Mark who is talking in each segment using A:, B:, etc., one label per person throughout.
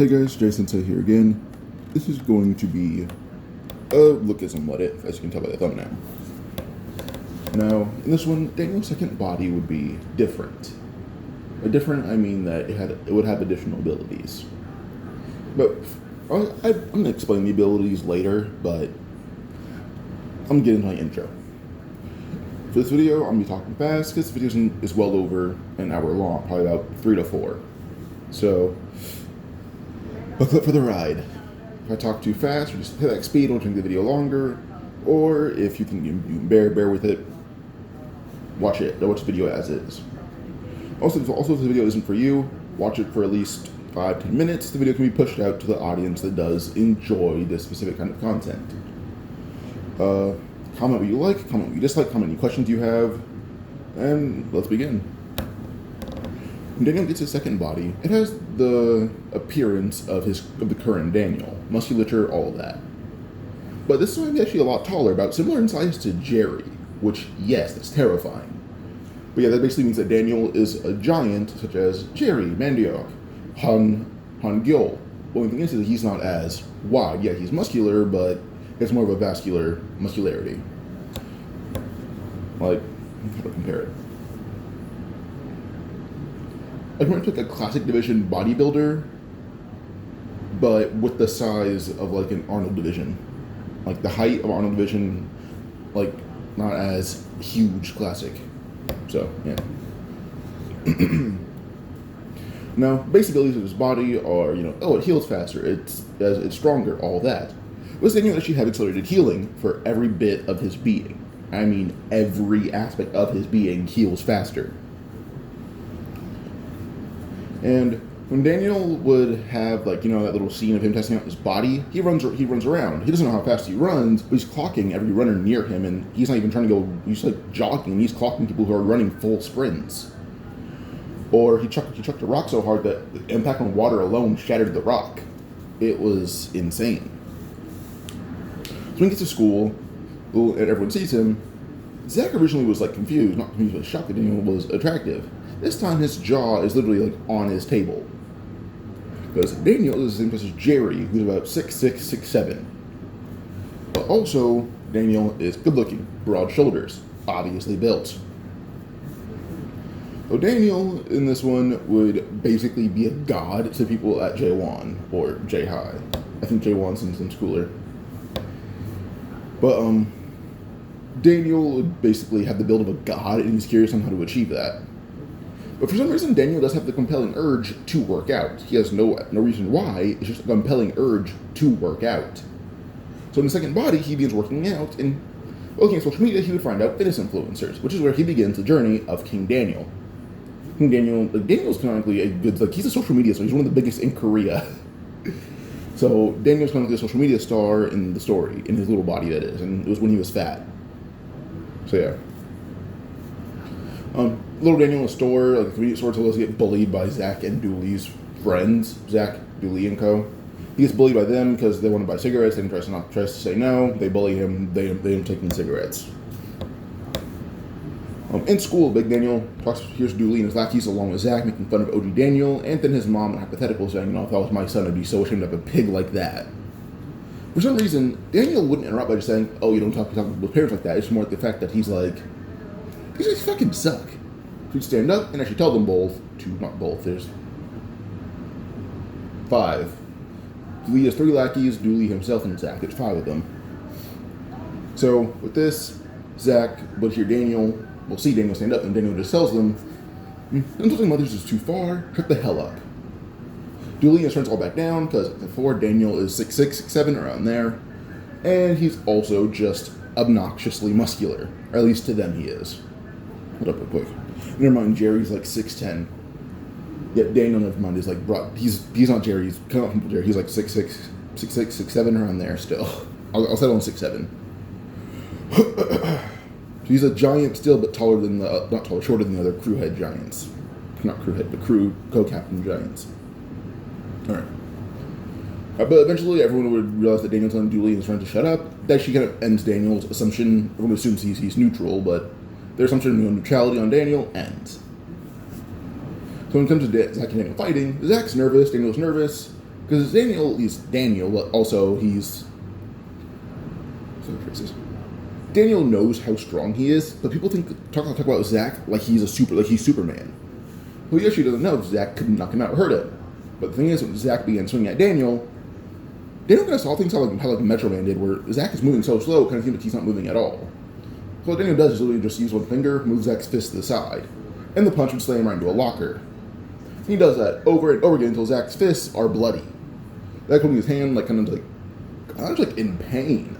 A: Hey guys, Jay-Sensei here again. This is going to be a look at some what if, as you can tell by the thumbnail. Now, in this one, Daniel's second body would be different. By different, I mean that it would have additional abilities. But I'm going to explain the abilities later, but I'm going to get into my intro. For this video, I'm going to be talking fast, because this video is well over an hour long, probably about 3 to 4. So, buckle up for the ride. If I talk too fast, or just hit that speed, it'll make the video longer. Or if you think you bear with it, watch it. Don't watch the video as is. Also, if the video isn't for you, watch it for at least 5-10 minutes. The video can be pushed out to the audience that does enjoy this specific kind of content. Comment what you like, comment what you dislike, comment any questions you have, and let's begin. When Daniel gets his second body, it has the appearance of the current Daniel, musculature, all of that. But this time he's actually a lot taller, about similar in size to Jerry, which, yes, that's terrifying. But yeah, that basically means that Daniel is a giant, such as Jerry, Mandiok, Han Gil. The only thing is that he's not as wide. Yeah, he's muscular, but it's more of a vascular muscularity. Like, how to compare it? I want to pick a classic division bodybuilder, but with the size of like an Arnold division. Like the height of Arnold division, like not as huge classic. So, yeah. Now, basic abilities of his body are, it heals faster, it's stronger, all that. But Daniel actually have accelerated healing for every bit of his being. I mean, every aspect of his being heals faster. And when Daniel would have, that little scene of him testing out his body, he runs around. He doesn't know how fast he runs, but he's clocking every runner near him, and he's not even trying to go, he's like jogging, and he's clocking people who are running full sprints. Or he chucked a rock so hard that the impact on water alone shattered the rock. It was insane. So when he gets to school, and everyone sees him, Zach originally was confused, not confused, but shocked that Daniel was attractive. This time his jaw is literally on his table. Because Daniel is the same size as Jerry, who's about 6'6", 6'7". But also, Daniel is good looking, broad shoulders, obviously built. So Daniel in this one would basically be a god to people at J1 or J-High. I think J1 seems cooler. But Daniel would basically have the build of a god, and he's curious on how to achieve that. But for some reason, Daniel does have the compelling urge to work out. He has no reason why, it's just a compelling urge to work out. So in the second body, he begins working out, and looking at social media, he would find out fitness influencers, which is where he begins the journey of King Daniel. Daniel's canonically he's a social media star, he's one of the biggest in Korea. So Daniel's canonically a social media star in the story, in his little body that is, and it was when he was fat. So yeah. Little Daniel in the store, the convenience store, to get bullied by Zach and Dooley's friends, Zach, Dooley, and co. He gets bullied by them because they want to buy cigarettes, and tries to say no. They bully him, they don't take any cigarettes. In school, Big Daniel hears Dooley and his lackeys along with Zach making fun of OG Daniel, and then his mom, hypothetical, saying, if that was my son, I'd be so ashamed of a pig like that. For some reason, Daniel wouldn't interrupt by just saying, you don't talk to people's parents like that. It's more the fact that he's like, these guys fucking suck. So he'd stand up and actually tell them there's 5. Dooley has 3 lackeys, Dooley himself and Zach. There's 5 of them. So with this, Zach will see Daniel stand up, and Daniel just tells them, don't tell them others is too far, shut the hell up. Dooley turns all back down, because before Daniel is 6'6", 6'7", around there, and he's also just obnoxiously muscular, or at least to them he is. Hold up real quick. Never mind, Jerry's 6'10". Yet Daniel, never mind, is he's not Jerry, he's kind of Jerry, he's 6'6", 6'7", around there still. I'll settle on 6'7". He's a giant still, but shorter than the other crew head giants. Not crew head, but crew co-captain giants. Alright. But eventually everyone would realize that Daniel's telling Dooley and his friends to shut up. That actually kind of ends Daniel's assumption. Everyone assumes he's neutral, but their assumption of neutrality on Daniel ends. So when it comes to Zach and Daniel fighting, Zach's nervous, Daniel's nervous, Because Daniel is Daniel, but also he's... Daniel knows how strong he is, but people talk about Zach like he's Superman. Who he actually doesn't know, Zach could knock him out or hurt him. But the thing is, when Zach began swinging at Daniel kind of saw things how Metro Man did, where Zach is moving so slow, kind of seems like he's not moving at all. So what Daniel does is literally just use one finger, move Zach's fist to the side, and the punch would slam right into a locker. He does that over and over again until Zach's fists are bloody. Zach holding his hand kind of in pain.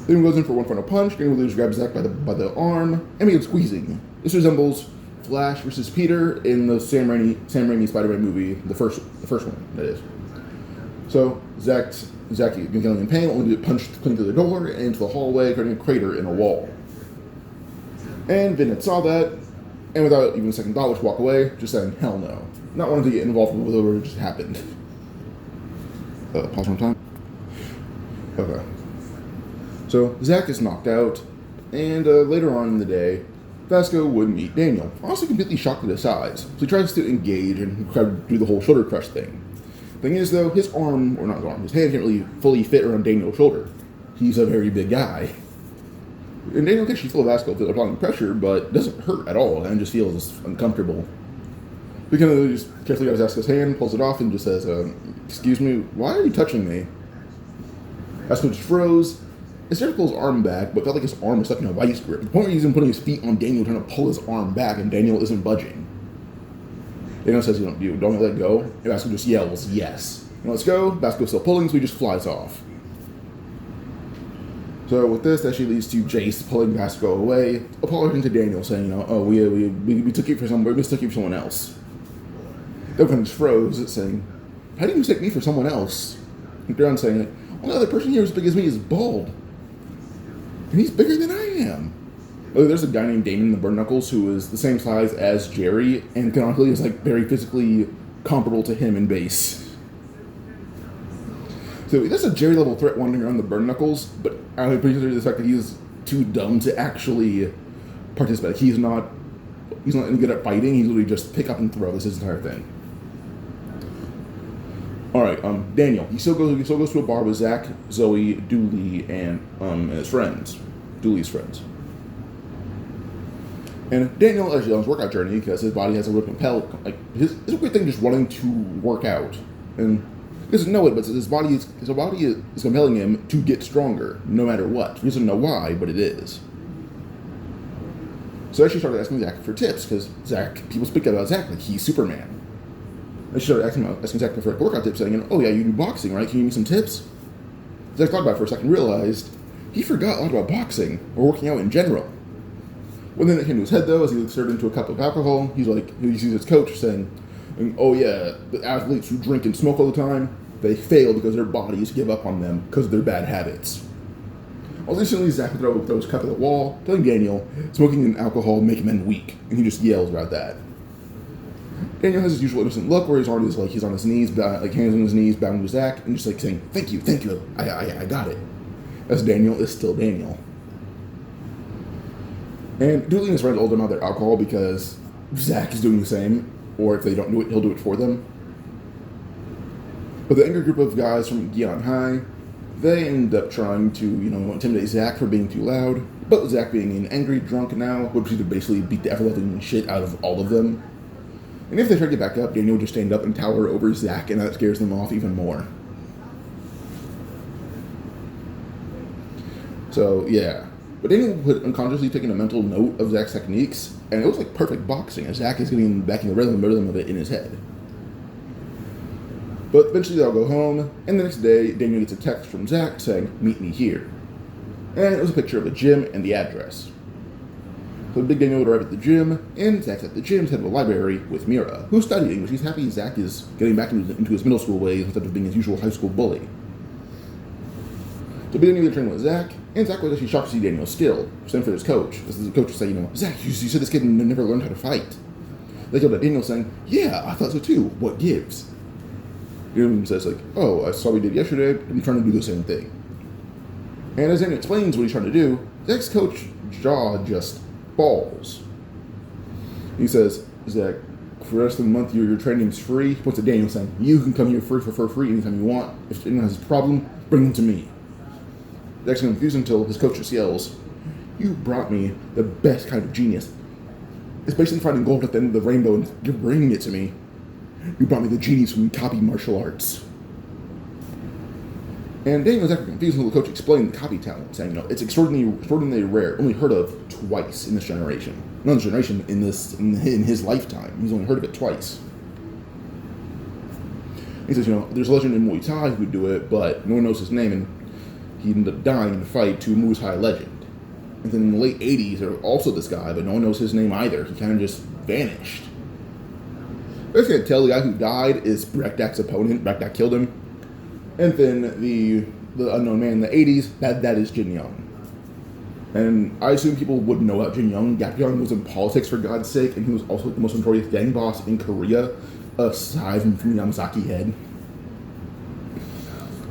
A: Then he goes in for one final punch. Daniel just grabs Zach by the arm and begins squeezing. This resembles Flash versus Peter in the Sam Raimi Spider-Man movie, the first one, that is. So Zach getting in pain, only to get punched clean through the door and into the hallway, creating a crater in a wall. And Vincent saw that, and without even a second thought, just walk away, just saying, hell no. Not wanting to get involved with whatever just happened. Pause one time. Okay. So Zach is knocked out, and later on in the day, Vasco would meet Daniel, honestly completely shocked at his size. So he tries to engage and try to do the whole shoulder crush thing. Thing is, though, his hand can't really fully fit around Daniel's shoulder. He's a very big guy. And Daniel can actually feel Vasco applying pressure, but it doesn't hurt at all, and just feels uncomfortable. He kind of just carefully grabs Vasco's hand, pulls it off, and just says, excuse me, why are you touching me? Vasco just froze. He started to pull his arm back, but felt like his arm was stuck in a vice grip. The point where he's even putting his feet on Daniel, trying to pull his arm back, and Daniel isn't budging. Daniel says, you don't let go. And Vasco just yells, yes. And let's go. Vasco's still pulling, so he just flies off. So with this, that actually leads to Jace pulling Vasco away, apologizing to Daniel, saying, we took you for someone else. Logan just froze, saying, how do you mistake me for someone else? And Darren saying, the other person here as big as me is bald. And he's bigger than I am. Oh, there's a guy named Damon the Burn Knuckles who is the same size as Jerry and canonically is very physically comparable to him in base. So that's a Jerry level threat wandering around the Burn Knuckles, but I'm pretty sure the fact that he's too dumb to actually participate. He's not any good at fighting. He's literally just pick up and throw. This is his entire thing. All right, Daniel. He still goes to a bar with Zach, Zoe, Dooley, and his friends. Dooley's friends. And Daniel actually on his workout journey because his body has a real it's a weird thing just wanting to work out, and he doesn't know it, but his body is compelling him to get stronger no matter what. He doesn't know why, but it is. So I actually started asking Zach for tips because people speak about Zach like he's Superman. I started asking Zach for workout tips, saying, "Oh yeah, you do boxing, right? Can you give me some tips?" Zach thought about it for a second, and realized he forgot a lot about boxing or working out in general. One thing that came to his head, though, as he stared into a cup of alcohol, he sees his coach saying, "Oh yeah, the athletes who drink and smoke all the time, they fail because their bodies give up on them because of their bad habits." Well, recently, Zach throws his cup at the wall, telling Daniel, smoking and alcohol make men weak, and he just yells about that. Daniel has his usual innocent look where he's on his knees, hands on his knees, bowing to Zach, and just saying, thank you, I got it. As Daniel is still Daniel. And Dooley and his friends all done out their alcohol because Zach is doing the same, or if they don't do it, he'll do it for them. But the angry group of guys from Gion High, they end up trying to, intimidate Zach for being too loud, but Zach being an angry drunk now would proceed to basically beat the ever-loving shit out of all of them. And if they try to get back up, Daniel will just stand up and tower over Zach, and that scares them off even more. So, yeah. But Daniel would unconsciously taking a mental note of Zach's techniques, and it looks like perfect boxing, as Zach is getting back in the rhythm of it in his head. But eventually they'll go home, and the next day, Daniel gets a text from Zach saying, "Meet me here." And it was a picture of the gym and the address. So Big Daniel would arrive at the gym, and Zach's at the gym's head of the library with Mira, who's studying, but she's happy Zach is getting back into his middle school ways instead of being his usual high school bully. So Big Daniel trained with Zach, and Zach was actually shocked to see Daniel's skill, same for his coach. This is the coach would say, "Zach, you said this kid never learned how to fight." They go to Daniel saying, "Yeah, I thought so too. What gives?" Daniel says, "Oh, I saw what we did yesterday. I'm trying to do the same thing." And as Daniel explains what he's trying to do, Zach's coach jaw just falls. He says, "Zach, for the rest of the month, your training's free. What's it, Daniel saying? You can come here for free anytime you want. If anyone has a problem, bring them to me. Zach's confused until his coach just yells, "You brought me the best kind of genius. It's basically finding gold at the end of the rainbow and you're bringing it to me. You brought me the genius from copy martial arts." And Daniel was actually confused until the coach explained the copy talent, saying, it's extraordinarily rare, only heard of twice in this generation. Not in this generation, in his lifetime. He's only heard of it twice. He says, there's a legend in Muay Thai who would do it, but no one knows his name, and he ended up dying in the fight to Muay Thai legend. And then in the late 80s, there was also this guy, but no one knows his name either. He kind of just vanished. Basically, I can tell the guy who died is Brekdak's opponent. Brekdak killed him. And then the unknown man in the 80s, that is Jin Young. And I assume people would know about Jin Young. Gap Young was in politics, for God's sake, and he was also the most notorious gang boss in Korea, aside from Yamazaki Head.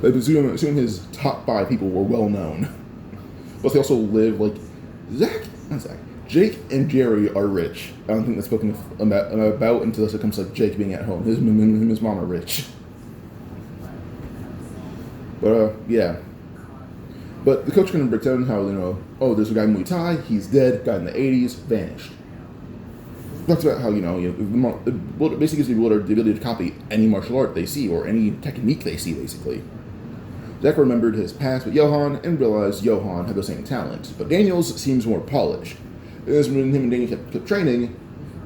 A: I assume his top 5 people were well known. But they also live Jake and Jerry are rich. I don't think that's spoken about until it comes to Jake being at home. Him and his mom are rich. But, yeah. But the coach kind of breaks down how, there's a guy in Muay Thai, he's dead, guy in the 80s, vanished. Talks about how, it basically gives people the ability to copy any martial art they see, or any technique they see, basically. Zach remembered his past with Johan, and realized Johan had the same talent, but Daniel's seems more polished. As when him and Daniel kept training,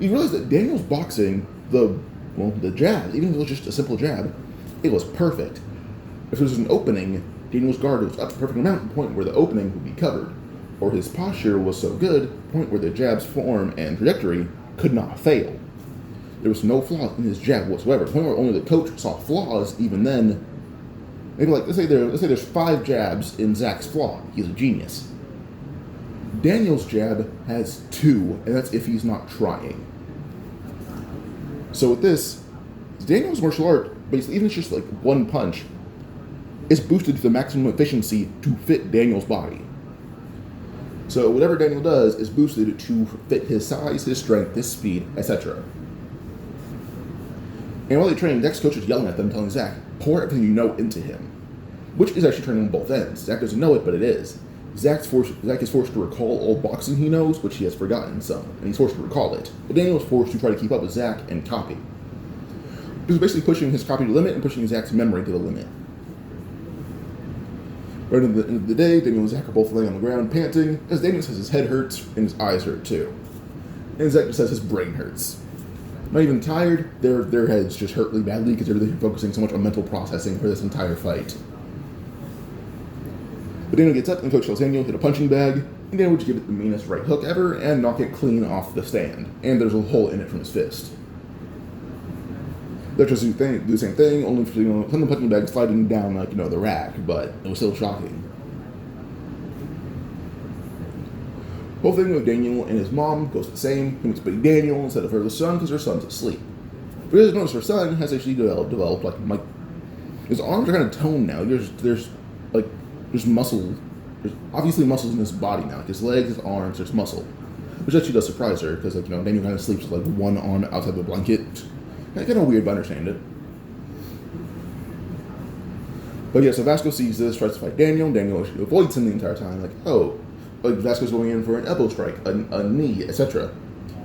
A: he realized that Daniel's boxing, the jab, even if it was just a simple jab, it was perfect. If there was an opening, Daniel's guard was up to the perfect amount to the point where the opening would be covered, or his posture was so good, to the point where the jab's form and trajectory could not fail. There was no flaw in his jab whatsoever, to the point where only the coach saw flaws. Even then, maybe let's say there's 5 jabs in Zach's flaw. He's a genius. Daniel's jab has 2, and that's if he's not trying. So with this, Daniel's martial art, basically, even if it's just one punch, is boosted to the maximum efficiency to fit Daniel's body. So whatever Daniel does is boosted to fit his size, his strength, his speed, etc. And while they train, Zach's coach is yelling at them, telling Zach, pour everything you know into him. Which is actually training on both ends. Zach doesn't know it, but it is. Zach is forced to recall all boxing he knows, which he has forgotten some, and he's forced to recall it. But Daniel is forced to try to keep up with Zach and copy. He's basically pushing his copy to the limit and pushing Zach's memory to the limit. Right at the end of the day, Daniel and Zach are both laying on the ground, panting, as Daniel says his head hurts and his eyes hurt too. And Zach just says his brain hurts. Not even tired, their heads just hurt really badly because they're focusing so much on mental processing for this entire fight. But Daniel gets up and Coach tells Daniel to hit a punching bag, and Daniel would just give it the meanest right hook ever and knock it clean off the stand. And there's a hole in it from his fist. They're just do the same thing, only for from the punching bag sliding down the rack, but it was still shocking. Whole thing with Daniel and his mom goes the same. He makes Big Daniel instead of her son because her son's asleep. But he doesn't notice her son has actually developed his arms are kind of toned now. There's muscle. There's obviously muscles in his body now. His legs, his arms, there's muscle. Which actually does surprise her because Daniel kind of sleeps with one arm outside the blanket. Kind of weird, but I understand it. But yeah, so Vasco sees this, tries to fight Daniel. Daniel actually avoids him the entire time. Vasco's going in for an elbow strike, a knee, etc.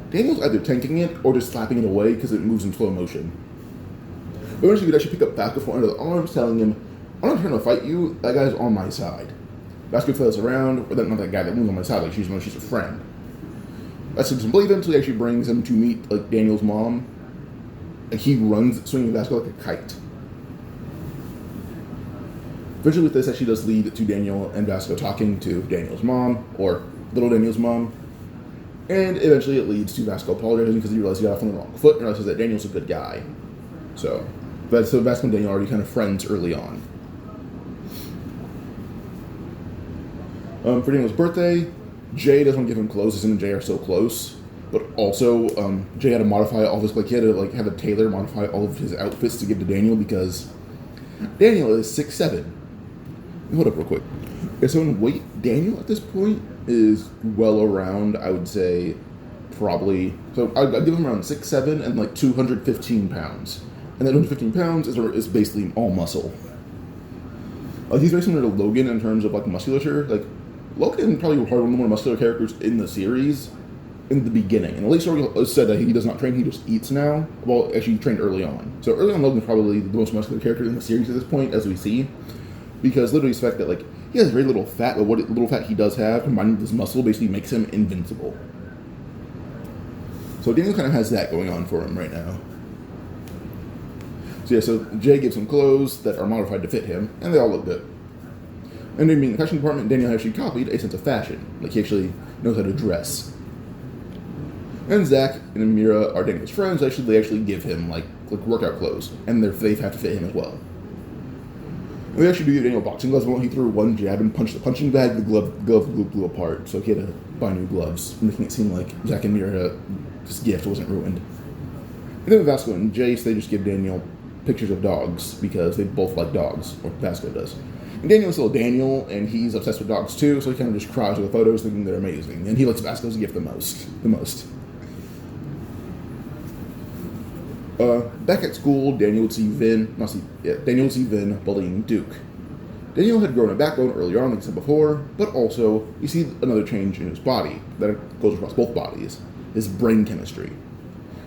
A: Daniel's either tanking it or just slapping it away because it moves in slow motion. But eventually, he would actually pick up Vasco from under the arms, telling him, "I'm not trying to fight you. That guy's on my side." Vasco flips around, or not that guy that moves on my side. She's a friend. Vasco doesn't believe him until he actually brings him to meet Daniel's mom. And he runs, swinging Vasco like a kite. Eventually with this actually does lead to Daniel and Vasco talking to Daniel's mom, or little Daniel's mom. And eventually it leads to Vasco apologizing because he realizes he got off on the wrong foot and realizes that Daniel's a good guy. So Vasco and Daniel are already kind of friends early on. For Daniel's birthday, Jay doesn't want to give him clothes as him and Jay are so close. But also, Jay had to modify all this, he had to have a tailor modify all of his outfits to give to Daniel because Daniel is 6'7". Hold up real quick. Okay, so in weight, Daniel at this point is well around, I would say, probably, so I'd give him around 6'7" and like 215 pounds. And that 215 pounds is basically all muscle. He's very similar to Logan in terms of like musculature. Like Logan probably one of the more muscular characters in the series in the beginning. And the late story said that he does not train, he just eats now. Well, actually, he trained early on. So early on, Logan's probably the most muscular character in the series at this point, as we see. Because literally, the fact that like he has very little fat, but what little fat he does have, combined with his muscle, basically makes him invincible. So Daniel kind of has that going on for him right now. So yeah, so Jay gives him clothes that are modified to fit him, and they all look good. And then in the fashion department, Daniel actually copied a sense of fashion. Like, he actually knows how to dress. And Zach and Amira are Daniel's friends. They actually give him, like workout clothes. And they have to fit him as well. And they actually do give Daniel boxing gloves. He threw one jab and punched the punching bag. The glove blew apart. So he had to buy new gloves, making it seem like Zach and Amira's gift wasn't ruined. And then with Vasco and Jace, they just give Daniel pictures of dogs because they both like dogs, or Vasco does. And Daniel's still Daniel, and he's obsessed with dogs too, so he kind of just cries with the photos thinking they're amazing. And he likes Vasco's gift the most. Back at school, Daniel would see Vin bullying Duke. Daniel had grown a backbone earlier on, like I said before, but also you see another change in his body that goes across both bodies, his brain chemistry.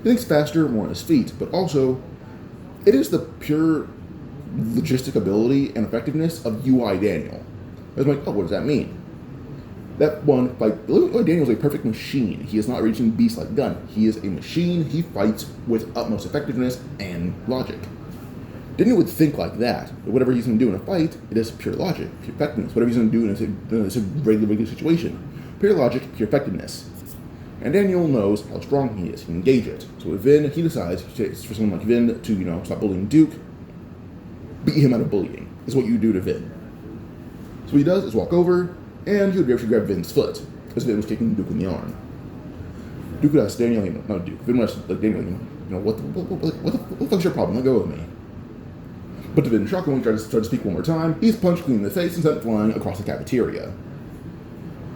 A: He thinks faster, more on his feet, but also it is the pure logistic ability and effectiveness of UI Daniel. I was like, oh, what does that mean? That one, like, Daniel's a perfect machine. He is not reaching beast like gun. He is a machine. He fights with utmost effectiveness and logic. Daniel would think like that. But whatever he's going to do in a fight, it is pure logic, pure effectiveness. Whatever he's going to do in a regular situation, pure logic, pure effectiveness. And Daniel knows how strong he is. He can gauge it. So with Vin, he decides for someone like Vin to, stop bullying Duke, beat him out of bullying. Is what you do to Vin. So what he does is walk over, and he would actually grab Vin's foot, because Vin was kicking Duke in the arm. Duke would ask Daniel, not Duke, Vin would ask Daniel, what the fuck's your problem? Let go of me. But to Vin's shock, when he tried to speak one more time, he's punched clean in the face and sent flying across the cafeteria.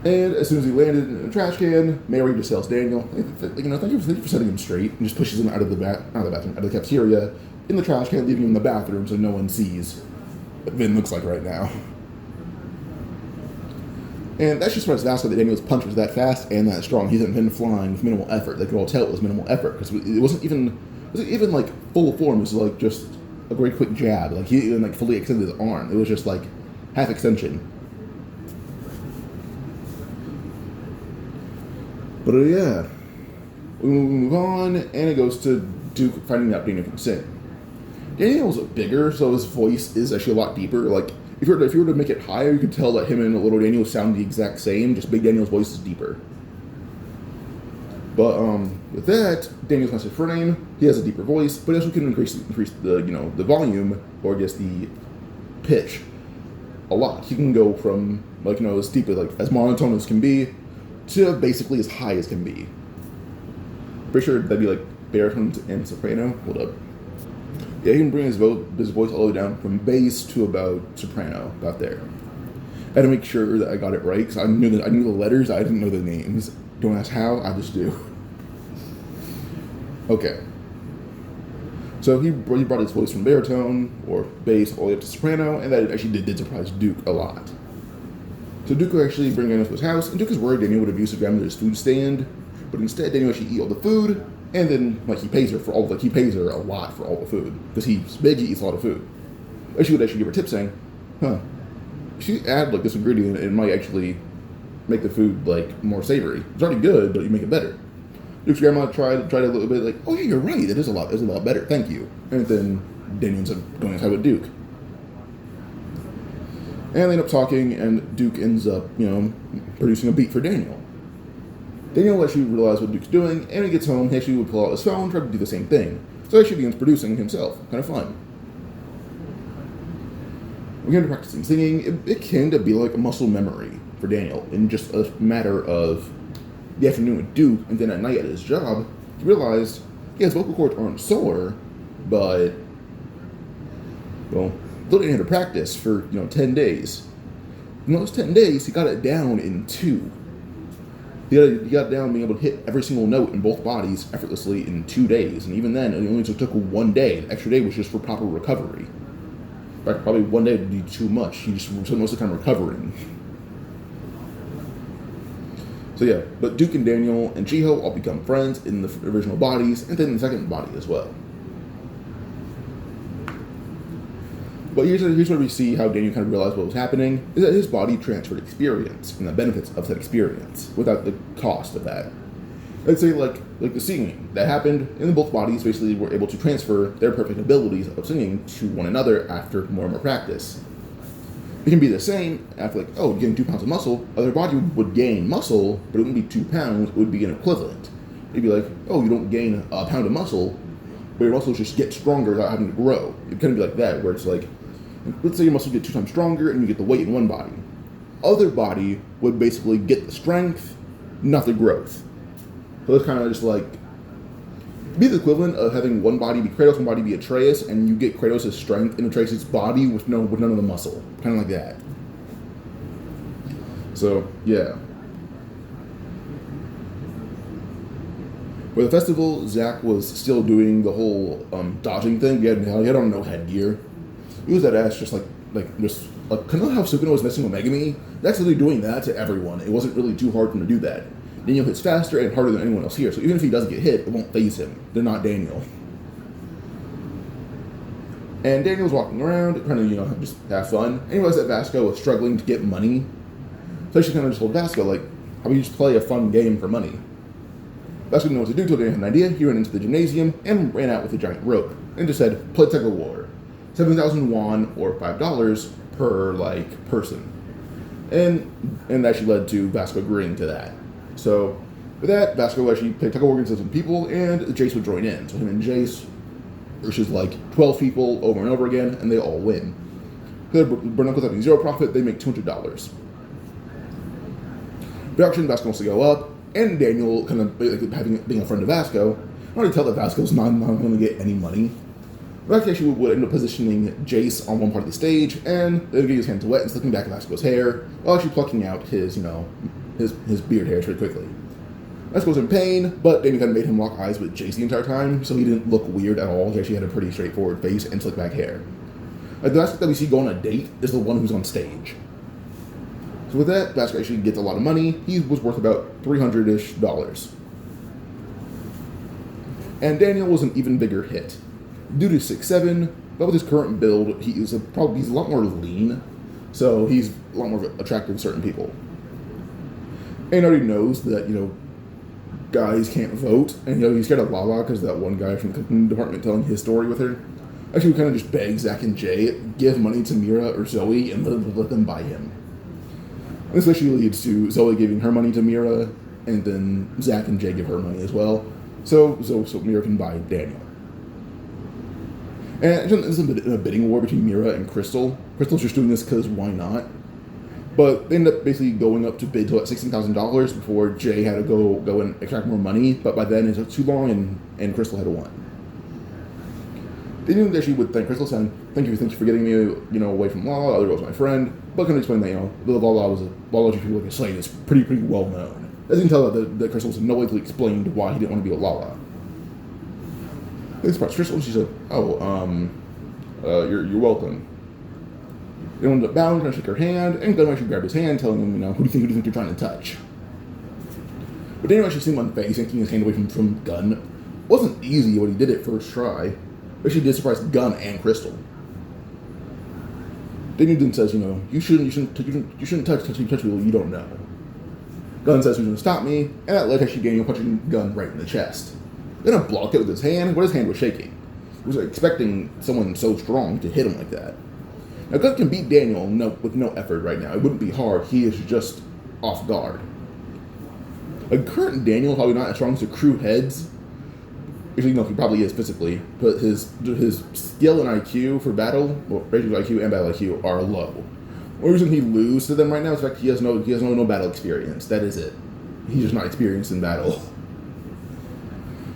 A: And as soon as he landed in a trash can, Mary just tells Daniel, thank you for setting him straight, and just pushes him out of the cafeteria, in the trash can, leaving him in the bathroom so no one sees what Vin looks like right now. And that's just why Vasco that Daniel's punch was that fast and that strong. He sent Vin flying with minimal effort. They could all tell it was minimal effort because it wasn't even like full form. It was like just a very quick jab. Like he even fully extended his arm. It was just like half extension. But yeah, we move on, and it goes to Duke finding out Daniel can sing. Daniel's bigger, so his voice is actually a lot deeper. Like if you were to make it higher, you could tell that him and little Daniel sound the exact same. Just Big Daniel's voice is deeper. But with that, Daniel's master frame, he has a deeper voice, but he also can increase the the volume, or I guess the pitch, a lot. He can go from as deep as monotone as can be to basically as high as can be. Pretty sure that'd be like baritone and soprano. Hold up. Yeah, he can bring his voice all the way down from bass to about soprano, about there. I had to make sure that I got it right because I knew the letters, I didn't know the names. Don't ask how, I just do. Okay. So he brought his voice from baritone or bass all the way up to soprano, and that actually did surprise Duke a lot. So Duke would actually bring Daniel to his house, and Duke is worried Daniel would abuse his grandmother's food stand, but instead Daniel actually eat all the food, and then he pays her he pays her a lot for all the food because he's big, he eats a lot of food. And she would actually give her tips saying, if you add this ingredient, it might actually make the food more savory. It's already good, but you make it better. Duke's grandma tried a little bit, oh yeah, you're right, it is a lot better, thank you. And then Daniel ends up going outside with Duke. And they end up talking, and Duke ends up, producing a beat for Daniel. Daniel actually realizes what Duke's doing, and when he gets home, he actually would pull out his phone and try to do the same thing. So he actually begins producing himself. Kind of fun. We get into practicing singing. It came to be like a muscle memory for Daniel in just a matter of the afternoon with Duke, and then at night at his job, he realized his vocal cords aren't sore, but, literally had to practice for, 10 days. In those 10 days, he got it down in 2. He got down being able to hit every single note in both bodies effortlessly in 2 days, and even then, it only took 1 day. The extra day was just for proper recovery. In fact, probably 1 day would be too much. He just spent most of the time recovering. So yeah, but Duke and Daniel and Chiho all become friends in the original bodies, and then in the second body as well. But here's where we see how Daniel kind of realized what was happening, is that his body transferred experience and the benefits of that experience without the cost of that. I'd say like the singing that happened, and both bodies basically were able to transfer their perfect abilities of singing to one another after more and more practice. It can be the same after you gain 2 pounds of muscle, other body would gain muscle, but it wouldn't be 2 pounds, it would be an equivalent. It'd be like, you don't gain a pound of muscle, but your muscles just get stronger without having to grow. It'd kind of be like that, where it's like, let's say your muscles get 2 times stronger and you get the weight in one body. Other body would basically get the strength, not the growth. So it's kind of just like, be the equivalent of having one body be Kratos, one body be Atreus, and you get Kratos' strength in Atreus' body with none of the muscle. Kind of like that. So, yeah. For the festival, Zach was still doing the whole dodging thing. He had on no headgear. He was that ass just kind of how Sukuna was messing with Megami. Zach's really doing that to everyone. It wasn't really too hard for him to do that. Daniel hits faster and harder than anyone else here, so even if he doesn't get hit, it won't faze him. They're not Daniel. And Daniel's walking around, trying to, just have fun. And he realized that Vasco was struggling to get money. So she kind of just told Vasco, how about you just play a fun game for money? Vasco didn't know what to do until Daniel had an idea. He ran into the gymnasium and ran out with a giant rope and just said, play tug of war. 7,000 won, or $5 per, person. And that actually led to Vasco agreeing to that. So, with that, Vasco actually picked tug of war against some people, and Jace would join in. So him and Jace versus 12 people over and over again, and they all win. Bernuckles having 0 profit, they make $200. Production, Vasco wants to go up, and Daniel kind of being a friend of Vasco, I already tell that Vasco's not going to get any money. Vasco actually would end up positioning Jace on one part of the stage, and then getting his hands wet and slipping back at Vasco's hair, while actually plucking out his beard hairs pretty quickly. Vasco's in pain, but Daniel kind of made him lock eyes with Jace the entire time, so he didn't look weird at all. He actually had a pretty straightforward face and slick back hair. The Vasco that we see go on a date is the one who's on stage. So with that, Vasco actually gets a lot of money. He was worth about $300-ish. And Daniel was an even bigger hit. Due to 6'7", but with his current build, he's a lot more lean, so he's a lot more attractive to certain people. And he already knows that, guys can't vote, and, he's scared of Lala because that one guy from the cooking department telling his story with her. Actually, we kind of just beg Zach and Jay, give money to Mira or Zoe and let them buy him. And this actually leads to Zoe giving her money to Mira, and then Zach and Jay give her money as well, so Mira can buy Daniel. And it's a bidding war between Mira and Crystal. Crystal's just doing this because why not? But they end up basically going up to bid to $16,000 before Jay had to go and extract more money. But by then it took too long, and Crystal had to win. They knew that she would thank Crystal, saying, "Thank you for getting me, away from Lala. Other was my friend." But couldn't explain that, the Lala treated people like a slave is pretty well known. As you can tell, that Crystal was in no way explained why he didn't want to be a Lala. This part's Crystal, she said, you're welcome. They ended up bowing, trying to shake her hand, and Gunn actually grabbed his hand, telling him, who do you think you're trying to touch? But Daniel actually seemed unfazed, taking his hand away from Gunn. It wasn't easy when he did it first try, but she did surprise Gunn and Crystal. Daniel then says, you shouldn't touch people you don't know. Gunn says he's going to stop me, and that led to actually Daniel punching Gunn right in the chest. Then I blocked it with his hand, but his hand was shaking. He was expecting someone so strong to hit him like that. Now, Gunn can beat Daniel with no effort right now. It wouldn't be hard. He is just off guard. A current Daniel is probably not as strong as the crew heads. Actually, he probably is physically, but his skill and IQ for battle, basically IQ and battle IQ, are low. The reason he loses to them right now is the fact he has no battle experience. That is it. He's just not experienced in battle.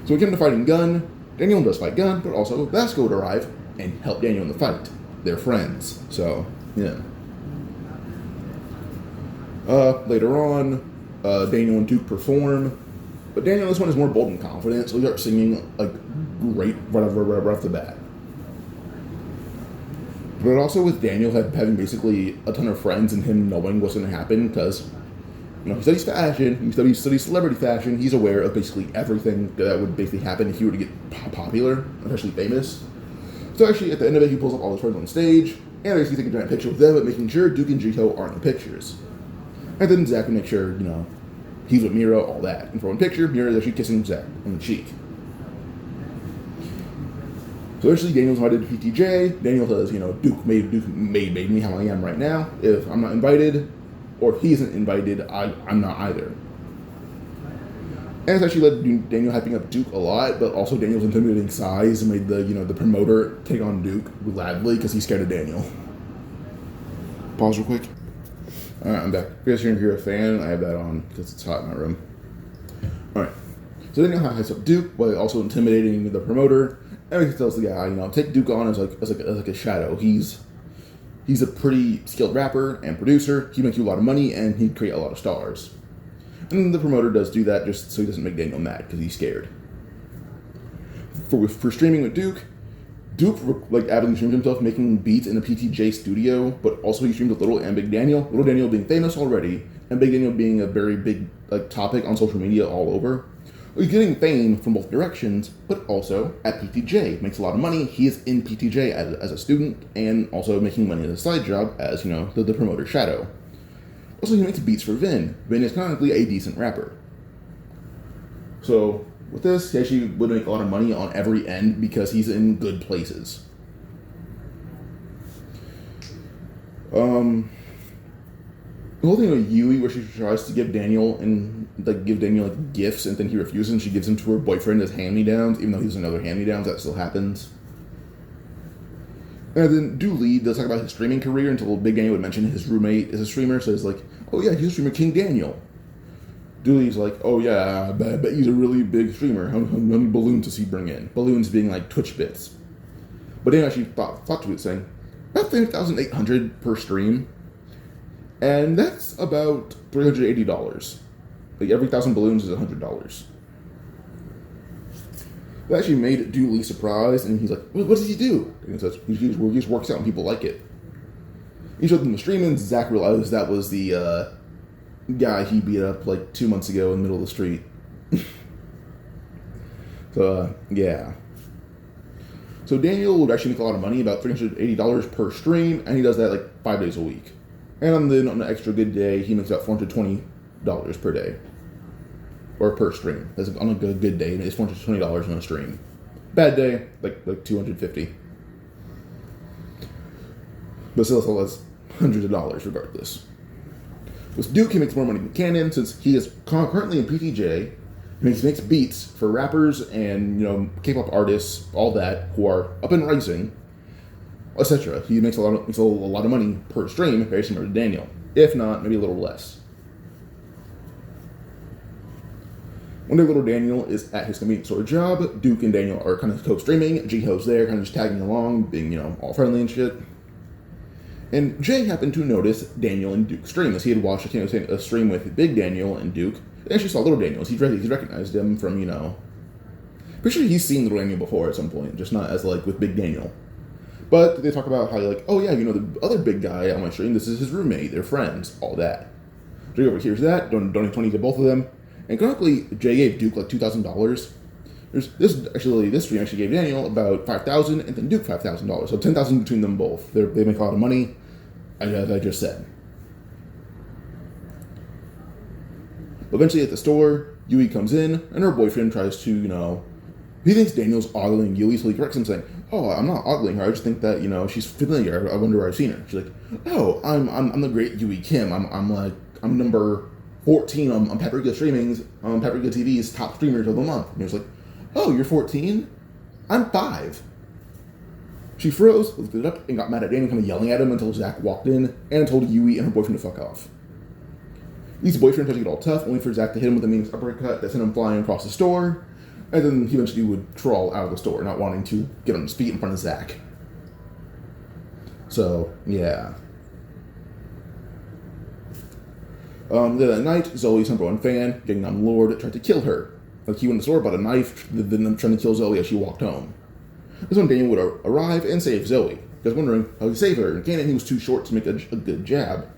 A: So we get into fighting Gunn. Daniel does fight Gunn, but also Vasco would arrive and help Daniel in the fight. They're friends, so yeah. Later on, Daniel and Duke perform, but Daniel, this one is more bold and confident, so he starts singing like great right off the bat. But also with Daniel having basically a ton of friends and him knowing what's going to happen, because he studies fashion, he studies celebrity fashion, he's aware of basically everything that would basically happen if he were to get popular, especially famous. So actually, at the end of it, he pulls up all his friends on stage, and basically taking a giant picture with them, but making sure Duke and Jito are in the pictures. And then Zach will make sure, he's with Mira, all that. And for one picture, Mira is actually kissing Zach on the cheek. So eventually Daniel's invited to PTJ. Daniel says, Duke made me how I am right now. If I'm not invited, or if he isn't invited, I'm not either. And it's actually led Daniel hyping up Duke a lot, but also Daniel's intimidating size made the promoter take on Duke gladly because he's scared of Daniel. Pause real quick. Alright, I'm back. If you guys can hear a fan, I have that on because it's hot in my room. Alright. So Daniel hypes up Duke while also intimidating the promoter. And he tells the guy, take Duke on as a shadow. He's a pretty skilled rapper and producer. He makes you a lot of money and he'd create a lot of stars. And the promoter does do that just so he doesn't make Daniel mad because he's scared. For streaming with Duke avidly streams himself making beats in the PTJ studio, but also he streams with Little and Big Daniel. Little Daniel being famous already, and Big Daniel being a very big topic on social media all over. He's getting fame from both directions, but also at PTJ. Makes a lot of money. He is in PTJ as a student, and also making money as a side job as, the promoter's shadow. Also, he makes beats for Vin. Vin is canonically a decent rapper. So, with this, he actually would make a lot of money on every end because he's in good places. The whole thing with Yui, where she tries to give Daniel gifts, and then he refuses, and she gives them to her boyfriend as hand-me-downs, even though he doesn't know they're hand-me-downs, that still happens. And then Dooley does talk about his streaming career until Big Daniel would mention his roommate is a streamer, so he's like, oh yeah, he's a streamer, King Daniel. Dooley's like, oh yeah, I bet he's a really big streamer. How many balloons does he bring in? Balloons being like Twitch bits. But Daniel actually thought to it, saying, about 3,800 per stream. And that's about $380. Every 1,000 balloons is $100. That actually made Dooley surprised, and he's like, what does he do? And he says, he just works out and people like it. He showed them the stream, and Zach realized that was the guy he beat up 2 months ago in the middle of the street. So, yeah. So Daniel would actually make a lot of money, about $380 per stream, and he does that 5 days a week. And on an extra good day, he makes about $420 per day. Or per stream. That's on a good day, it's $420 on a stream. Bad day, like $250. But still, that's hundreds of dollars regardless. With Duke, he makes more money than Cannon, since he is currently in PTJ. He makes beats for rappers and K-pop artists, all that, who are up and rising, etc. He makes a lot of money per stream, very similar to Daniel. If not, maybe a little less. One day, little Daniel is at his convenience store job. Duke and Daniel are kind of co-streaming. Jiho's there, kind of just tagging along, being, all friendly and shit. And Jay happened to notice Daniel and Duke stream, as he had watched a stream with Big Daniel and Duke. And actually saw little Daniel. He recognized him from, pretty sure he's seen little Daniel before at some point, just not as, with Big Daniel. But they talk about how, oh yeah, the other big guy on my stream, this is his roommate, they're friends, all that. Jay overhears that, donates 20 to both of them. And currently, Jay gave Duke $2,000. This stream actually gave Daniel about $5,000, and then Duke $5,000. So $10,000 between them both. They make a lot of money, as I just said. Eventually, at the store, Yui comes in, and her boyfriend tries to, he thinks Daniel's ogling Yui, so he corrects him, saying, "Oh, I'm not ogling her. I just think that she's familiar. I wonder where I've seen her." She's like, "Oh, I'm the great Yui Kim. I'm number 14 on Paprika Streaming's, on Paprika TV's top streamers of the month." And he was like, "Oh, you're 14? I'm 5. She froze, looked it up, and got mad at Daniel, kind of yelling at him until Zach walked in and told Yui and her boyfriend to fuck off. Yui's boyfriend tries to get all tough, only for Zach to hit him with a meaningless uppercut that sent him flying across the store, and then he eventually would crawl out of the store, not wanting to get on his feet in front of Zach. So, yeah. Then that night, Zoe's number one fan, Gangnam Lord, tried to kill her. Like he went to the store, bought a knife, then trying to kill Zoe as she walked home. This when Daniel would arrive and save Zoe. He was wondering how he saved her, and Cannon, he was too short to make a good jab.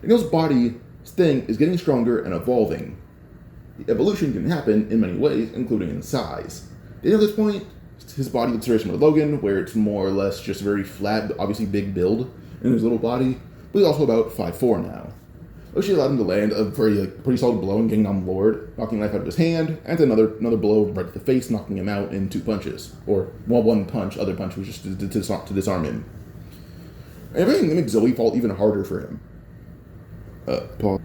A: Daniel's body's thing is getting stronger and evolving. The evolution can happen in many ways, including in size. Daniel at this point, his body looks very similar to Logan, where it's more or less just a very flat, obviously big build in his little body, but he's also about 5'4" now. She allowed him to land a pretty solid blow in Gangnam Lord, knocking life out of his hand, and another blow right to the face, knocking him out in 2 punches. Or, well, 1 punch, other punch was just to disarm him. And everything makes Zoe fall even harder for him. Paul.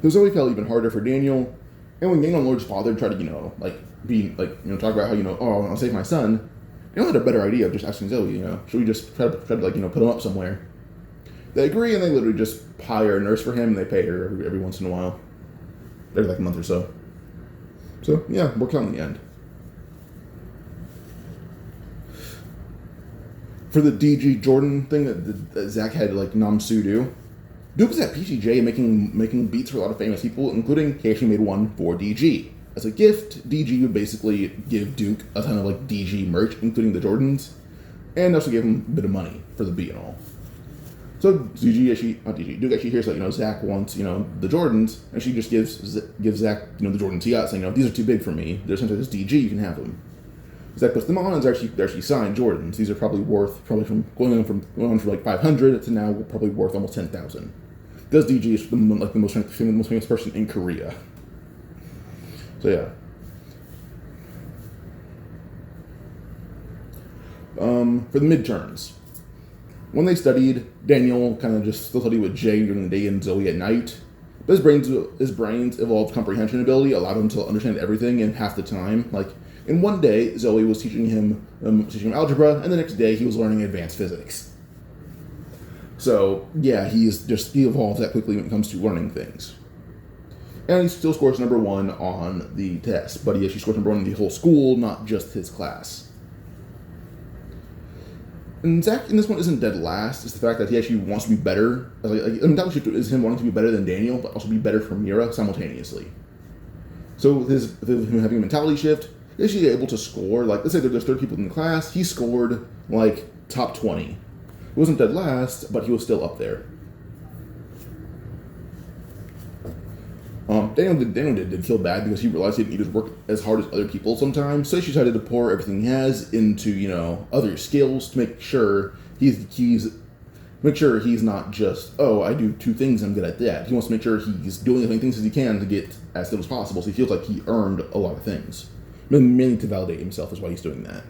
A: So Zoe fell even harder for Daniel, and when Gangnam Lord's father tried to, talk about how, oh, I'll save my son, Daniel had a better idea of just asking Zoe, should we just try to put him up somewhere? They agree, and they literally just hire a nurse for him, and they pay her every once in a while. Every a month or so. So, yeah, works out in the end. For the DG Jordan thing that Zach had, Namsu do, Duke was at PCJ making beats for a lot of famous people, including he actually made one for DG. As a gift, DG would basically give Duke a ton of, DG merch, including the Jordans, and also gave him a bit of money for the beat and all. So Duke actually hears that, Zach wants, the Jordans, and she just gives Zach, the Jordans he got, saying, these are too big for me. They're essentially this DG, you can have them. Zach puts them on, and they're actually signed Jordans. These are probably from going on for 500 to now probably worth almost 10,000. Because DG is the most famous person in Korea. So yeah. For the midterms. When they studied, Daniel kind of just still studied with Jay during the day and Zoe at night. But his brain's evolved comprehension ability allowed him to understand everything in half the time. In one day, Zoe was teaching him algebra, and the next day he was learning advanced physics. So yeah, he evolves that quickly when it comes to learning things. And he still scores number 1 on the test, but he actually scores number 1 in the whole school, not just his class. And Zach in this one isn't dead last. It's the fact that he actually wants to be better. That is him wanting to be better than Daniel, but also be better for Mira simultaneously. So with him having a mentality shift, he's actually able to score. Let's say there's 30 people in the class. He scored top 20. He wasn't dead last, but he was still up there. Daniel did feel bad because he realized he didn't need to work as hard as other people sometimes, so he decided to pour everything he has into, other skills to make sure he's not just, I do 2 things, I'm good at that. He wants to make sure he's doing as many things as he can to get as good as possible, so he feels like he earned a lot of things. Mainly to validate himself is why he's doing that.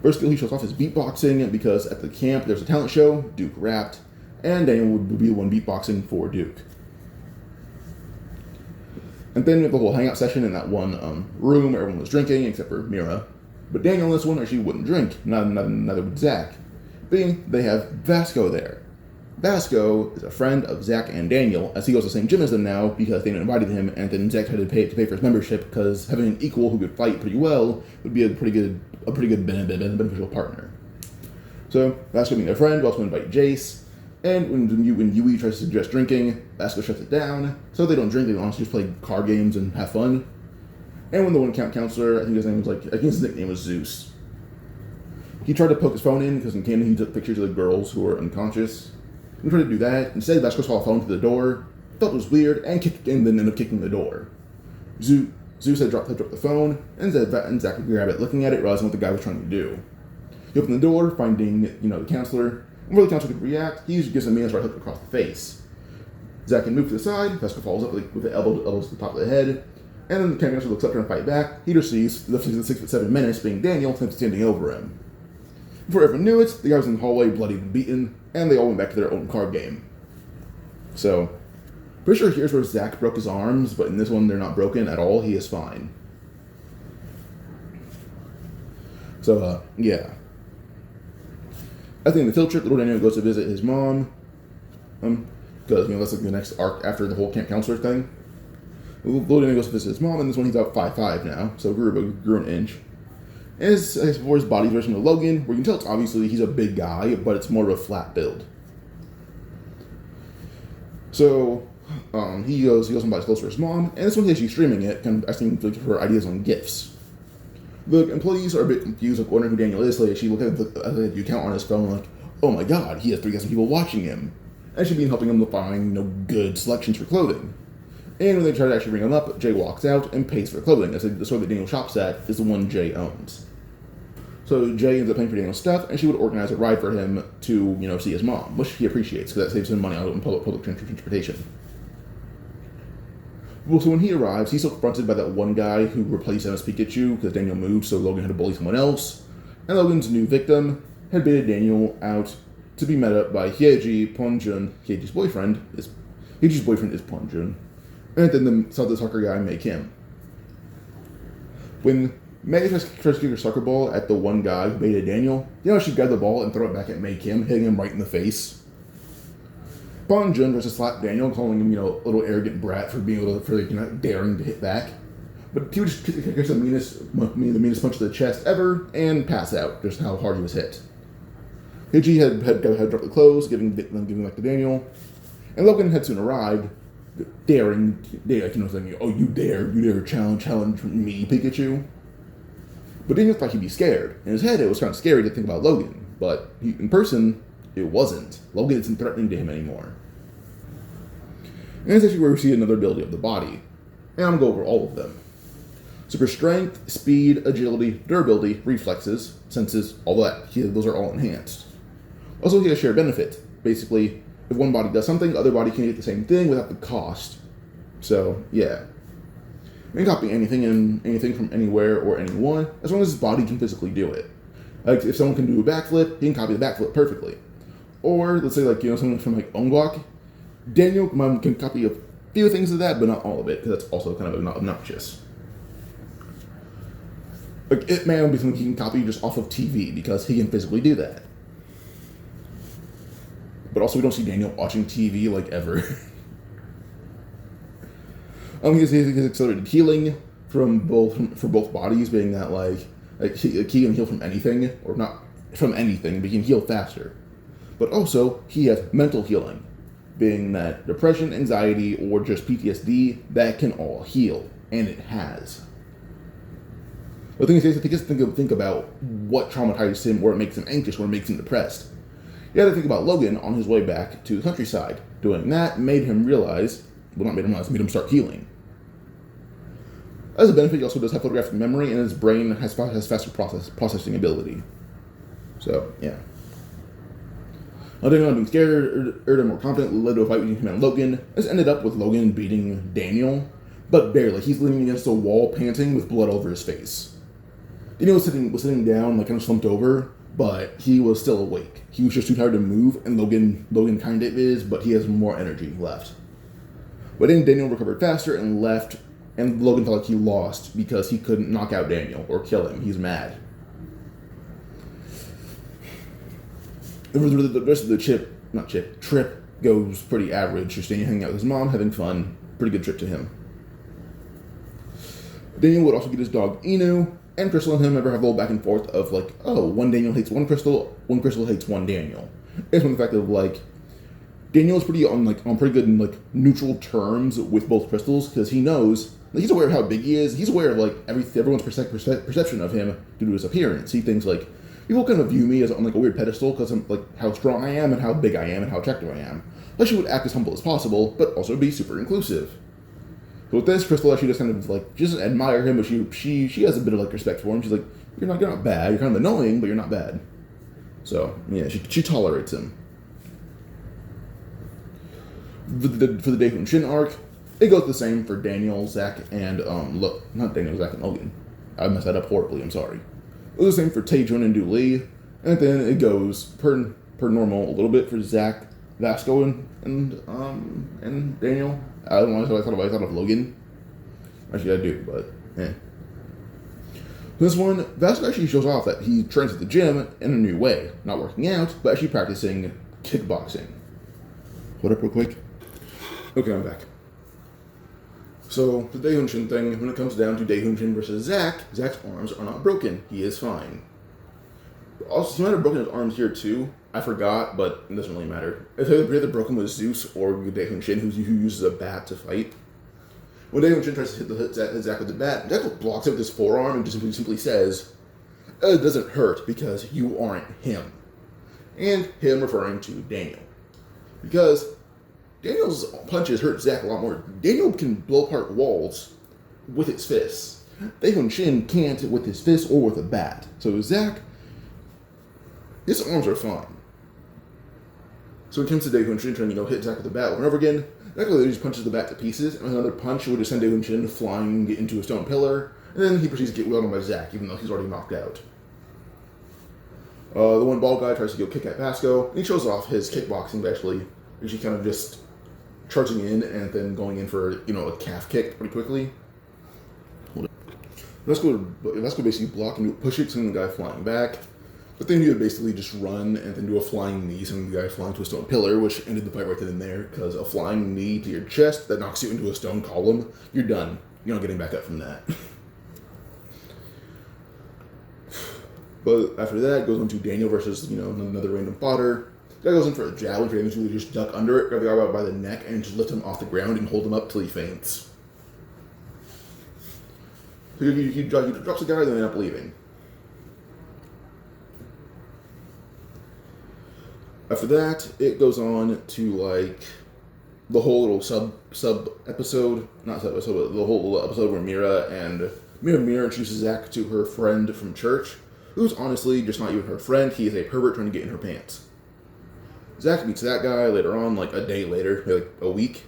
A: First skill he shows off is beatboxing, because at the camp there's a talent show, Duke rapped, and Daniel would be the one beatboxing for Duke. And then we have the whole hangout session in that one room where everyone was drinking, except for Mira. But Daniel in this one actually wouldn't drink, neither would Zach. Being they have Vasco there. Vasco is a friend of Zach and Daniel, as he goes to the same gym as them now because they invited him, and then Zach had to pay for his membership because having an equal who could fight pretty well would be a pretty good beneficial partner. So Vasco being their friend, we also invite Jace. And when Yui tries to suggest drinking, Vasco shuts it down. So they don't drink, they honestly just play card games and have fun. And when the one counselor, I think his nickname was Zeus. He tried to poke his phone in because in canon he took pictures of the girls who were unconscious. He tried to do that. Instead, Vasco saw a phone through the door, thought it was weird, and then ended up kicking the door. Zeus had dropped the phone, and Zach would grab it, looking at it, realizing what the guy was trying to do. He opened the door, finding the counselor. Before the counselor could react, he usually gives him a right hook across the face. Zach can move to the side, Vasco falls up with the elbows to the top of the head, and then the counselor looks up trying to fight back. He just sees the 6'7" menace being Daniel standing over him. Before everyone knew it, the guy was in the hallway, bloody and beaten, and they all went back to their own card game. So, pretty sure here's where Zach broke his arms, but in this one they're not broken at all, he is fine. So, yeah. I think in the field trip, little Daniel goes to visit his mom, because, that's the next arc after the whole camp counselor thing. Little Daniel goes to visit his mom, and this one he's about 5'5" now, so grew an inch. And his body's version of Logan, where you can tell it's obviously he's a big guy, but it's more of a flat build. So he goes and buys clothes for his mom, and this one he's streaming it, kind of asking for ideas on gifts. The employees are a bit confused, like wondering who Daniel is. Like she look at the account on his phone, like, oh my god, he has 3,000 people watching him, and she's been helping him to find good selections for clothing. And when they try to actually ring him up, Jay walks out and pays for the clothing. As the store that Daniel shops at is the one Jay owns. So Jay ends up paying for Daniel's stuff, and she would organize a ride for him to see his mom, which he appreciates because that saves him money on public transportation. Well, so when he arrives, he's still confronted by that one guy who replaced him as Pikachu because Daniel moved, so Logan had to bully someone else. And Logan's new victim had baited Daniel out to be met up by Hyeji Ponjun. Hyeji's boyfriend is Ponjun. And then the soccer guy make him. When May tries to kick her soccer ball at the one guy who baited Daniel, she grabbed the ball and throw it back at May Kim, hitting him right in the face. Ponjun tries to slap Daniel, calling him, a little arrogant brat for being daring to hit back. But he would just kick the meanest punch to the chest ever and pass out, just how hard he was hit. Hyeji had dropped the clothes, giving back to Daniel, and Logan had soon arrived, saying, "Oh, you dare challenge me, Pikachu." But Daniel thought he'd be scared. In his head, it was kind of scary to think about Logan, but in person, it wasn't. Logan isn't threatening to him anymore. And that's actually where we see another ability of the body. And I'm going to go over all of them. Super strength, speed, agility, durability, reflexes, senses, all that. Those are all enhanced. Also, he has shared benefit. Basically, if one body does something, the other body can get the same thing without the cost. So, yeah. You can copy anything from anywhere or anyone, as long as his body can physically do it. Like, if someone can do a backflip, he can copy the backflip perfectly. Or, let's say, someone from, Onguak, Daniel can copy a few things of that, but not all of it, because that's also kind of obnoxious. It may be something he can copy just off of TV, because he can physically do that. But also, we don't see Daniel watching TV, ever. He has accelerated healing for both bodies, being that, he can heal from anything, or not from anything, but he can heal faster. But also, he has mental healing, being that depression, anxiety, or just PTSD, that can all heal, and it has. The thing is, think about what traumatized him, or it makes him anxious, or it makes him depressed. You had to think about Logan on his way back to the countryside. Doing that made him realize, made him start healing. As a benefit, he also does have photographic memory, and his brain has faster processing ability. So, yeah. Daniel being scared or more confident led to a fight between him and Logan. This ended up with Logan beating Daniel, but barely. He's leaning against a wall, panting with blood over his face. Daniel was sitting down, kind of slumped over, but he was still awake. He was just too tired to move, and Logan kind of is, but he has more energy left. But then Daniel recovered faster and left, and Logan felt like he lost because he couldn't knock out Daniel or kill him. He's mad. The rest of the trip goes pretty average. Just Daniel hanging out with his mom, having fun. Pretty good trip to him. Daniel would also get his dog Inu, and Crystal and him ever have a little back and forth of one Daniel hates one Crystal hates one Daniel. It's one the fact of Daniel is pretty on pretty good neutral terms with both Crystals, because he knows he's aware of how big he is. He's aware of everyone's perception of him due to his appearance. He thinks people kind of view me as on a weird pedestal because I'm how strong I am and how big I am and how attractive I am. She would act as humble as possible, but also be super inclusive. So with this, Crystal actually just kind of she doesn't admire him, but she has a bit of respect for him. She's you're not bad. You're kind of annoying, but you're not bad. So yeah, she tolerates him. For the Dae Shin arc, it goes the same for Daniel, Zach, and not Daniel, Zach, and Logan. I messed that up horribly. I'm sorry. It was the same for Taejun and Dooley, and then it goes per normal a little bit for Zach, Vasco, and Daniel. I don't know why I thought of Logan. Actually, I do, but eh. This one, Vasco actually shows off that he trains at the gym in a new way, not working out, but actually practicing kickboxing. Hold up real quick. Okay, I'm back. So, the Dae Shin thing, when it comes down to Dae Shin versus Zach, Zach's arms are not broken. He is fine. Also, he might have broken his arms here too. I forgot, but it doesn't really matter. If he either broken was Zeus or Daehun Shin, who uses a bat to fight. When Daehun Shin tries to hit Zach with the bat, Zach blocks it with his forearm and just simply says, "It doesn't hurt because you aren't him." And him referring to Daniel. Because Daniel's punches hurt Zach a lot more. Daniel can blow apart walls with his fists. Daehun Shin can't with his fists or with a bat. So Zach, his arms are fine. So when it comes to Daehun Shin trying to hit Zach with the bat over and over again, Zach literally just punches the bat to pieces, and another punch would just send Daehun Shin flying into a stone pillar, and then he proceeds to get wheeled on by Zach, even though he's already knocked out. The one bald guy tries to go kick at Vasco, and he shows off his kickboxing actually kind of just charging in and then going in for a calf kick pretty quickly. Vasco basically block and push it, sending the guy flying back. But then he would basically just run and then do a flying knee, sending the guy flying to a stone pillar, which ended the fight right then and there, because a flying knee to your chest that knocks you into a stone column, you're done. You're not getting back up from that. But after that, it goes on to Daniel versus, another random fodder. The guy goes in for a javelin for Daniel to just duck under it, grab the guy by the neck, and just lift him off the ground and hold him up till he faints. So he drops the guy and they end up leaving. After that, it goes on to the whole little sub episode, not sub episode, but the whole little episode where Mira introduces Zach to her friend from church, who's honestly just not even her friend. He is a pervert trying to get in her pants. Zach meets that guy later on, a day later, a week.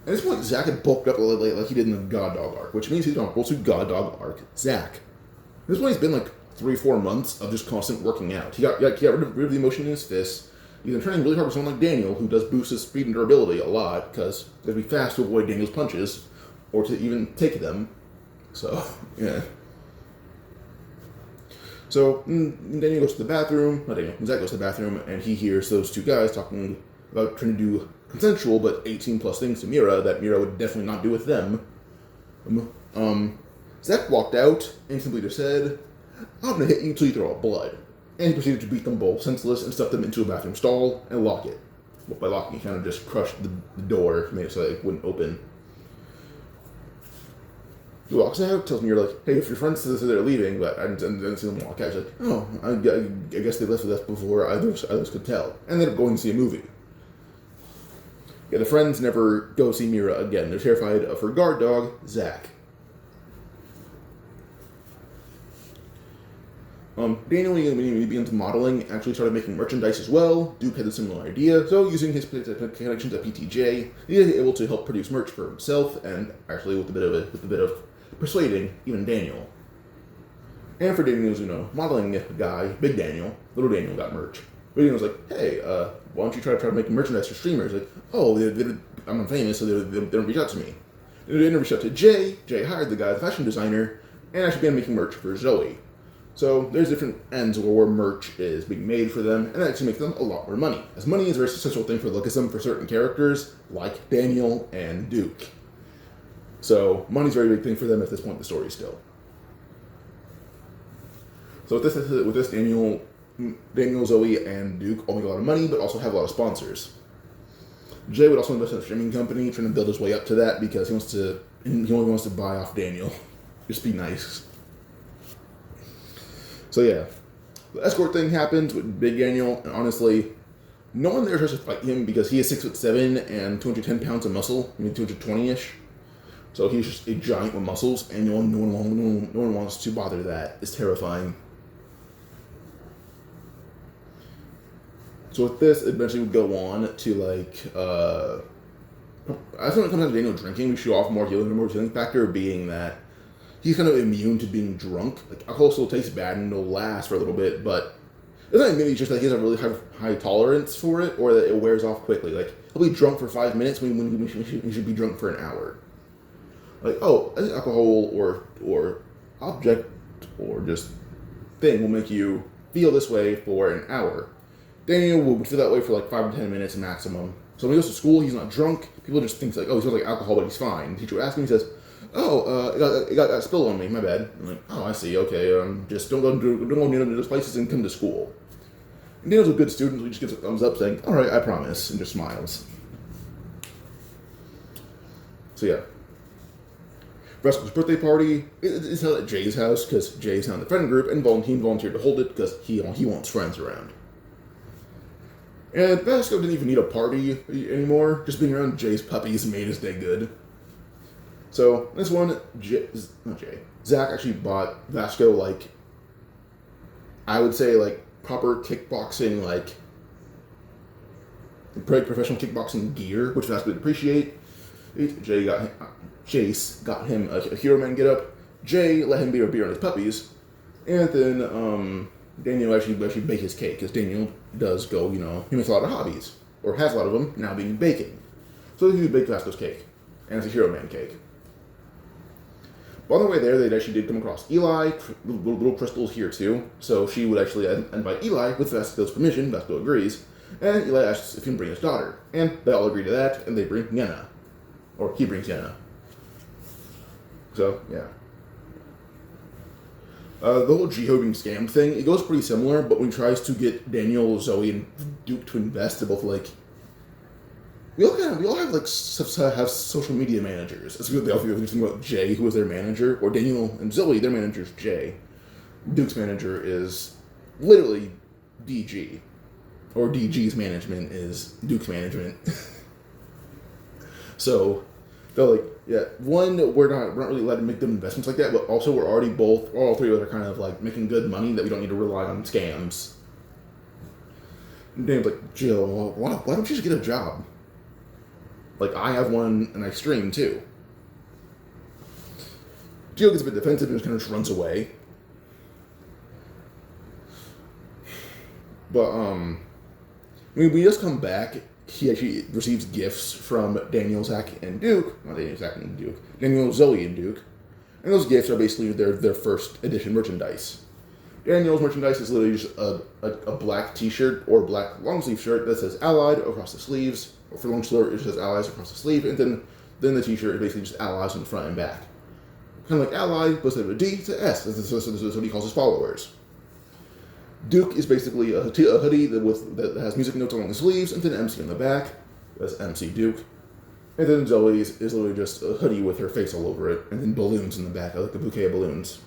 A: At this point, Zach had bulked up like he did in the God Dog arc, which means he's on to God Dog arc Zach. At this point, it's been 3-4 months of just constant working out. He got rid of the emotion in his fists. He's been training really hard with someone like Daniel, who does boost his speed and durability a lot, because you have to be fast to avoid Daniel's punches, or to even take them. So, yeah. So, Daniel goes to the bathroom, Zach goes to the bathroom, and he hears those two guys talking about trying to do consensual but 18 plus things to Mira that Mira would definitely not do with them. Zach walked out and simply just said, "I'm gonna hit you till you throw up blood." And he proceeded to beat them both senseless and stuff them into a bathroom stall and lock it. Well, by locking, he kind of just crushed the door, made it so it wouldn't open. He walks out, tells Mira, "Hey, if your friends say they're leaving," but I didn't see them walk out. She's like, "Oh, I guess they left with us before others could tell." And ended up going to see a movie. Yeah, the friends never go see Mira again. They're terrified of her guard dog, Zach. Daniel, when he began to modeling, actually started making merchandise as well. Duke had a similar idea, so using his connections at PTJ, he was able to help produce merch for himself, and actually with a bit of persuading even Daniel. And for Daniel's, modeling guy, Big Daniel, Little Daniel got merch. But Daniel was like, "Hey, why don't you try to make merchandise for streamers?" Like, "Oh, I'm famous, so they don't reach out to me." They didn't reach out to Jay. Jay hired the guy, the fashion designer, and actually began making merch for Zoe. So there's different ends where merch is being made for them, and that actually makes them a lot more money. As money is a very essential thing for Lookism for certain characters, like Daniel and Duke. So money's a very big thing for them at this point in the story still. So with this Daniel, Zoe, and Duke all make a lot of money, but also have a lot of sponsors. Jay would also invest in a streaming company, trying to build his way up to that because he only wants to buy off Daniel. Just be nice. So yeah, the escort thing happens with Big Daniel, and honestly, no one there tries to fight him because he is 6'7" and 210 pounds of muscle, 220-ish. So he's just a giant with muscles, and no one wants to bother that. It's terrifying. So with this, eventually we go on to I think when it comes down to Daniel drinking, we show off more healing factor, being that he's kind of immune to being drunk. Alcohol still tastes bad and it'll last for a little bit, but it's not maybe just that he has a really high tolerance for it, or that it wears off quickly. He'll be drunk for 5 minutes when he should be drunk for an hour. Alcohol or object or just thing will make you feel this way for an hour. Daniel will feel that way for 5 to 10 minutes maximum. So when he goes to school, he's not drunk. People just think oh, he smells like alcohol, but he's fine. The teacher will ask him, he says, Oh, it got spilled on me. My bad. I'm like, oh, I see. Okay, just don't go to those places and come to school. And Daniel's a good student, so he just gives a thumbs up, saying, "All right, I promise," and just smiles. So yeah, Vasco's birthday party is held at Jay's house because Jay's not in the friend group, and he volunteered to hold it because he wants friends around. And Vasco didn't even need a party anymore. Just being around Jay's puppies made his day good. So this one, Zach actually bought Vasco, like, I would say, like, proper kickboxing, like, professional kickboxing gear, which Vasco would appreciate. Jace got him a Hero Man getup. Jay let him be around his puppies. And then Daniel actually bake his cake, because Daniel does go, he makes a lot of hobbies, or has a lot of them, now being baking. So he baked Vasco's cake, and it's a Hero Man cake. But on the way there, they actually did come across Eli, little crystals here too, so she would actually invite Eli with Vasco's permission. Vasco agrees, and Eli asks if he can bring his daughter, and they all agree to that, and they bring Yenna. Or he brings Yenna. So, yeah. The whole G-Hogan scam thing, it goes pretty similar, but when he tries to get Daniel, Zoe, and Duke to invest, they're both like, we all have social media managers. It's good they all think about Jay, who was their manager, or Daniel and Zoe, their manager's Jay. Duke's manager is literally DG. Or DG's management is Duke's management. So, they're like, yeah, one, we're not really allowed to make them investments like that, but also we're already all three of us are kind of like making good money that we don't need to rely on scams. And Dan's like, Jill, why don't you just get a job? Like, I have one and I stream too. Jill gets a bit defensive and just kind of runs away. But, when he does come back, he actually receives gifts from Daniel, Zach, and Duke. Not Daniel, Zach, and Duke. Daniel, Zoe, and Duke. And those gifts are basically their first edition merchandise. Daniel's merchandise is literally just a black t-shirt or black long sleeve shirt that says Allied across the sleeves. Or for long sleeve, it says Allies across the sleeve. And then the t-shirt is basically just Allies on the front and back. Kind of like Allied, but instead of a D, it's an S. This is what he calls his followers. Duke is basically a hoodie that has music notes along the sleeves, and then MC on the back. That's MC Duke. And then Zoe's is literally just a hoodie with her face all over it, and then balloons in the back, like a bouquet of balloons.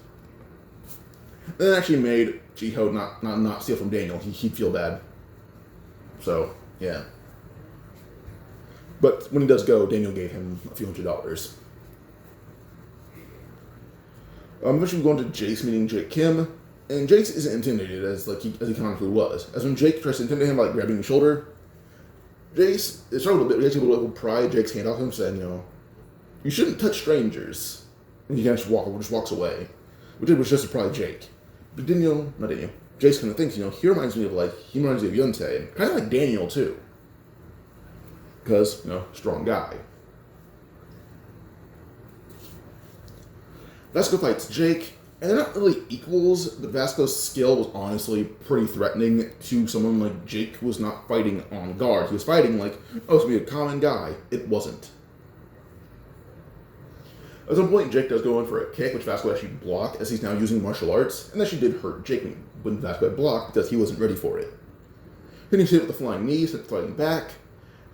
A: That actually made G-Ho not steal from Daniel. He'd feel bad. So, yeah. But when he does go, Daniel gave him a few $100s. Eventually we're going to Jace meeting Jake Kim. And Jace isn't intimidated as he canonically was. As when Jake tries to intimidate him by grabbing his shoulder, Jace, it started a bit, he actually a little pride, Jake's hand off him, said, you shouldn't touch strangers. And he kind of just walks away. Which was just to pride Jake. But Jace kind of thinks, he reminds me of Yonsei, and kind of like Daniel too. Because, strong guy. Vasco fights Jake. And they're not really equals, but Vasco's skill was honestly pretty threatening to someone like Jake, who was not fighting on guard. He was fighting like, it's going to be a common guy. It wasn't. At some point, Jake does go in for a kick, which Vasco actually blocked, as he's now using martial arts, and that she did hurt Jake when Vasco had blocked, because he wasn't ready for it. Then he hit with the flying knee, started fighting back,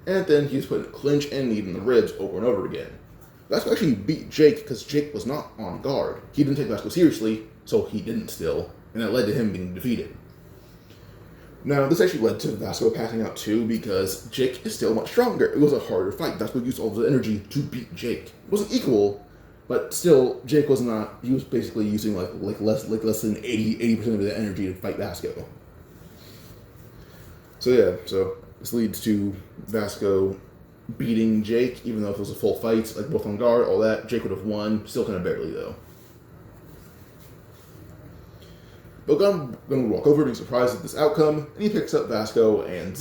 A: and then he was put in a clinch and knee in the ribs over and over again. Vasco actually beat Jake because Jake was not on guard. He didn't take Vasco seriously, so he didn't still, and that led to him being defeated. Now, this actually led to Vasco passing out too, because Jake is still much stronger. It was a harder fight. Vasco used all of the energy to beat Jake. It wasn't equal, but still, Jake was not. He was basically using less than 80% of his energy to fight Vasco. So yeah, this leads to Vasco beating Jake, even though if it was a full fight, both on guard, all that, Jake would have won, still kind of barely though. But I'm going to walk over, being surprised at this outcome, and he picks up Vasco and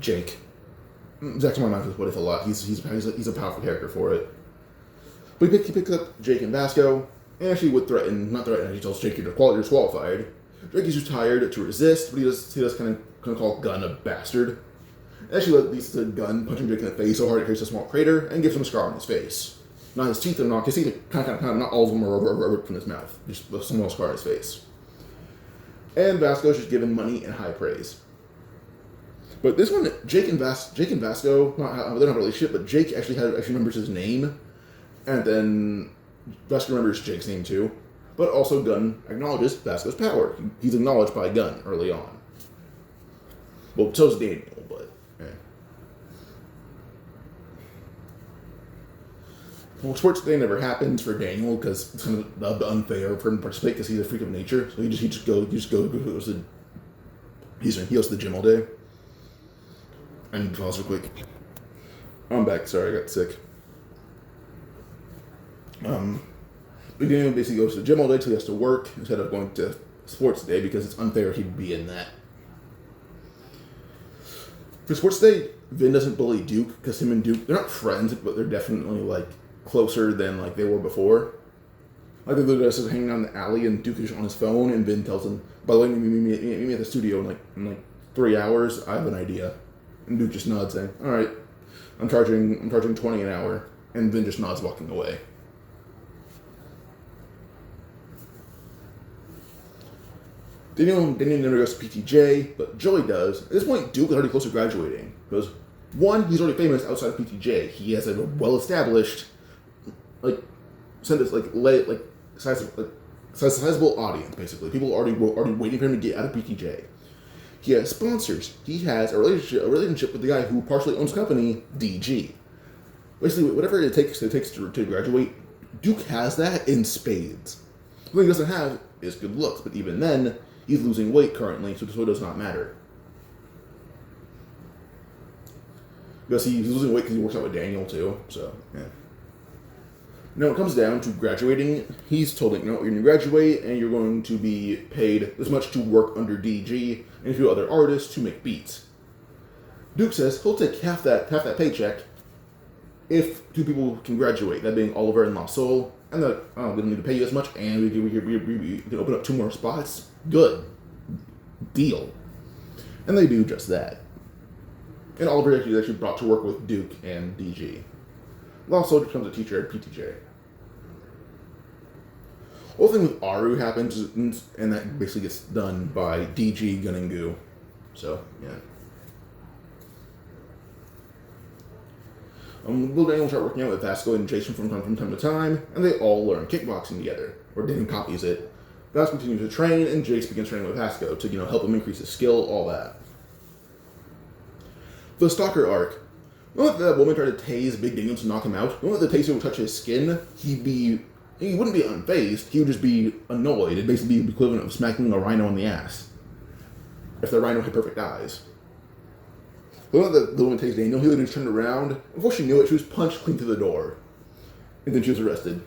A: Jake. Zach's on my mind with What If a lot. He's a powerful character for it. But he picks up Jake and Vasco, and actually would not threaten, he tells Jake you're disqualified. Jake is too tired to resist, but he does kind of call Gunn a bastard. Actually leads to Gunn punching Jake in the face so hard it creates a small crater and gives him a scar on his face. Not his teeth are knocked. His teeth are kind of not all of them are ripped from his mouth. Just a small scar on his face. And Vasco's just given money and high praise. But this one, Jake and Vasco, they're not really shit, but Jake actually remembers his name, and then Vasco remembers Jake's name too. But also, Gunn acknowledges Vasco's power. He's acknowledged by Gunn early on. Well, so's Daniel, but Well, sports day never happens for Daniel because it's kind of unfair for him to participate because he's a freak of nature. So he just goes to he goes to the gym all day. And pause real quick. I'm back. Sorry, I got sick. But Daniel basically goes to the gym all day till he has to work instead of going to sports day because it's unfair he'd be in that. For sports day, Vin doesn't bully Duke because him and Duke, they're not friends, but they're definitely like closer than like they were before. Like they're just hanging out in the alley and Duke is on his phone and Vin tells him, by the way, meet me at the studio in 3 hours. I have an idea. And Duke just nods saying, all right, I'm charging 20 an hour. And Vin just nods walking away. Daniel never goes to PTJ, but Joey does. At this point, Duke is already close to graduating. Because, one, he's already famous outside of PTJ. He has a well-established, sizable audience, basically. People are already waiting for him to get out of PTJ. He has sponsors. He has a relationship with the guy who partially owns the company, DG. Basically, whatever it takes to graduate, Duke has that in spades. The thing he doesn't have is good looks, but even then, he's losing weight currently, so it does not matter. Because he's losing weight because he works out with Daniel too, so, yeah. Now, when it comes down to graduating, he's told him, you're going to graduate and you're going to be paid this much to work under DG and a few other artists to make beats. Duke says he'll take half that paycheck if 2 people can graduate, that being Oliver and La Soul, and that, we don't need to pay you as much, and we can open up 2 more spots. Good. Deal. And they do just that. And Oliver is actually brought to work with Duke and DG. La Soul becomes a teacher at PTJ. The whole thing with Aru happens, and that basically gets done by DG, Gun, and Goo. So, yeah. Will Daniel start working out with Vasco and Jason from time to time, and they all learn kickboxing together, or Daniel copies it. Vasco continues to train, and Jace begins training with Vasco to, help him increase his skill, all that. The Stalker arc. When that woman tried to tase Big Daniel to knock him out, when the taser would touch his skin, he wouldn't be unfazed, he would just be annoyed. It'd basically be the equivalent of smacking a rhino in the ass. If the rhino had perfect eyes. The moment the woman tased Daniel, he just turned around. Before she knew it, she was punched clean through the door. And then she was arrested.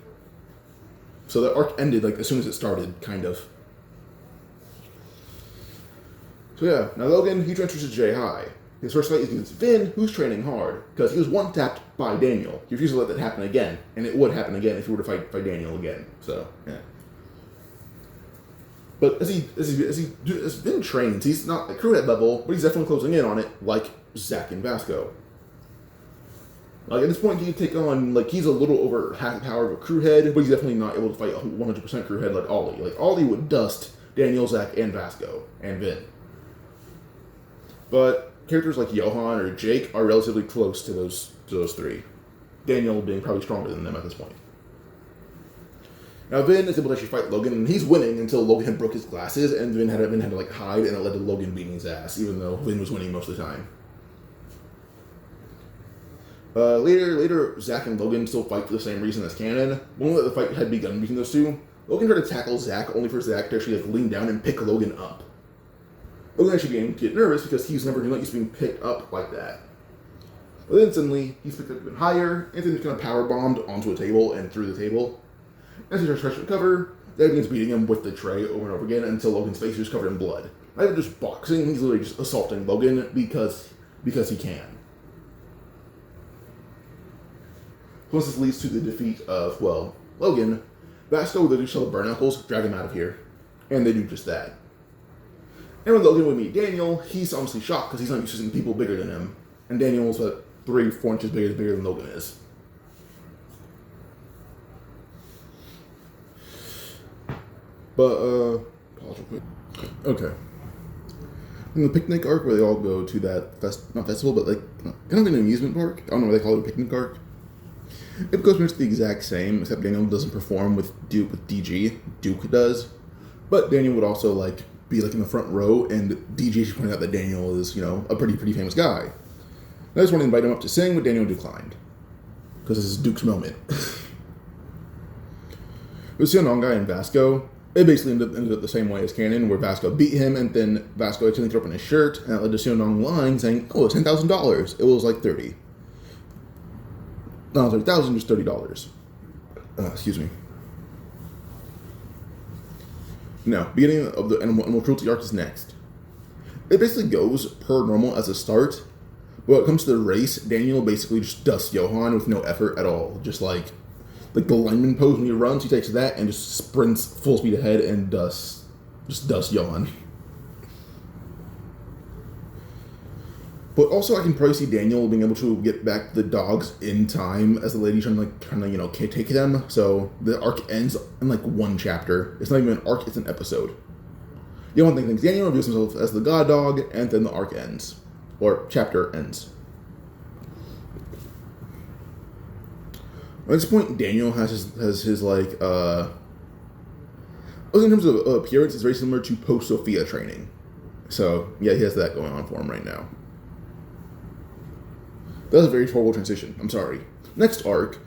A: So the arc ended as soon as it started, kind of. So yeah, now Logan, he transfers to J High. His first fight is against Vin, who's training hard, because he was one-tapped by Daniel. He refused to let that happen again, and it would happen again if he were to fight Daniel again. So, yeah. But as Vin trains, he's not at crewhead level, but he's definitely closing in on it, like Zach and Vasco. At this point, he can take on, he's a little over half the power of a crewhead, but he's definitely not able to fight a 100% crewhead like Ollie. Ollie would dust Daniel, Zach, and Vasco, and Vin. But characters like Johan or Jake are relatively close to those 3. Daniel being probably stronger than them at this point. Now Vin is able to actually fight Logan, and he's winning until Logan had broke his glasses, and Vin had to hide, and it led to Logan beating his ass, even though Vin was winning most of the time. Later, Zach and Logan still fight for the same reason as canon. When the fight had begun between those 2, Logan tried to tackle Zach, only for Zach to actually lean down and pick Logan up. Logan actually began to get nervous because he's never used to being picked up like that. But then suddenly, he's picked up even higher, and then he's kind of power-bombed onto a table and through the table. As he tries to recover, Zach begins beating him with the tray over and over again until Logan's face is covered in blood. Not even just boxing, he's literally just assaulting Logan because he can. Once this leads to the defeat of, Logan, Vasco would literally shove the bare knuckles, drag him out of here. And they do just that. And when Logan would meet Daniel, he's honestly shocked because he's not used to seeing people bigger than him. And Daniel's 3-4 inches bigger than Logan is. But, pause real quick. Okay. In the picnic arc where they all go to that, not festival, but like, kind of an amusement park. I don't know why they call it a picnic arc. It goes pretty much the exact same, except Daniel doesn't perform with DG. Duke does. But Daniel would also, like, be, like, in the front row, and DG should point out that Daniel is, a pretty famous guy. I just want to invite him up to sing, but Daniel declined. Because this is Duke's moment. With Sionongai and Vasco, it basically ended up the same way as Canon, where Vasco beat him, and then Vasco accidentally threw up in his shirt, and that led to Sionong lying, saying, oh, it's $10,000. It was like 30. No, 30,000, just $30. Excuse me. Now, beginning of the animal cruelty arc is next. It basically goes per normal as a start, but when it comes to the race, Daniel basically just dusts Johan with no effort at all. Just like the lineman pose when he runs, he takes that and just sprints full speed ahead and dusts Johan. But also, I can probably see Daniel being able to get back the dogs in time as the lady trying to take them. So the arc ends in like one chapter. It's not even an arc; it's an episode. Johan thinks Daniel reveals himself as the god dog, and then the arc ends, or chapter ends. At this point, Daniel has his like in terms of appearance, it's very similar to post Sophia training. So yeah, he has that going on for him right now. That was a very horrible transition. I'm sorry. Next arc,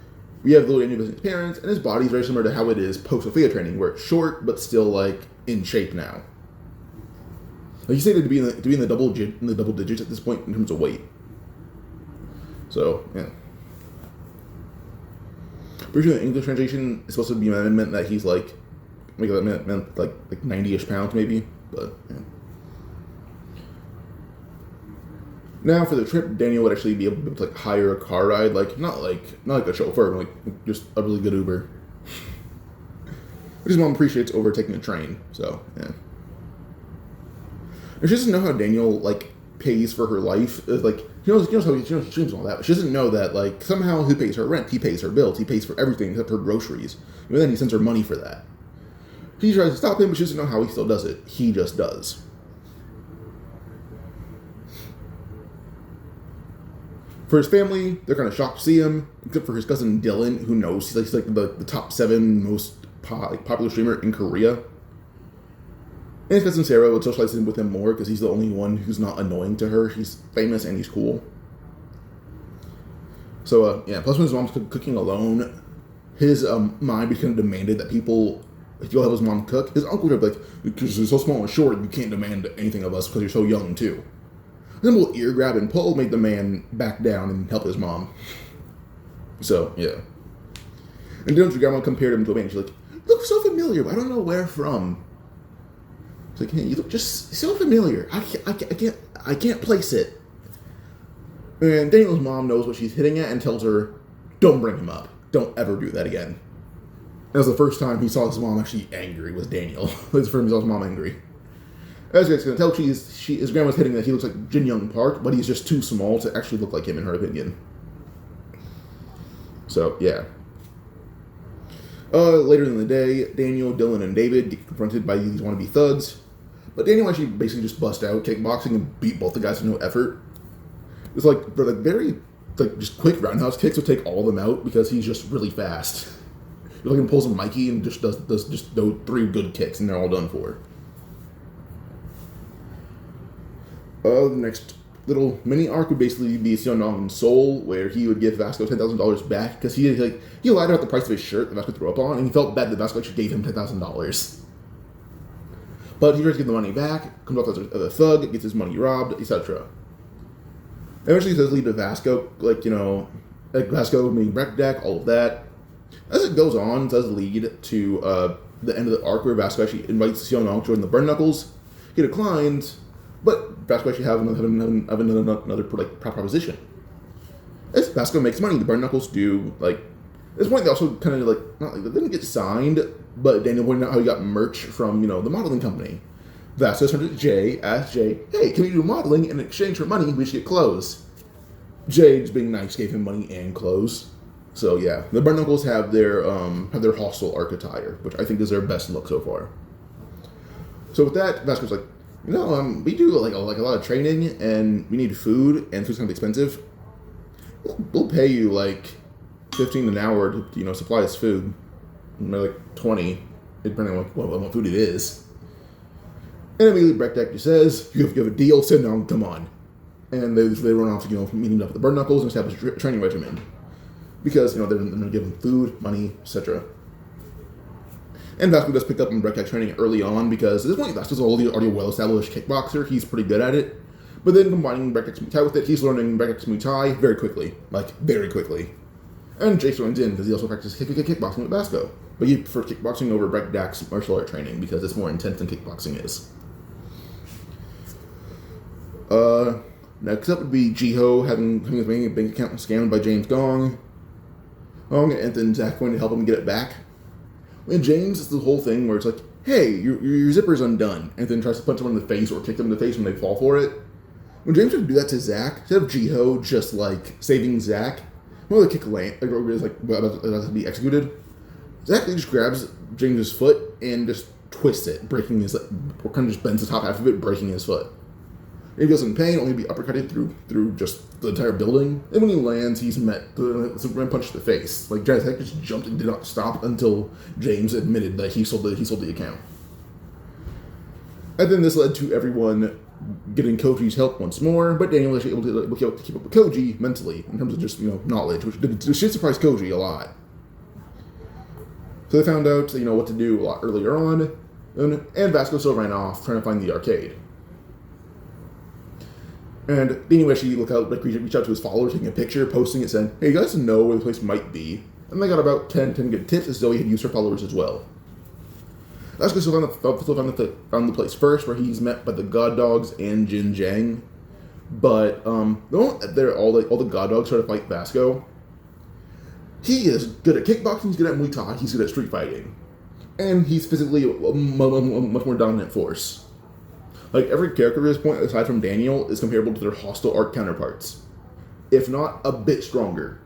A: we have little Daniel visiting his parents, and his body is very similar to how it is post Sophia training, where it's short but still like in shape now. Like you say, to be in the double digits at this point in terms of weight. So yeah. Pretty sure the English translation is supposed to be meant that he's like 90-ish pounds maybe, but yeah. Now for the trip, Daniel would actually be able to like hire a car ride, not like a chauffeur, but like just a really good Uber. Which his mom appreciates over taking a train. So yeah. And she doesn't know how Daniel like pays for her life. Like she knows how she streams and all that, but she doesn't know that like somehow he pays her rent, he pays her bills, he pays for everything except her groceries. And then he sends her money for that. She tries to stop him, but she doesn't know how he still does it. He just does. For his family, they're kind of shocked to see him, except for his cousin Dylan, who knows he's like the top 7 most popular streamer in Korea. And his cousin Sarah would socialize with him more because he's the only one who's not annoying to her. He's famous and he's cool. So yeah. Plus, when his mom's cooking alone, his mind became demanded that people, if you'll have his mom cook, his uncle would be like, because you're so small and short, you can't demand anything of us because you're so young too. Then a little ear grab and pull made the man back down and help his mom. So, yeah. And Dylan's grandma compared him to a man. She's like, you look so familiar, but I don't know where from. It's like, hey, you look just so familiar. I can't place it. And Daniel's mom knows what she's hitting at and tells her, don't bring him up. Don't ever do that again. That was the first time he saw his mom actually angry, was Daniel. That's the first time he saw his mom angry. As you guys can tell, his grandma's hitting that he looks like Jin Young Park, but he's just too small to actually look like him, in her opinion. So, yeah. Later in the day, Daniel, Dylan, and David get confronted by these wannabe thugs. But Daniel actually basically just bust out kickboxing and beat both the guys with no effort. It's like, very, just quick roundhouse kicks will take all of them out because he's just really fast. He like pulls a Mikey and just does those 3 good kicks and they're all done for. The next little mini arc would basically be Sionong in Seoul, where he would give Vasco $10,000 back because he lied about the price of his shirt that Vasco threw up on, and he felt bad that Vasco actually gave him $10,000. But he tries to get the money back, comes off as a thug, gets his money robbed, etc. Eventually, it does lead to Vasco, Vasco being wrecked deck, all of that. As it goes on, it does lead to the end of the arc where Vasco actually invites Sionong to join the Burn Knuckles. He declines. But Vasco actually have another proposition. As Vasco makes money, the Burn Knuckles do, at this point they also kind of, they didn't get signed, but Daniel pointed out how he got merch from, the modeling company. Vasco turned to Jay, asked Jay, hey, can we do modeling? In exchange for money, we should get clothes. Jay, just being nice, gave him money and clothes. So yeah, the Burn Knuckles have their hostile arc attire, which I think is their best look so far. So with that, Vasco's like, we do like a lot of training, and we need food, and food's kind of expensive. We'll pay you like $15 an hour to supply us food, maybe like 20, depending on what food it is. And immediately Breckdeck says, you have a deal, sit down, come on. And they run off to meeting up with the Bird Knuckles and establish a training regimen, because they're going to give them food, money, etc. And Vasco does pick up on Breckdeck training early on, because at this point Vasco's already a well-established kickboxer. He's pretty good at it. But then combining Breckdeck's Muay Thai with it, he's learning Breckdeck's Muay Thai very quickly. And Jake joins in because he also practices kickboxing with Vasco. But he prefers kickboxing over Breckdeck's martial art training because it's more intense than kickboxing is. Next up would be Jiho having his bank account scammed by James Gong. And then Zach going to help him get it back. And James is the whole thing where it's like, hey, your zipper's undone. And then tries to punch someone in the face or kick them in the face when they fall for it. When James would do that to Zach, instead of Jiho just saving Zach, when the kick land, about to be executed, Zach just grabs James's foot and just twists it, breaking his, or kind of just bends the top half of it, breaking his foot. And he feels in pain, only to be uppercutted through just the entire building. And when he lands, he's met the Superman punch to the face. Zach just jumped and did not stop until James admitted that he sold the account. And then this led to everyone getting Koji's help once more, but Daniel was able to keep up with Koji mentally in terms of just knowledge, which should surprise Koji a lot. So they found out what to do a lot earlier on, and Vasco still ran off trying to find the arcade. And Daniel actually reached out to his followers, taking a picture, posting it, saying, "Hey, you guys know where the place might be?" And they got about 10 good tips, as though he had used her followers as well. Vasco still found the place first, where he's met by the God Dogs and Jin Jiang. But the moment that all the God Dogs try to fight Vasco, he is good at kickboxing, he's good at Muay Thai, he's good at street fighting. And he's physically a much more dominant force. Every character at this point, aside from Daniel, is comparable to their hostile arc counterparts. If not a bit stronger.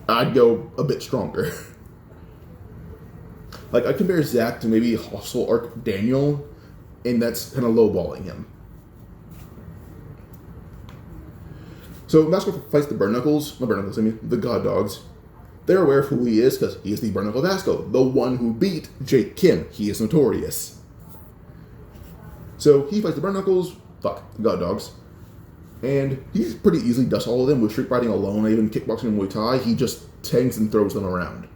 A: I'd go a bit stronger. I compare Zach to maybe hostile arc Daniel, and that's kind of lowballing him. So Vasco fights the the God Dogs. They're aware of who he is, because he is the Bare Knuckle Vasco, the one who beat Jake Kim. He is notorious. So he fights the Bare Knuckles, the God Dogs, and he pretty easily dusts all of them with street fighting alone, even kickboxing and Muay Thai. He just tanks and throws them around.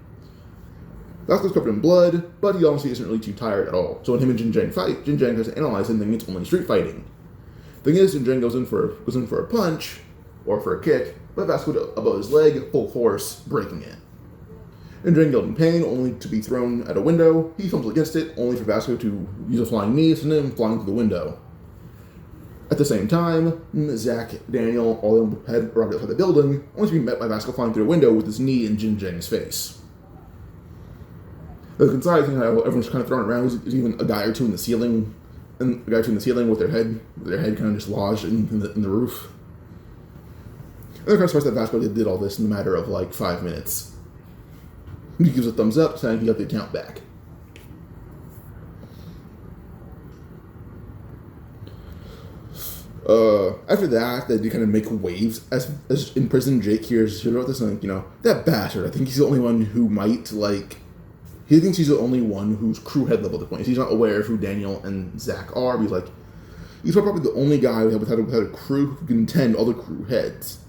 A: Vasco's covered in blood, but he honestly isn't really too tired at all. So when him and Jin Jiang fight, Jin Jiang has to analyze and think it's only street fighting. Thing is, Jin Jiang goes in for a punch, or for a kick, but Vasco above his leg, full force, breaking it. And Jiang yelled in pain, only to be thrown at a window. He fumbles against it, only for Vasco to use a flying knee, and then flying through the window. At the same time, Zach, Daniel, all of them had arrived outside the building, only to be met by Vasco flying through a window with his knee in Jin Jiang's face. Look inside, I think how everyone's kind of thrown around. There's even a guy or two in the ceiling, with their head kind of just lodged in the roof. And they're kind of surprised that Vasco did all this in a matter of 5 minutes. He gives a thumbs up, saying he got the account back. After that, they do kind of make waves as in prison. Jake hears about this, and that bastard. I think he's the only one who might He thinks he's the only one who's crew head level at this point. He's not aware of who Daniel and Zach are. But he's probably the only guy without a crew who can contend all the crew heads.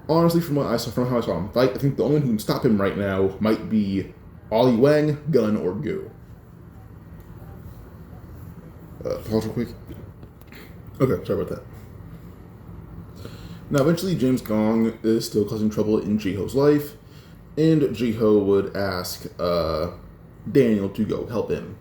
A: Honestly, from how I saw him fight, I think the only one who can stop him right now might be Ollie Wang, Gun, or Gu. Pause real quick. Okay, sorry about that. Now, eventually, James Gong is still causing trouble in Jiho's life, and Jiho would ask Daniel to go help him.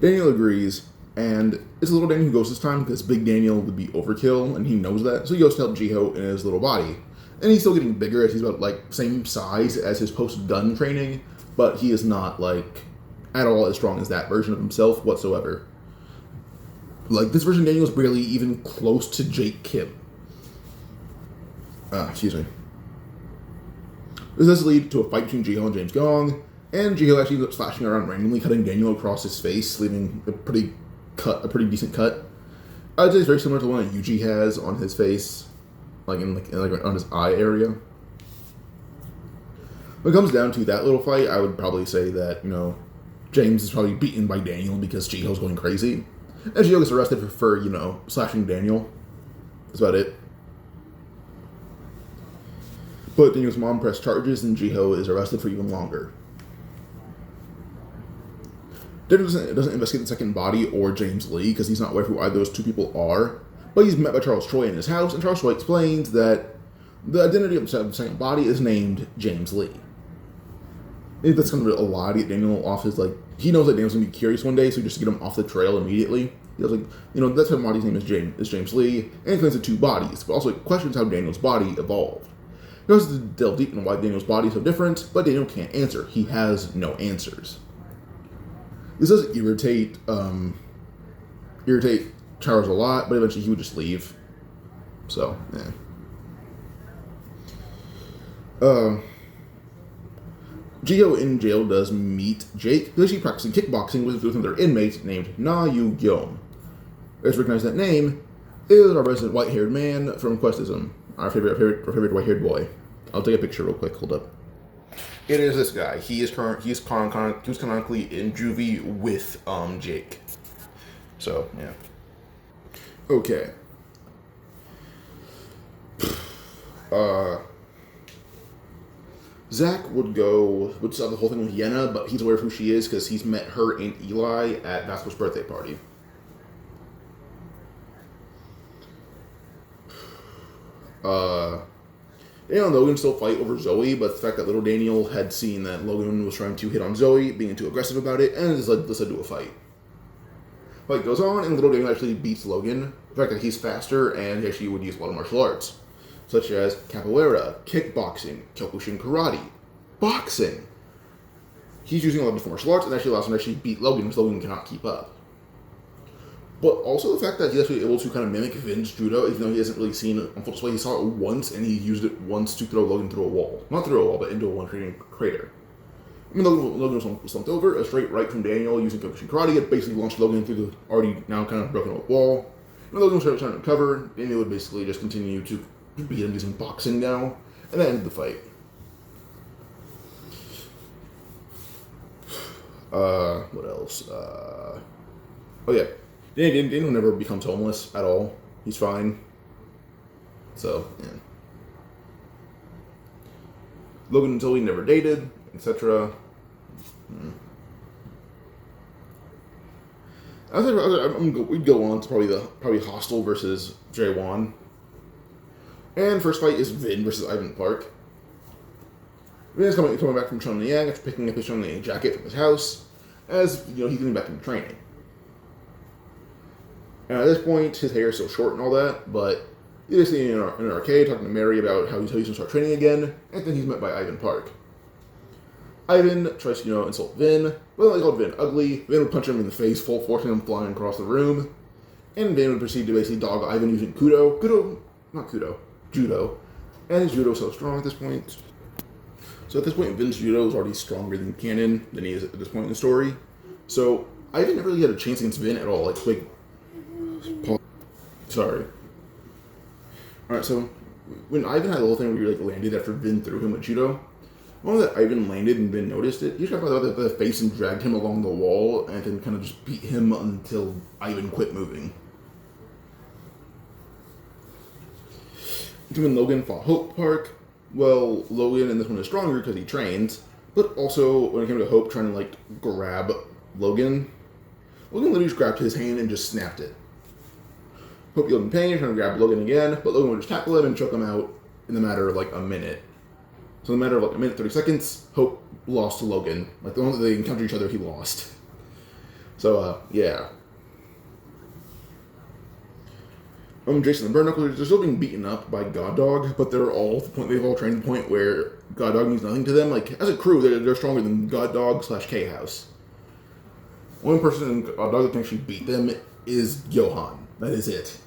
A: Daniel agrees, and it's little Daniel who goes this time because Big Daniel would be overkill, and he knows that, so he goes to help Jiho in his little body. And he's still getting bigger, as he's about same size as his post-gun training, but he is not at all as strong as that version of himself whatsoever. This version of Daniel is barely even close to Jake Kim. Excuse me. This does lead to a fight between Jiho and James Gong, And Jay-Ho actually ends up slashing around randomly, cutting Daniel across his face, leaving a pretty decent cut. I'd say it's very similar to the one that Yuji has on his face, like on his eye area. When it comes down to that little fight, I would probably say that, James is probably beaten by Daniel because Jay-Ho's going crazy. And Jay-Ho gets arrested for slashing Daniel. That's about it. But Daniel's mom pressed charges and Jay-Ho is arrested for even longer. Daniel doesn't investigate the second body or James Lee because he's not aware who either of those two people are. But he's met by Charles Troy in his house, and Charles Troy explains that the identity of the second body is named James Lee. I think that's going to be a lie to get Daniel off his, he knows that Daniel's going to be curious one day, so just to get him off the trail immediately. He was that second body's name is James Lee, and he claims the two bodies, but also questions how Daniel's body evolved. He goes to delve deep into why Daniel's body is so different, but Daniel can't answer. He has no answers. This does irritate Charles a lot, but eventually he would just leave. So, Jay-Ho in jail does meet Jake, who's actually practicing kickboxing with another inmate named Na Yu Gyom. Let's recognize that name is our resident white-haired man from Questism, our favorite white-haired boy. I'll take a picture real quick. Hold up. It is this guy. He was canonically in juvie with Jake. So yeah. Okay. Zach would stop the whole thing with Yenna, but he's aware of who she is because he's met her and Eli at Vasco's birthday party. Daniel and Logan still fight over Zoe, but the fact that little Daniel had seen that Logan was trying to hit on Zoe, being too aggressive about it, and this led to a fight. Fight goes on, and little Daniel actually beats Logan. The fact that he's faster, and he actually would use a lot of martial arts, such as capoeira, kickboxing, Kyokushin karate, boxing. He's using a lot of different martial arts, and actually allows him to actually beat Logan, because Logan cannot keep up. But also the fact that he's actually able to kind of mimic Vin's judo, even though he hasn't really seen it on full display. He saw it once, and he used it once to throw Logan through a wall. Not through a wall, but into a one crater. I mean, Logan was slumped over, a straight right from Daniel using Kyokushin karate. It basically launched Logan through the already now kind of broken up wall. When Logan was trying to recover, Daniel would basically just continue to beat him using boxing now, and that ended the fight. What else? Oh yeah. Daniel never becomes homeless at all. He's fine. So, yeah. Logan and Zoe never dated, etc. We'd go on to probably Hostel versus J1. And first fight is Vin versus Ivan Park. Vin is coming back from Chunliang after picking up his Chunliang jacket from his house, as he's getting back into training. And at this point, his hair is still short and all that, but he's sitting in an arcade talking to Mary about how he's going to start training again, and then he's met by Ivan Park. Ivan tries to, insult Vin, but he called Vin ugly. Vin would punch him in the face, forcing him flying across the room, and Vin would proceed to basically dog Ivan using judo, and his judo is so strong at this point. So at this point, Vin's judo is already stronger than canon than he is at this point in the story. So Ivan never really had a chance against Vin at all. Sorry. Alright, so when Ivan had the whole thing where he landed after Vin threw him with judo, one that Ivan landed and Vin noticed it, he grabbed the face and dragged him along the wall and then kind of just beat him until Ivan quit moving. When Logan fought Hope Park, well, Logan in this one is stronger because he trains, but also when it came to Hope trying to grab Logan literally just grabbed his hand and just snapped it. Hope yelled in pain, trying to grab Logan again, but Logan would just tackle him and choke him out in the matter of a minute. So in the matter of a minute, 30 seconds, Hope lost to Logan. The moment that they encountered each other, he lost. So, yeah. Jason and Burn Knuckles, they're still being beaten up by God Dog, but they've all trained to the point where God Dog means nothing to them. As a crew, they're stronger than God Dog / K-House. One person in God Dog that can actually beat them is Johan. That is it.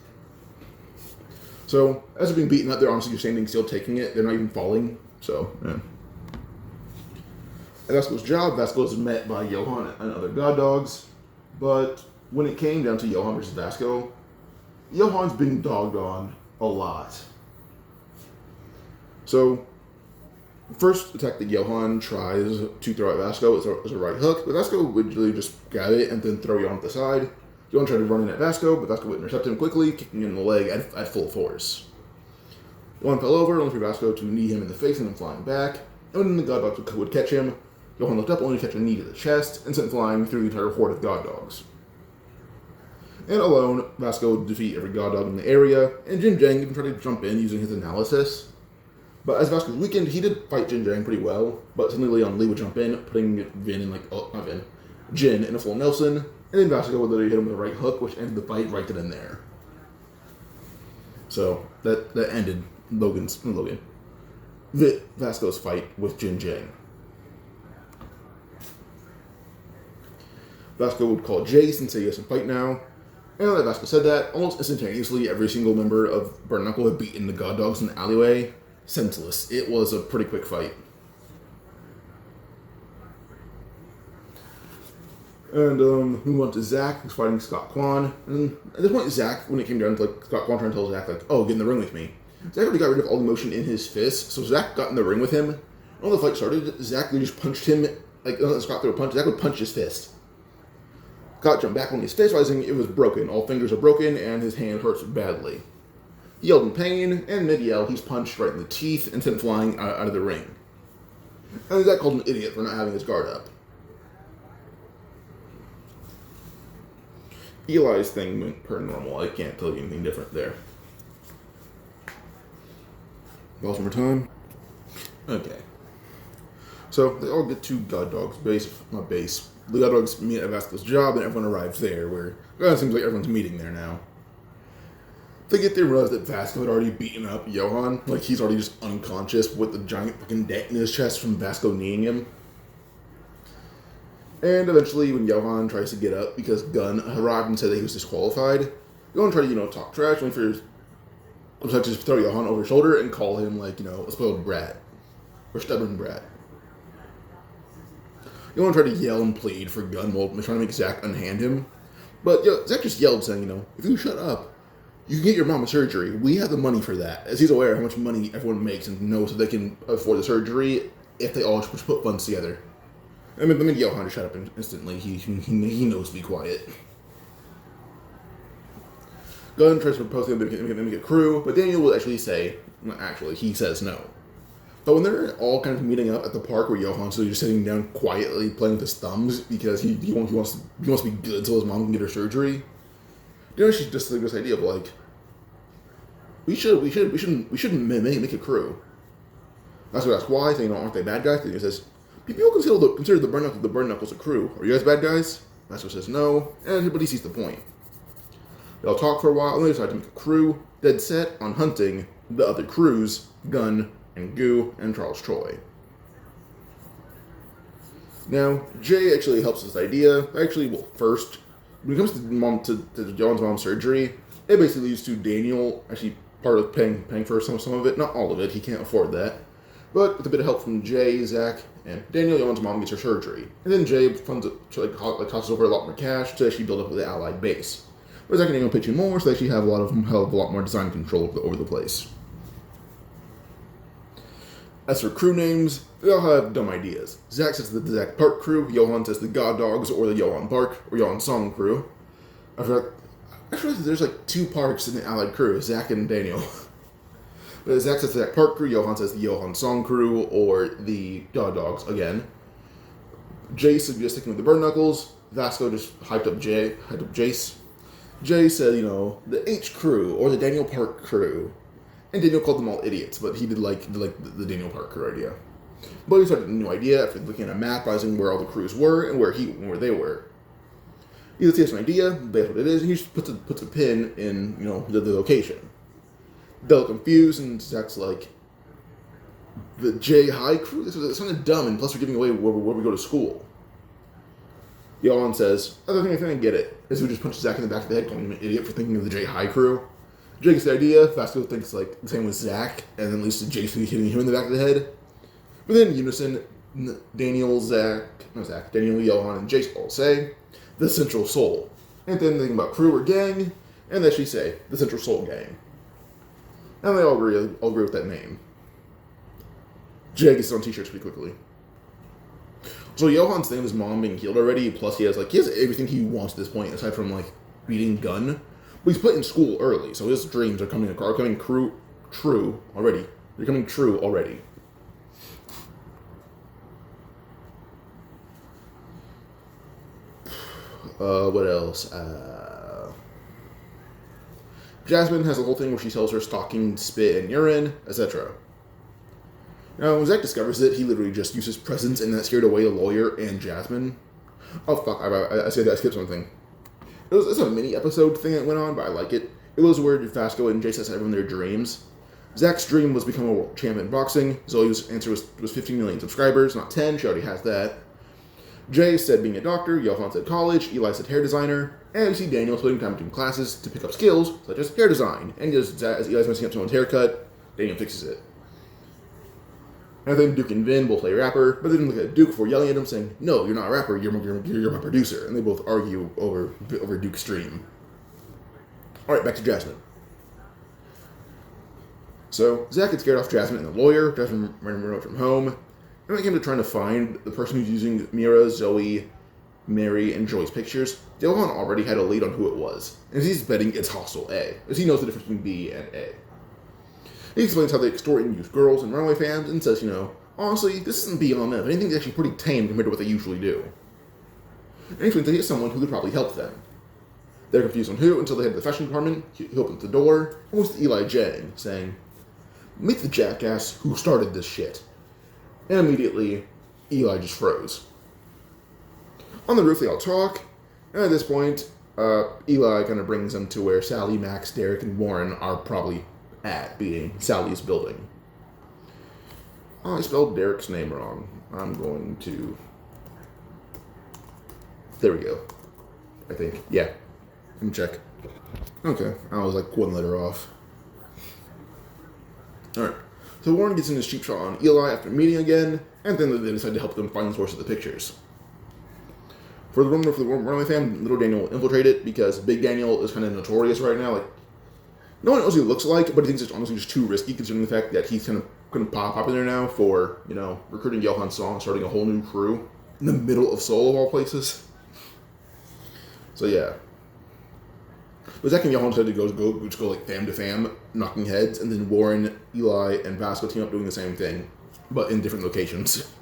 A: So, as they're being beaten up, they're honestly just standing still, taking it. They're not even falling. So, yeah. At Vasco's job, Vasco is met by Johan and other god dogs, but when it came down to Johan versus Vasco, Johan's been dogged on a lot. So, first attack that Johan tries to throw at Vasco is a right hook, but Vasco would really just grab it and then throw Johan to the side. Johan tried to run in at Vasco, but Vasco would intercept him quickly, kicking him in the leg at full force. Johan fell over, only for Vasco to knee him in the face and then flying back, and when the god dogs would catch him, Johan looked up only to catch a knee to the chest and sent flying through the entire horde of god dogs. And alone, Vasco would defeat every god dog in the area, and Jin Jang even tried to jump in using his analysis. But as Vasco weakened, he did fight Jin Jang pretty well, but suddenly Leon Lee would jump in, putting Jin in a full Nelson, and then Vasco would literally hit him with a right hook, which ended the fight right then and there. So, that ended Vasco's fight with Jin Jang. Vasco would call Jay-Sensei yes and fight now, and like Vasco said that, almost instantaneously every single member of Burn Knuckle had beaten the god dogs in the alleyway. Senseless. It was a pretty quick fight. And we went to Zach, who's fighting Scott Quan. And at this point, Zach, when it came down to Scott Quan trying to tell Zach, oh, get in the ring with me. Zach already got rid of all the motion in his fist, so Zach got in the ring with him. And when the fight started, Zach just punched him, Scott threw a punch, Zach would punch his fist. Scott jumped back on his fist, realizing it was broken. All fingers are broken, and his hand hurts badly. He yelled in pain, and mid-yell, he's punched right in the teeth and sent flying out of the ring. And Zach called him an idiot for not having his guard up. Eli's thing went per normal. I can't tell you anything different there. Pause one more time. Okay. So, they all get to God Dog's base. The God Dogs meet at Vasco's job, and everyone arrives there, where it seems like everyone's meeting there now. They get there and realize that Vasco had already beaten up Johan. Like, he's already just unconscious with the giant fucking dent in his chest from Vasco kneeing him. And eventually, when Johan tries to get up because Gunn arrived and said that he was disqualified, Johan tried to, talk trash, only for to just throw Johan over his shoulder and call him, a spoiled brat. Or stubborn brat. Johan tried to yell and plead for Gunn while trying to make Zach unhand him. But Zach just yelled, saying, if you shut up, you can get your mom a surgery. We have the money for that. As he's aware of how much money everyone makes and knows that they can afford the surgery if they all just put funds together. I mean, Johan just shut up instantly. He knows to be quiet. Gunn tries to propose to make a crew, but Daniel will actually he says no. But when they're all kind of meeting up at the park where Johan's just sitting down quietly playing with his thumbs because he wants to be good so his mom can get her surgery, she's just like this idea of we shouldn't make a crew. That's what asks why. Saying, aren't they bad guys? He says, people consider the Burn Knuckles a crew. Are you guys bad guys? Vasco says no, and everybody sees the point. They all talk for a while, and they decide to make a crew dead set on hunting the other crews, Gunn and Goo and Charles Troy. Now, Jay actually helps this idea. First, when it comes to John's mom's surgery, it basically leads to Daniel actually part of paying for some of it, not all of it. He can't afford that. But with a bit of help from Jay, Zach, and Daniel, Johan's mom gets her surgery. And then Jay tosses over a lot more cash to actually build up the Allied base. But Zach and Daniel pitch in more, so they actually have a lot more design control over the place. As for crew names, they all have dumb ideas. Zach says the Zach Park crew, Johan says the God Dogs or the Johan Park or Johan Song crew. Actually, there's two parks in the Allied crew, Zach and Daniel. But Zach says the Zach Park crew, Johan says the Johan Song crew or the God Dogs again. Jace suggests sticking with the Burn Knuckles. Vasco just hyped up Jace. Jay said, the H crew or the Daniel Park crew. And Daniel called them all idiots, but he did like the Daniel Park crew idea. But he started a new idea after looking at a map, realizing where all the crews were and where they were. He has an idea, that's what it is, and he just puts a pin in, the location. They're confused, and Zach's like, the J High crew? It's kind of dumb, and plus we're giving away where we go to school. Johan says, I think I get it. As he just punches Zach in the back of the head, calling him an idiot for thinking of the J High crew. Jay gets the idea, Vasco thinks the same with Zach, and then leads to Jason hitting him in the back of the head. But then in unison, Daniel, Johan, and Jace all say, the Central Soul. And then they think about crew or gang, and they actually say, the Central Soul Gang. And they all agree with that name. Jay gets it on t-shirts pretty quickly. So Johan's thing of his mom being healed already, plus he has everything he wants at this point, aside from, beating Gun. But he's put in school early, so his dreams are coming true already. They're coming true already. What else? Jasmine has a whole thing where she sells her stocking, spit, and urine, etc. Now, when Zach discovers it, he literally just uses presence, and that scared away the lawyer and Jasmine. Oh, fuck, I skipped something. It's a mini-episode thing that went on, but I like it. It was where Vasco and Jay-Sensei had their dreams. Zach's dream was become a world champion in boxing. Zoe's answer was 15 million subscribers, not 10. She already has that. Jay said being a doctor, Johan said college, Eli said hair designer, and we see Daniel splitting time between classes to pick up skills, such as hair design. And as Eli's messing up someone's haircut, Daniel fixes it. And then Duke and Vin both play rapper, but they didn't look at Duke before yelling at him, saying, "No, you're not a rapper, you're my producer." And they both argue over Duke's dream. Alright, back to Jasmine. So, Zach gets scared off Jasmine and the lawyer. Jasmine ran remote from home. And when it came to trying to find the person who's using Mira, Zoe, Mary, and Joy's pictures, Johan already had a lead on who it was. And he's betting it's Hostile A, as he knows the difference between B and A. He explains how they extort and use girls and runaway fans, and says, honestly, this isn't beyond them. Anything's actually pretty tame compared to what they usually do. And he explains that he has someone who could probably help them. They're confused on who until they head to the fashion department. He opens the door, and was Eli Jang, saying, "Meet the jackass who started this shit." And immediately, Eli just froze. On the roof, they all talk, and at this point, Eli kind of brings them to where Sally, Max, Derek, and Warren are probably at, being Sally's building. Oh, I spelled Derek's name wrong. I'm going to... There we go. I think. Yeah. Let me check. Okay. I was one letter off. Alright. So Warren gets in his cheap shot on Eli after meeting again, and then they decide to help them find the source of the pictures. For the runaway fan, little Daniel will infiltrate it because Big Daniel is kind of notorious right now. No one knows what he looks like, but he thinks it's honestly just too risky considering the fact that he's kind of popular now for, recruiting Johan's song, starting a whole new crew in the middle of Seoul of all places. So yeah. But Zach and Johan decided to go fam to fam, knocking heads, and then Warren, Eli, and Vasco team up doing the same thing, but in different locations.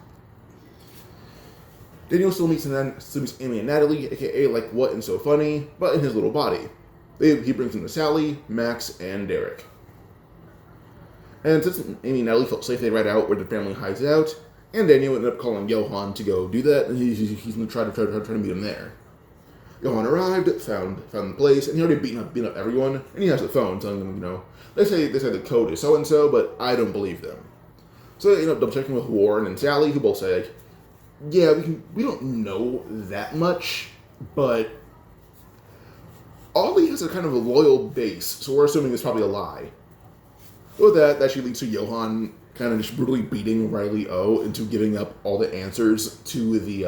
A: Daniel still meets Amy and Natalie, aka What and So Funny, but in his little body. He brings them to Sally, Max, and Derek. And since Amy and Natalie felt safe, they ride out where the family hides out, and Daniel ended up calling Johan to go do that, and he's going to try to meet him there. Johan arrived, found the place, and he already beaten up everyone, and he has the phone telling them, they say the code is so-and-so, but I don't believe them. So they end up double-checking with Warren and Sally, who both say, yeah, we don't know that much, but Ollie has a kind of a loyal base, so we're assuming it's probably a lie. With that actually leads to Johan kind of just brutally beating Riley O into giving up all the answers to the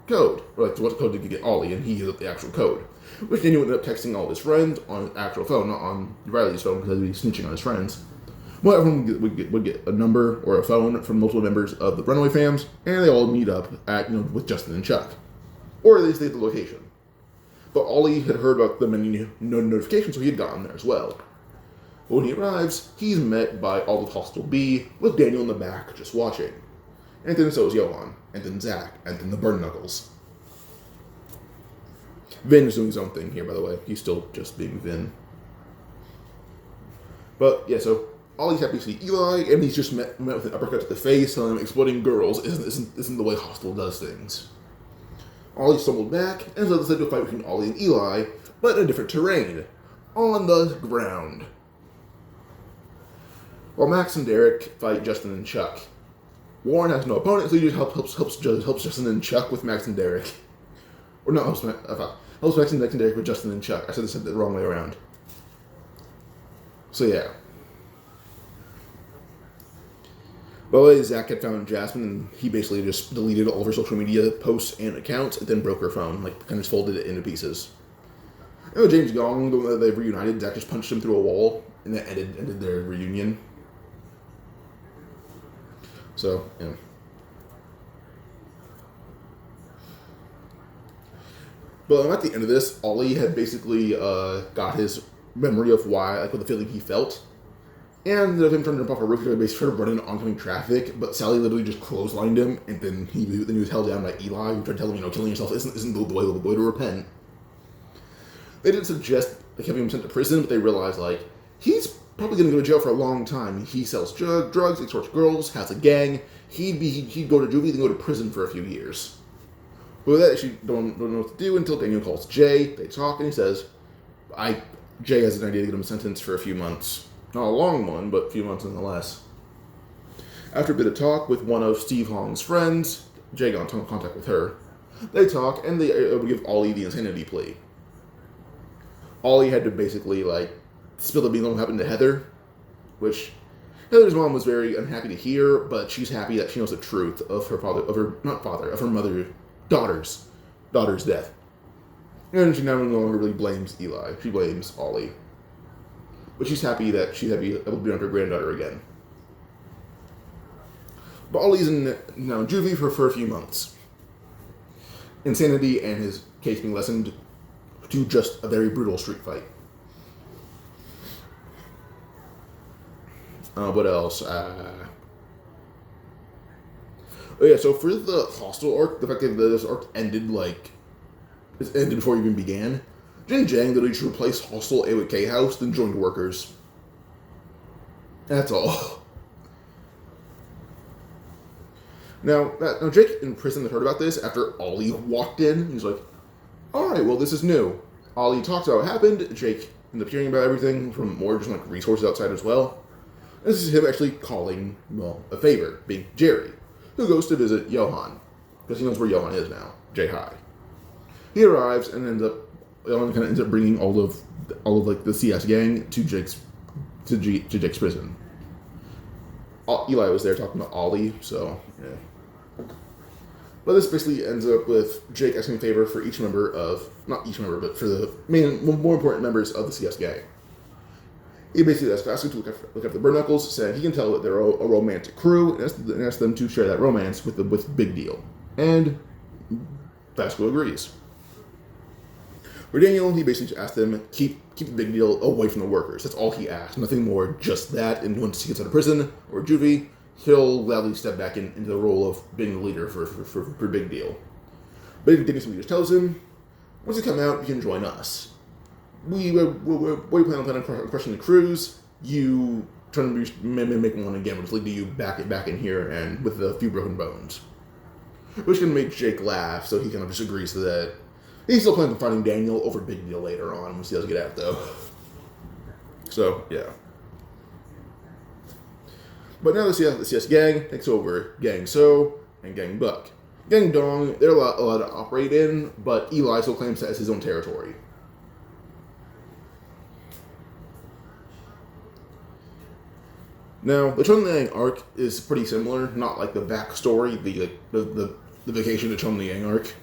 A: code, or to what code to get Ollie, and he used up the actual code. Which then he ended up texting all his friends on his actual phone, not on Riley's phone, because he'd be snitching on his friends. Well, everyone would get a number or a phone from multiple members of the Runaway Fams, and they all meet up at with Justin and Chuck, or they stay at the location. But Ollie had heard about them and notifications, so he had gotten there as well. But when he arrives, he's met by all of Hostile B, with Daniel in the back just watching. And then so is Johan, and then Zach, and then the Burn Knuckles. Vin is doing his own thing here, by the way. He's still just being Vin. But yeah, so Ollie's happy to see Eli, and he's just met with an uppercut to the face, telling him exploding girls isn't the way Hostile does things. Ollie stumbled back, and so decided to fight between Ollie and Eli, but in a different terrain, on the ground. While Max and Derek fight Justin and Chuck. Warren has no opponent, so he just helps Justin and Chuck with Max and Derek. Or no, helps Max and Derek with Justin and Chuck. I said the wrong way around. So yeah. By the way, Zach had found Jasmine, and he basically just deleted all of her social media posts and accounts, and then broke her phone, like kind of just folded it into pieces. And with James gone, they reunited. Zach just punched him through a wall, and that ended their reunion. So, yeah. But at the end of this, Ollie had basically got his memory of why, like, what the feeling he felt. And him trying to jump off a roof, he basically started running oncoming traffic, but Sally literally just clotheslined him, and then he was held down by Eli, who tried to tell him, killing yourself isn't the way to repent. They didn't suggest having him sent to prison, but they realized, he's probably going to go to jail for a long time. He sells drugs, extorts girls, has a gang. He'd go to juvie, then go to prison for a few years. But with that, she don't know what to do until Daniel calls Jay. They talk, and he says, Jay has an idea to get him sentenced for a few months. Not a long one, but a few months nonetheless. After a bit of talk with one of Steve Hong's friends, Jay got in contact with her. They talk, and they give Ollie the insanity plea. Ollie had to basically, spill the beans on what happened to Heather, which Heather's mom was very unhappy to hear, but she's happy that she knows the truth of her daughter's death. And she now no longer really blames Eli. She blames Ollie. But she's happy that she's able to be around her granddaughter again. But Ollie's now in juvie for a few months. Insanity and his case being lessened to just a very brutal street fight. What else? Oh yeah, so for the hostel arc, the fact that this arc ended before it even began, Jin Jiang literally just replaced Hostel A with K-House, then joined Workers. That's all. Now Jake in prison had heard about this after Ollie walked in. He's like, alright, well, this is new. Ollie talks about what happened. Jake ended up hearing about everything from more just resources outside as well. And this is him actually calling, a favor, being Jerry, who goes to visit Johan, because he knows where Johan is now, Jay High. He arrives and Johan ends up bringing all of the CS gang to Jake's prison. Eli was there talking to Ollie, so yeah. But this basically ends up with Jake asking a favor for each member of, not each member, but for the more important members of the CS gang. He basically asks Vasco to look after the Bird Knuckles, saying he can tell that they're a romantic crew, and asks them to share that romance with Big Deal. And Vasco agrees. For Daniel, he basically just asked them, keep the Big Deal away from the Workers. That's all he asked. Nothing more, just that. And once he gets out of prison or juvie, he'll gladly step back into the role of being the leader for Big Deal. But Daniel just tells him, once you come out, you can join us. We plan on crushing the crews. You trying to make one again. We'll just lead you back in here and with a few broken bones. Which can make Jake laugh, so he kind of just agrees to that. He still plans on finding Daniel over Big Deal later on once he does get out, though. So, yeah. But now the CS gang takes over Gang So and Gang Buck. Gang Dong, they're allowed to operate in, but Eli still claims that as his own territory. Now, the Chunliang arc is pretty similar, not like the backstory, the vacation to Chunliang arc.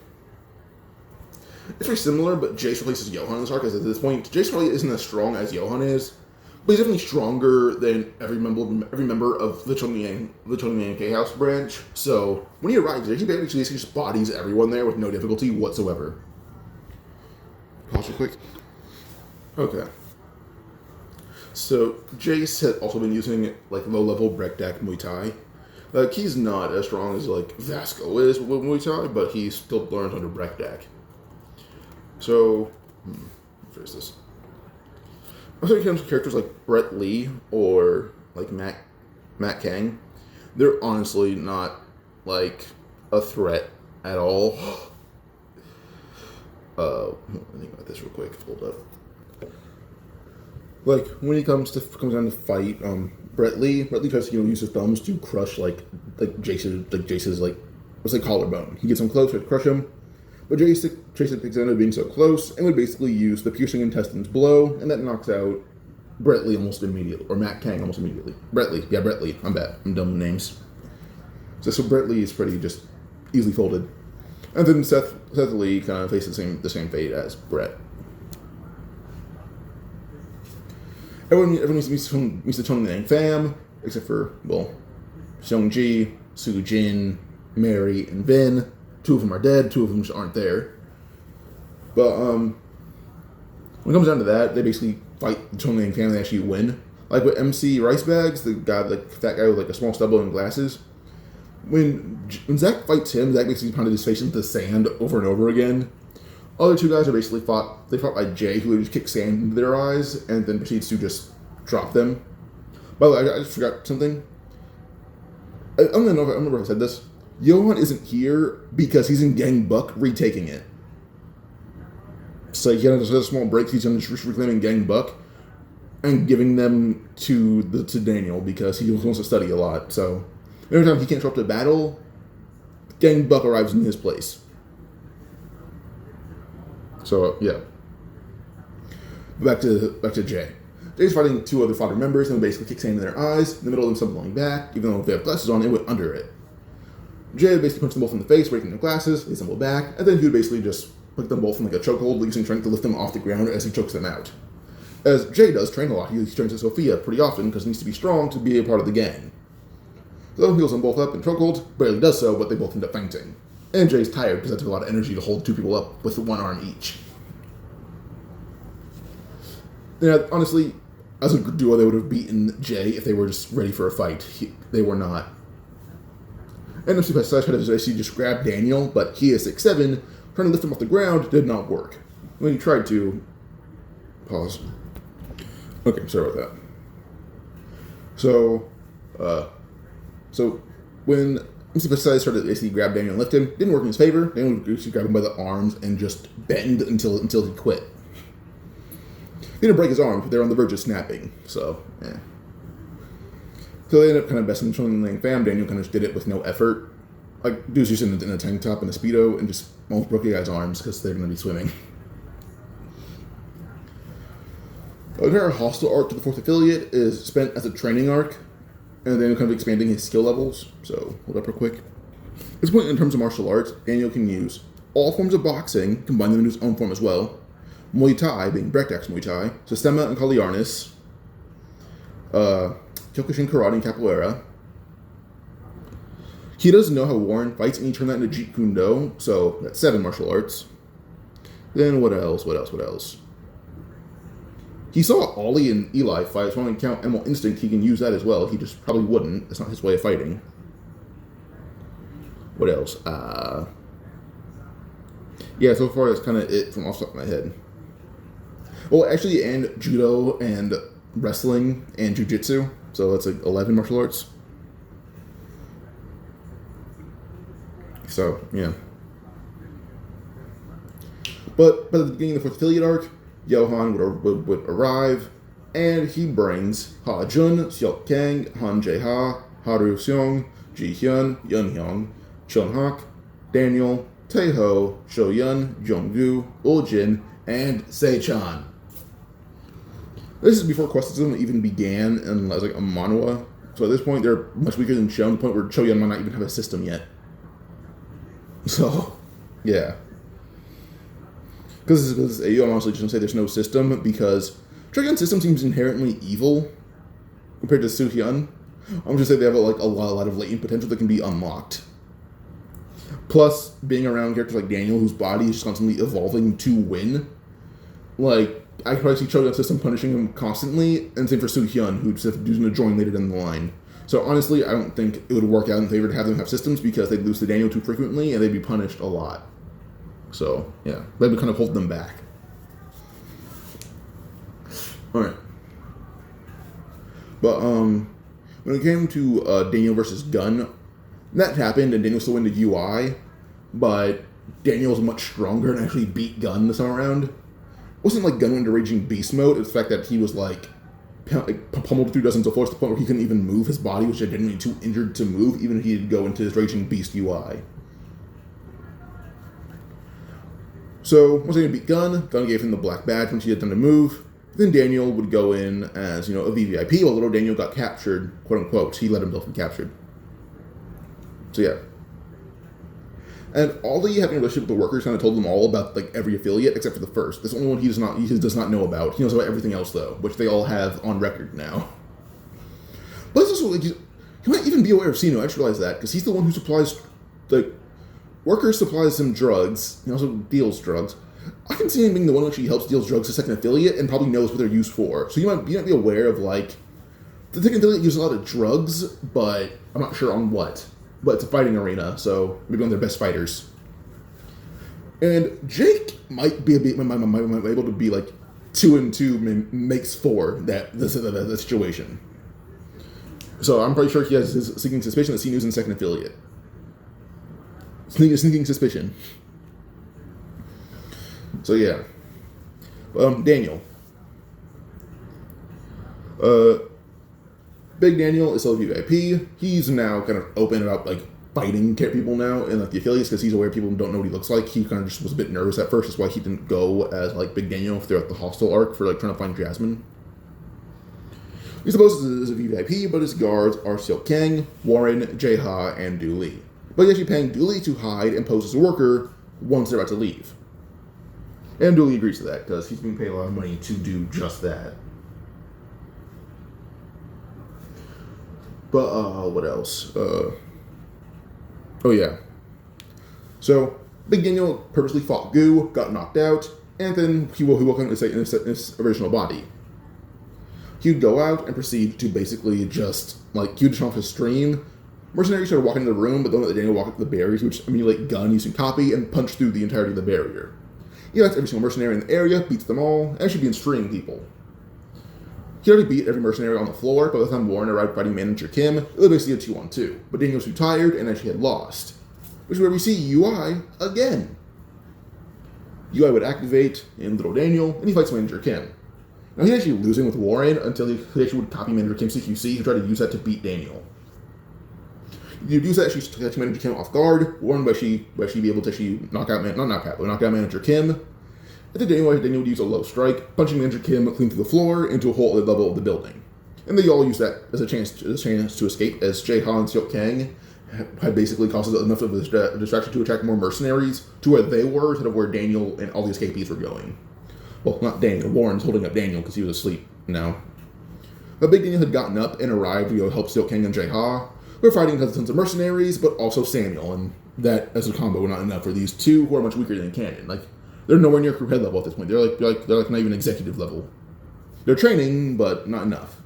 A: It's very similar, but Jace replaces Johan in this arc, as at this point, Jace probably isn't as strong as Johan is, but he's definitely stronger than every member of the Chunliang K-House branch. So when he arrives there, he basically just bodies everyone there with no difficulty whatsoever. Pause real quick. Okay. So Jace had also been using low-level breakdack Muay Thai. He's not as strong as Vasco is with Muay Thai, but he still learns under breakdack. So, what is this? Also, when it comes to characters like Brett Lee or Matt Kang, they're honestly not a threat at all. Let me think about this real quick. Hold up. When he comes down to fight, Brett Lee tries to use his thumbs to crush Jace's what's the collarbone. He gets him close, tries to crush him. But Jace takes advantage of being so close and would basically use the piercing intestines blow, and that knocks out Brett Lee almost immediately, or Matt Kang almost immediately. Brett Lee, I'm bad. I'm dumb with names. So Brett Lee is pretty just easily folded. And then Seth Lee kind of faces the same fate as Brett. Everyone meets the Tony fam, except for, well, Seong-ji, Soo-jin, Mary, and Vin. 2 of them are dead, 2 of them just aren't there. But when it comes down to that, they basically fight the Tony fam and they actually win. Like with MC Rice Bags, the guy, like fat guy with like a small stubble and glasses. When Zach fights him, Zach basically pounded his face into the sand over and over again. Other 2 guys are basically fought by Jay, who just kicks sand into their eyes and then proceeds to just drop them. By the way, I just forgot something. I don't remember if I said this. Johan isn't here because he's in Gang Buck retaking it. So he has a small break. He's just reclaiming Gang Buck and giving them to Daniel because he wants to study a lot. So every time he can't show up to battle, Gang Buck arrives in his place. So yeah. Back to Jay. Jay's fighting 2 other fodder members and basically kicks sand in their eyes. In the middle of them stumbling back, even though if they have glasses on, it went under it. Jay basically punched them both in the face, breaking their glasses. They stumble back, and then he would basically just put them both in like a chokehold, using strength to lift them off the ground as he chokes them out. As Jay does train a lot, he trains with Sophia pretty often because he needs to be strong to be a part of the gang. So he heals them both up in chokehold, barely does so, but they both end up fainting. And Jay's tired because that took a lot of energy to hold 2 people up with 1 arm each. Yeah, honestly, as a duo, they would have beaten Jay if they were just ready for a fight. They were not. And MC Slash tried to just grab Daniel, but he is 6'7", trying to lift him off the ground did not work. When he tried to... Pause. Okay, sorry about that. So when MC Slash tried to basically grab Daniel and lift him, didn't work in his favor. Daniel would basically grab him by the arms and just bend until he quit. He didn't break his arms, but they were on the verge of snapping, so, yeah. So they ended up kind of besting the fam. Daniel kind of just did it with no effort. Like, dude's just in a tank top and a Speedo and just almost broke the guy's arms because they're going to be swimming. The entire hostile arc to the 4th affiliate is spent as a training arc, and Daniel kind of expanding his skill levels, so hold up real quick. At this point, in terms of martial arts, Daniel can use all forms of boxing, combine them into his own form as well. Muay Thai, being breakdance Muay Thai, Sistema and Kaliarnis, Kyokushin Karate and Capoeira. He doesn't know how Warren fights, and he turned that into Jeet Kune Do, so that's 7 martial arts. Then what else? He saw Ollie and Eli fight, so when I count Animal Instinct, he can use that as well. He just probably wouldn't. That's not his way of fighting. What else? Yeah, so far that's kind of it from off the top of my head. Well, actually, and judo and wrestling and jiu-jitsu. So that's like 11 martial arts. So, yeah. But by the beginning of the 4th affiliate arc, Johan would arrive, and he brings Ha Jun, Seok Kang, Han Jae-ha, Haru Seong, Ji Hyun, Yun Hyung, Chun Hak, Daniel, Taeho, Sho Yun, Jonggu, Uljin, and Se-chan. This is before quest system even began and as like a manhwa. So at this point they're much weaker than Cho, to the point where Cho Yun might not even have a system yet. So, yeah. Because you honestly just say there's no system because Cho Yun's system seems inherently evil compared to Soo Hyun. I'm just saying they have a lot of latent potential that can be unlocked. Plus, being around characters like Daniel, whose body is constantly evolving to win, like, I could probably see Cho Yun's system punishing him constantly, and same for Soo Hyun, who's going to join later down the line. So honestly, I don't think it would work out in favor to have them have systems because they'd lose to Daniel too frequently, and they'd be punished a lot. So, yeah, that would kind of hold them back. Alright. But, when it came to Daniel versus Gun, that happened, and Daniel still went to UI, but Daniel was much stronger and actually beat Gun this time around. It wasn't like Gun went into Raging Beast mode, it's the fact that he was like pummeled through dozens of floors to the point where he couldn't even move his body, which was genuinely too injured to move, even if he did go into his Raging Beast UI. So, once he beat Gun gave him the black badge once he had done the move. Then Daniel would go in as, a VVIP, while little Daniel got captured, quote unquote. He let himself be captured. So yeah. And although you have a relationship with the workers, kind of told them all about like every affiliate except for the first. This only one he does not know about. He knows about everything else though, which they all have on record now. But it's also like he might even be aware of Sino. I just realized that because he's the one who supplies like workers supplies him drugs. He also deals drugs. I can see him being the one who actually helps deals drugs to second affiliate and probably knows what they're used for. So you might be aware of like the second affiliate uses a lot of drugs, but I'm not sure on what. But it's a fighting arena, so maybe one of their best fighters. And Jake might be able to be like 2 and 2 makes 4 that situation. So I'm pretty sure he has his sneaking suspicion that Sinu's in second affiliate. Sneaking suspicion. So yeah. Daniel. Big Daniel is still a VIP. He's now kind of open about like fighting people now and like the affiliates because he's aware people don't know what he looks like. He kind of just was a bit nervous at first. That's why he didn't go as like Big Daniel throughout the hostel arc for like trying to find Jasmine. He's supposed as a VIP, but his guards are Silk Kang, Warren, Jae-ha, and Du Li. But he's actually paying Du Li to hide and pose as a worker once they're about to leave. And Du Li agrees to that because he's being paid a lot of money to do just that. But, what else? Oh, yeah. So, Big Daniel purposely fought Goo, got knocked out, and then he woke up in his original body. He would go out and proceed to basically just, like, he would turn off his stream. Mercenaries started walking into the room, but don't let Daniel walk up the barriers, which emulate gun using copy and punch through the entirety of the barrier. He likes every single mercenary in the area, beats them all, and should be streaming people. He already beat every mercenary on the floor, but by the time Warren arrived fighting Manager Kim, it was basically a 2-on-2. But Daniel was too tired and actually had lost. Which is where we see UI again. UI would activate in Little Daniel, and he fights Manager Kim. Now he's actually losing with Warren until he actually would copy Manager Kim's CQC and try to use that to beat Daniel. He would use that actually to catch Manager Kim off guard. Warren would actually be able to actually knock out Manager Kim. And then Daniel would use a low strike, punching Manager Kim clean through the floor into a hole at the level of the building. And they all use that as a chance to escape, as Jae-ha and Seok Kang had basically caused enough of a distraction to attack more mercenaries to where they were instead of where Daniel and all the escapees were going. Well, not Daniel. Warren's holding up Daniel because he was asleep now. But Big Daniel had gotten up and arrived to help Seok Kang and Jae-ha. We're fighting tons of mercenaries, but also Samuel, and that as a combo were not enough for these two who are much weaker than Cannon. Like, they're nowhere near crew head level at this point. They're like not even executive level. They're training, but not enough.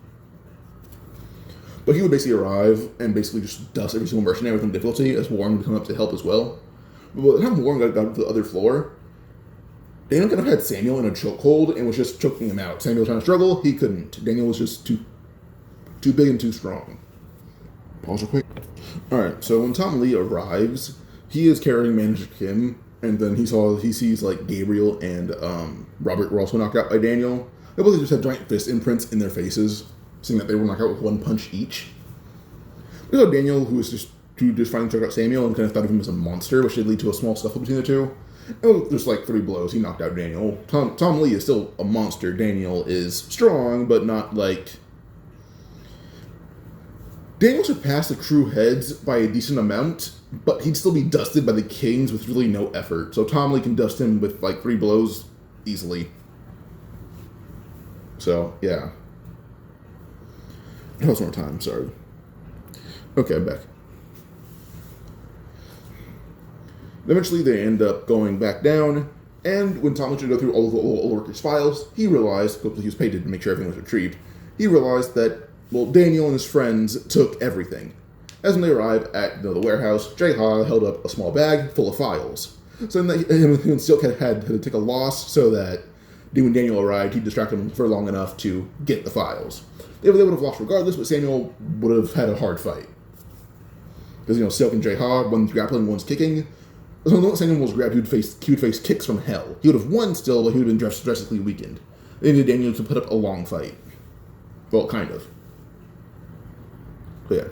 A: But he would basically arrive and basically just dust every single mercenary with difficulty as Warren would come up to help as well. But by the time Warren got up to the other floor, Daniel kind of had Samuel in a chokehold and was just choking him out. Samuel was trying to struggle, he couldn't. Daniel was just too big and too strong. Pause real quick. Alright, so when Tom Lee arrives, he is carrying Manager Kim. And then he sees like Gabriel and Robert were also knocked out by Daniel. They both just had giant fist imprints in their faces, seeing that they were knocked out with 1 punch each. We saw Daniel, who was just finally took out Samuel and kind of thought of him as a monster, which did lead to a small scuffle between the two. And just like 3 blows, he knocked out Daniel. Tom Lee is still a monster. Daniel is strong, but not like... Daniel surpassed the crew heads by a decent amount, but he'd still be dusted by the Kings with really no effort. So Tom Lee can dust him with like 3 blows easily. So, yeah. That was more time, sorry. Okay, I'm back. Eventually they end up going back down, and when Tom Lee tried to go through all of the old workers' files, he realized, because he was paid to make sure everything was retrieved, he realized that, well, Daniel and his friends took everything. As when they arrive at the warehouse, Jae-ha held up a small bag full of files. So then Silk had to take a loss so that when Daniel arrived, he distracted him for long enough to get the files. They would have lost regardless, but Samuel would have had a hard fight. Because, Silk and Jae-ha, one's grappling, one's kicking. So when Samuel was grabbed, he would face kicks from hell. He would have won still, but he would have been drastically weakened. They needed Daniel to put up a long fight. Well, kind of. But yeah.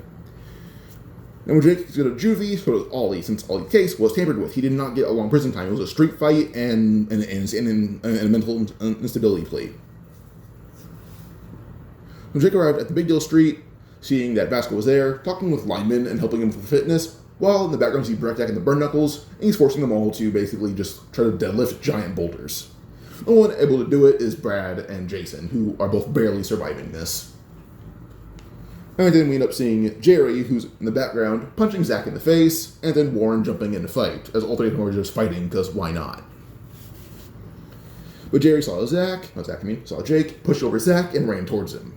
A: And when Jake got a juvie, so was Ollie, since Ollie's case was tampered with. He did not get a long prison time. It was a street fight and a mental instability plea. When Jake arrived at the Big Deal Street, seeing that Vasco was there, talking with linemen and helping him for fitness, while in the background you see Zach and the Burn Knuckles, and he's forcing them all to basically just try to deadlift giant boulders. The only one able to do it is Brad and Jason, who are both barely surviving this. And then we end up seeing Jerry, who's in the background, punching Zach in the face, and then Warren jumping in to fight, as all three of them are just fighting, because why not? But Jerry saw saw Jake, pushed over Zach, and ran towards him.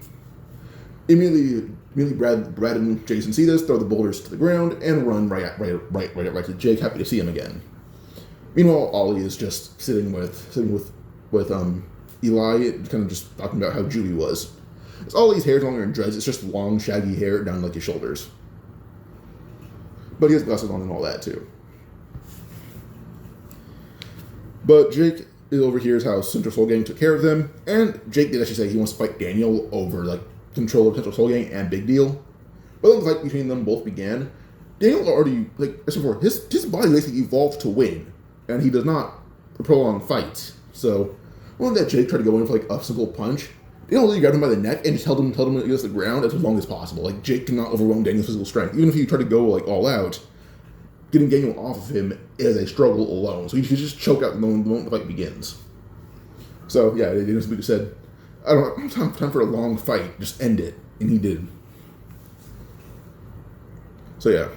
A: Immediately Brad and Jason see this, throw the boulders to the ground, and run right to Jake, happy to see him again. Meanwhile, Ollie is just sitting with Eli, kind of just talking about how Jew he was. It's Ollie's hair's longer in dreads, it's just long, shaggy hair down like his shoulders. But he has glasses on and all that too. But Jake overhears how Central Soul Gang took care of them, and Jake did actually say he wants to fight Daniel over control of Central Soul Gang and Big Deal. But when the fight between them both began, Daniel already, as before, his body basically evolved to win, and he does not prolong fights. So, when that Jake tried to go in for a simple punch, Daniel really grabbed him by the neck and just held him against the ground as long as possible. Jake cannot overwhelm Daniel's physical strength. Even if he tried to go all out, getting Daniel off of him is a struggle alone. So he should just choke out the moment the fight begins. So yeah, they just said, I don't have time for a long fight, just end it. And he did. So yeah.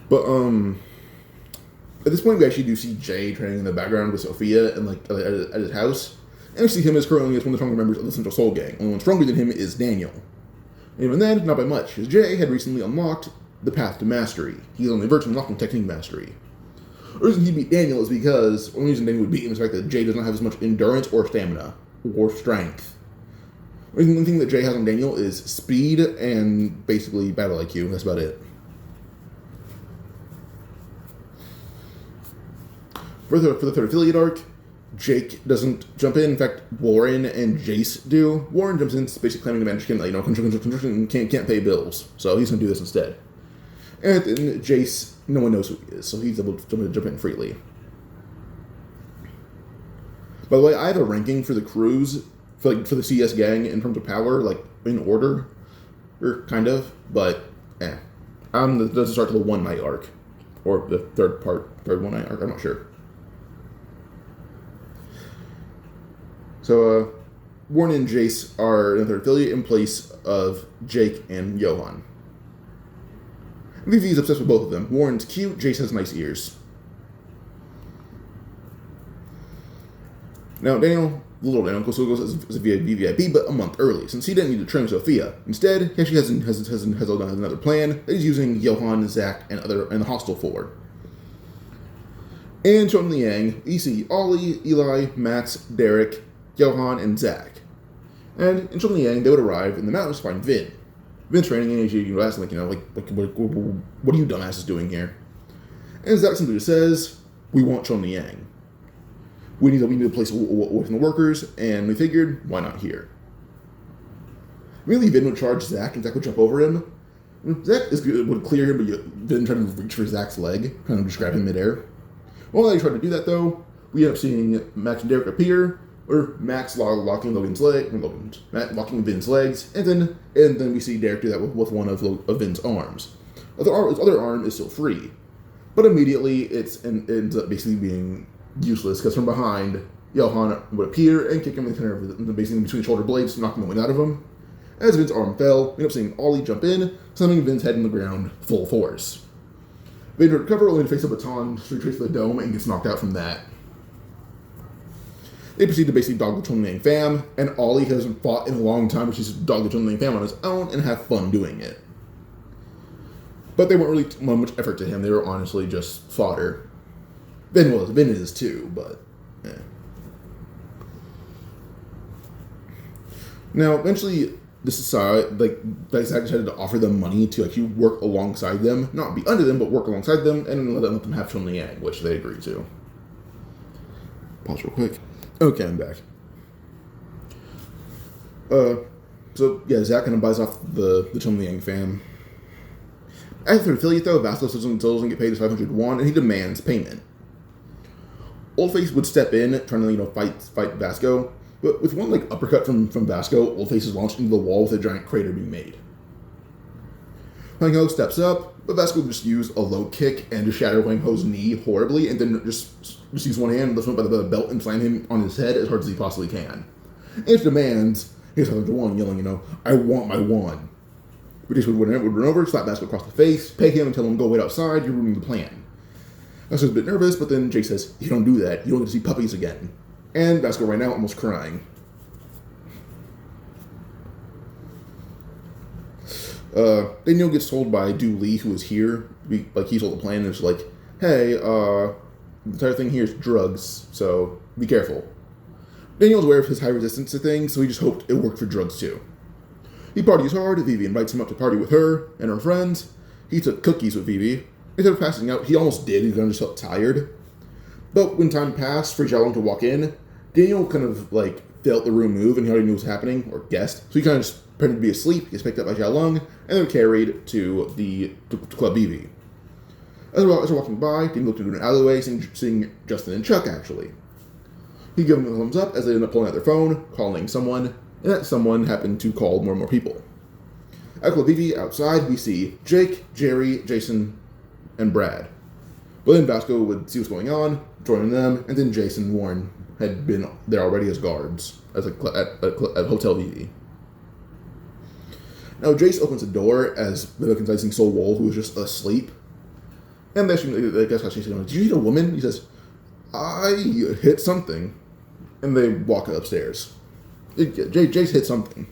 A: But at this point we actually do see Jay training in the background with Sophia and at his house. And we see him as currently as one of the stronger members of the Central Soul Gang. Only one stronger than him is Daniel. And even then, not by much, because Jay had recently unlocked the path to mastery. He's only virtually unlocking technique mastery. The reason he beat Daniel is because one reason Daniel would beat him is the fact that Jay does not have as much endurance or stamina or strength. The only thing that Jay has on Daniel is speed and basically battle IQ. That's about it. For the third affiliate arc, Jake doesn't jump in. In fact, Warren and Jace do. Warren jumps in, basically claiming to manage construction can't pay bills, so he's going to do this instead. And then Jace, no one knows who he is, so he's able to jump in freely. By the way, I have a ranking for the crews, for the CS gang in terms of power, in order, or kind of, but it doesn't start to the one night arc, or the third one night arc. I'm not sure. So, Warren and Jace are another affiliate in place of Jake and Johan. VV is obsessed with both of them. Warren's cute, Jace has nice ears. Now, little Daniel goes as a VVIP, but a month early, since he didn't need to train Sophia. Instead, he actually has another plan that he's using Johan, Zach, and the Hostel for. And Chun Liang, we see Ollie, Eli, Max, Derek, Johan, and Zach. And in Chun Liang, they would arrive in the mountains to find Vin. Vin's training, and you ask, what are you dumbasses doing here? And Zach simply just says, we want Chun Liang. We need a place away from the workers, and we figured, why not here? Really, Vin would charge Zach, and Zach would jump over him. Zach would clear him, but Vin tried to reach for Zach's leg, kind of just grab him midair. While they tried to do that, though, we end up seeing Max and Derek appear, or Max locking Vin's legs, and then we see Derek do that with one of Vin's arms. His other arm is still free, but immediately it ends up basically being useless, because from behind, Johan would appear and kick him basically between shoulder blades, knocking the wind out of him. As Vin's arm fell, we end up seeing Ollie jump in, slamming Vin's head in the ground full force. Vin would recover, only to face a baton, retrace the dome, and gets knocked out from that. They proceed to basically dog the Chun Liang fam, and Ollie hasn't fought in a long time, which is dog the Chun Liang fam on his own and have fun doing it. But they weren't really much effort to him, they were honestly just fodder. Vin is too, but Now, eventually, this society, Zach decided to offer them money to actually work alongside them, not be under them, but work alongside them, and let them have Chun Liang, which they agreed to. Pause real quick. Okay, I'm back. So yeah, Zach kind of buys off the Chun Liang fam. After affiliate though, Vasco doesn't get paid his 500 won, and he demands payment. Oldface would step in, trying to fight Vasco, but with one uppercut from Vasco, Oldface is launched into the wall with a giant crater being made. Huang Ho steps up, but Vasco just used a low kick and just shatter Huang Ho's knee horribly, and then just use one hand, lift him up by the belt, and slam him on his head as hard as he possibly can. In his demands, he's like the one yelling, I want my wand. But Jason would run over, slap Vasco across the face, peg him, and tell him, go wait outside, you're ruining the plan. Vasco's a bit nervous, but then Jay says, you don't do that, you don't get to see puppies again. And Vasco right now almost crying. Daniel gets told by Du Li, who is here, he told the plan, and it's like, hey, the entire thing here is drugs, so be careful. Daniel's aware of his high resistance to things, so he just hoped it worked for drugs too. He parties hard, Vivi invites him up to party with her and her friends. He took cookies with Vivi. Instead of passing out, he almost did, he just felt tired. But when time passed for Xiaolong to walk in, Daniel kind of felt the room move and he already knew what was happening, or guessed, so he kind of just pretended to be asleep. He gets picked up by Xiaolong, and they're carried to Club Vivi. As they're walking by, Daniel looked into an alleyway, seeing Justin and Chuck, actually. He gave them a thumbs up as they end up pulling out their phone, calling someone, and that someone happened to call more and more people. At Club Vivi, outside, we see Jake, Jerry, Jason, and Brad. But then Vasco would see what's going on, join them, and then Jason and Warren had been there already as guards at Hotel Vivi. Now Jace opens the door as they're recognizing Soul Wall, who was just asleep. And they guess how she's going, did you hit a woman? He says, I hit something. And they walk upstairs. Jace hit something.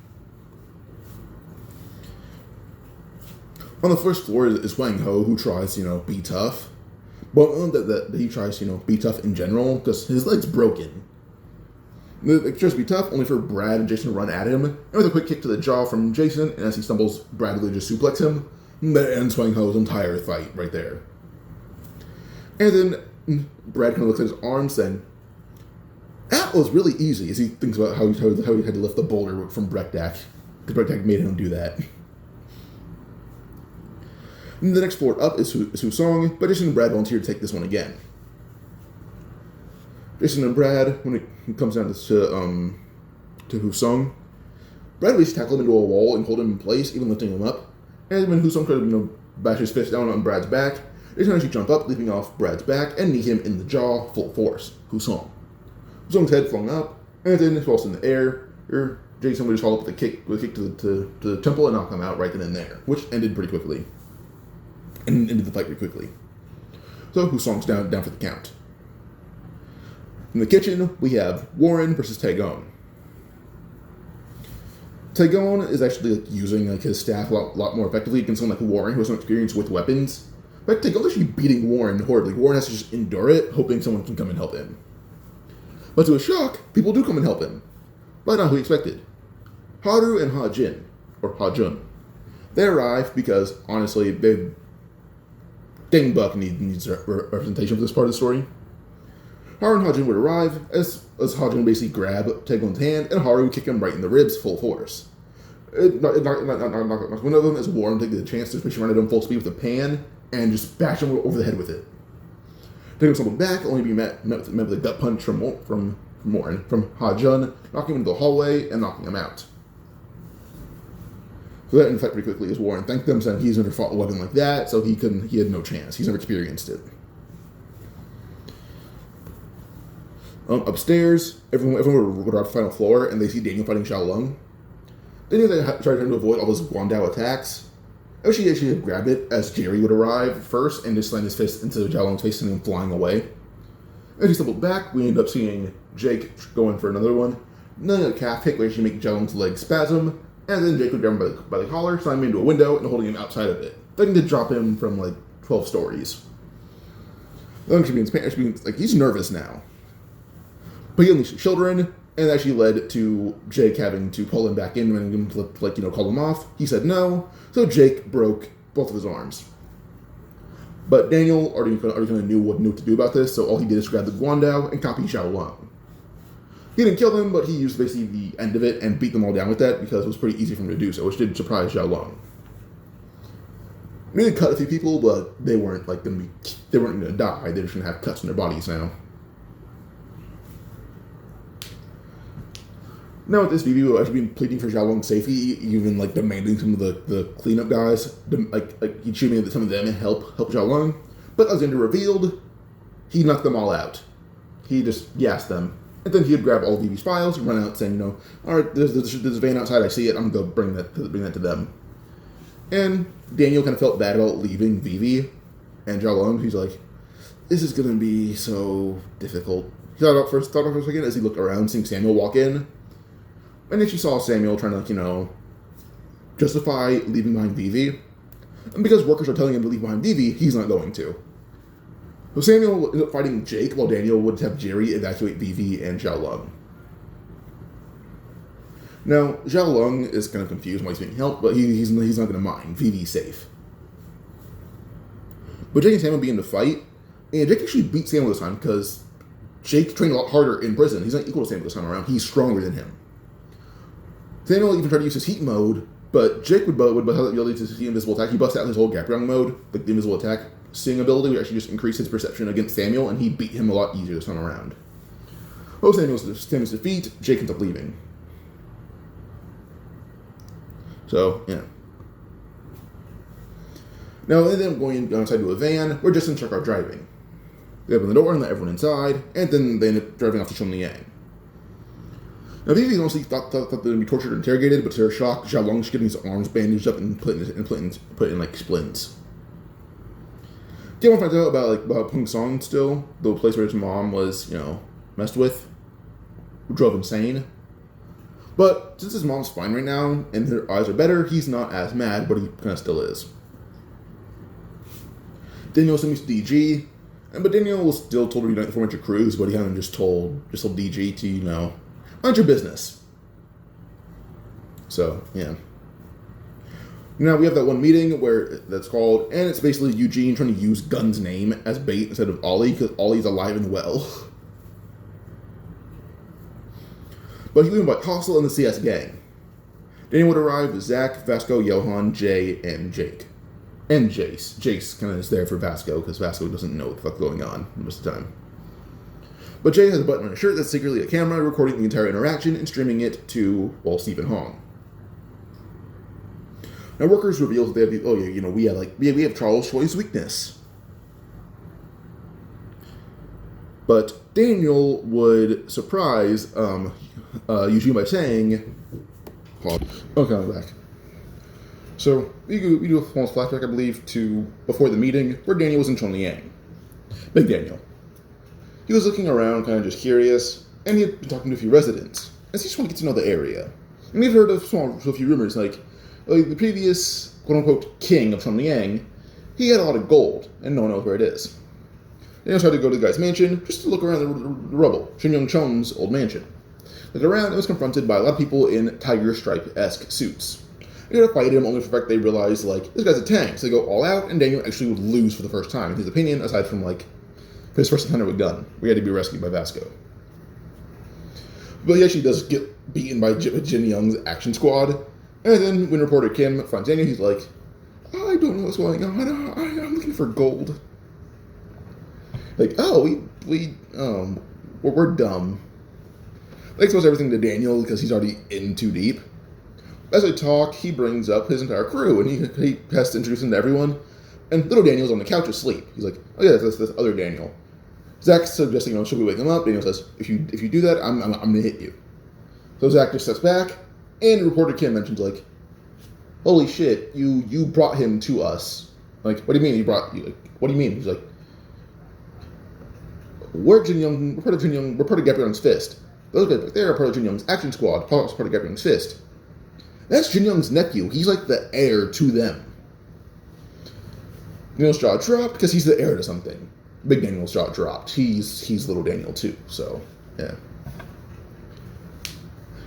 A: On the first floor is Wang Ho, who tries, be tough. But that he tries, be tough in general, because his leg's broken. He tries to be tough, only for Brad and Jason to run at him. And with a quick kick to the jaw from Jason, and as he stumbles, Brad will just suplex him. And that ends Wang Ho's entire fight right there. And then Brad kind of looks at his arm, saying, that was really easy, as he thinks about how he had to lift the boulder from Brekdak, because Brekdak made him do that. And the next floor up is Husong, but Jason and Brad volunteer to take this one again. Jason and Brad, when it comes down to Husong, Brad leads tackle him into a wall and hold him in place, even lifting him up. And when Husong tries to bash his fist down on Brad's back, Jason actually jump up, leaping off Brad's back, and knee him in the jaw, full force. Husong's head flung up, and then whilst in the air, Jason would just follow up with a kick to the temple and knock him out right then and there, which ended pretty quickly. And ended the fight pretty quickly. So Husong's down for the count. In the kitchen, we have Warren versus Taegon. Taegon is actually using his staff a lot more effectively against someone like Warren, who has no experience with weapons. But Taegon's actually beating Warren horribly. Warren has to just endure it, hoping someone can come and help him. But to his shock, people do come and help him. But not who he expected. Haru and Ha-Jun. They arrive because, honestly, Dang Buck needs representation for this part of the story. Haru and Ha-Jun would arrive as Ha-Jun basically grab Taegon's hand, and Haru would kick him right in the ribs full force. It knocked one of them as Warren took the chance to push him around at him full speed with a pan and just bash him over the head with it. Taegon stumbled back, only to be met with a gut punch from Ha-Jun, knocking him into the hallway and knocking him out. So that ended the fight pretty quickly as Warren thanked them, saying he's never fought a weapon like that, so he had no chance. He's never experienced it. Upstairs, everyone would arrive at the final floor, and they see Daniel fighting Xiaolong. Daniel tried to avoid all those Guandao attacks. She actually grabbed it as Jerry would arrive first and just slammed his fist into Xiaolong's face and him flying away. As he stumbled back, we end up seeing Jake going for another one. Another calf kick where she makes Xiaolong's leg spasm, and then Jake would grab him by the collar, slamming him into a window, and holding him outside of it, threatening to drop him from 12 stories. Then he's nervous now. But he unleashed children, and that actually led to Jake having to pull him back in and him to call him off. He said no, so Jake broke both of his arms. But Daniel already kind of knew what to do about this, so all he did is grab the Guandao and copy Xiaolong. He didn't kill them, but he used basically the end of it and beat them all down with that because it was pretty easy for him to do so, which did surprise Xiaolong. He did cut a few people, but they weren't going to die. They're just going to have cuts in their bodies now. Now with this, Vivi will actually be pleading for Xiaolong's safety, even like demanding some of the cleanup guys, like he cheating that some of them help Xiaolong. But Alexander revealed he knocked them all out. He just gassed them. And then he'd grab all of Vivi's files and run out saying, all right, there's this van outside, I see it, I'm going to bring that to them. And Daniel kind of felt bad about leaving Vivi and Xiaolong. He's like, this is going to be so difficult. He thought about for a second as he looked around, seeing Samuel walk in. And then she saw Samuel trying to, justify leaving behind Vivi. And because workers are telling him to leave behind Vivi, he's not going to. So Samuel ended up fighting Jake, while Daniel would have Jerry evacuate Vivi and Xiaolong. Now, Xiaolong is kind of confused why he's being helped, but he's not going to mind. Vivi's safe. But Jake and Samuel begin to fight, and Jake actually beat Samuel this time because Jake trained a lot harder in prison. He's not equal to Samuel this time around. He's stronger than him. Samuel even tried to use his heat mode, but Jake would have the ability to see invisible attack. He busted out his whole gap young mode, like the invisible attack seeing ability, would actually just increase his perception against Samuel, and he beat him a lot easier this time around. Post Samuel's defeat, Jake ends up leaving. So, yeah. Now, they end up going outside to a van, where Justin and Chuck are driving. They open the door and let everyone inside, and then they end up driving off to Chunliang. Now, Vivi honestly thought they would be tortured or interrogated, but to her shock, Xiaolong's getting his arms bandaged up and put in like splints. Daniel finds out about Pung Song still, the place where his mom was, messed with, drove insane. But since his mom's fine right now and her eyes are better, he's not as mad, but he kind of still is. Daniel meets DG, but Daniel was still told to reunite the former crews, but he kind of just told DG to, mind your business. So, yeah. Now we have that one meeting where that's called, and it's basically Eugene trying to use Gun's name as bait instead of Ollie, because Ollie's alive and well. But he would invite Hostel and the CS gang. Daniel would arrive with Zach, Vasco, Johan, Jay, and Jake. And Jace. Jace kind of is there for Vasco, because Vasco doesn't know what the fuck's going on most of the time. But Jay has a button on his shirt that's secretly a camera, recording the entire interaction and streaming it to, Stephen Hong. Now, workers reveal that they have we have Charles Choi's weakness. But Daniel would surprise Eugene by saying, okay, I'm back. So, we do a small flashback, I believe, to before the meeting, where Daniel was in Chunliang. Big Daniel. He was looking around, kind of just curious, and he had been talking to a few residents. And so he just wanted to get to know the area. And he'd heard of a few rumors, like the previous, quote-unquote, king of Chunliang, he had a lot of gold, and no one knows where it is. Daniel tried to go to the guy's mansion, just to look around the rubble, Shin Chung's old mansion. Looked around and was confronted by a lot of people in tiger stripe-esque suits. They tried to fight him, only for the fact they realized, this guy's a tank, so they go all out, and Daniel actually would lose for the first time, in his opinion, aside from, his first encounter with Gun. We had to be rescued by Vasco. But he actually does get beaten by Jin Young's action squad. And then when reporter Kim finds Daniel, he's like, I don't know what's going on. I'm looking for gold. We're dumb. They expose everything to Daniel because he's already in too deep. As they talk, he brings up his entire crew, and he has to introduce them to everyone. And little Daniel's on the couch asleep. He's like, oh yeah, that's other Daniel. Zach's suggesting, should we wake him up? Daniel says, if you do that, I'm gonna hit you. So Zach just steps back, and reporter Kim mentions, holy shit, you brought him to us. What do you mean he brought you? What do you mean? He's like, we're Jin Young, we're part of Jin Young, we're part of Gabriel's Fist. Those guys back there are part of Jin Young's action squad, part of Gabriel's Fist. That's Jin Young's nephew. He's the heir to them. Daniel's jaw dropped because he's the heir to something. Big Daniel's jaw dropped. He's little Daniel too, so yeah.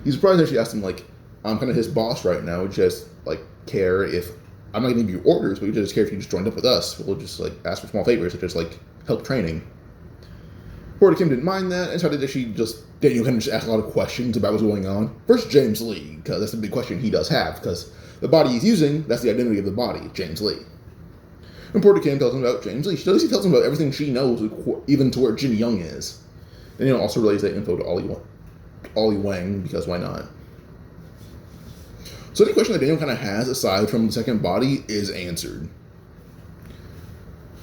A: He's surprised that she asked him, I'm kind of his boss right now, just care if I'm not gonna give you orders, but we just care if you just joined up with us. We'll just ask for small favors, such as help training. Reporter Kim didn't mind that, and so Daniel kind of just asked a lot of questions about what's going on. First, James Lee, because that's the big question he does have, because the body he's using, that's the identity of the body, James Lee. Reporter Kim tells him about James Lee. She tells him about everything she knows, even to where Jin Young is. Daniel also relays that info to Ollie Ollie Wang, because why not? So any question that Daniel kind of has, aside from the second body, is answered.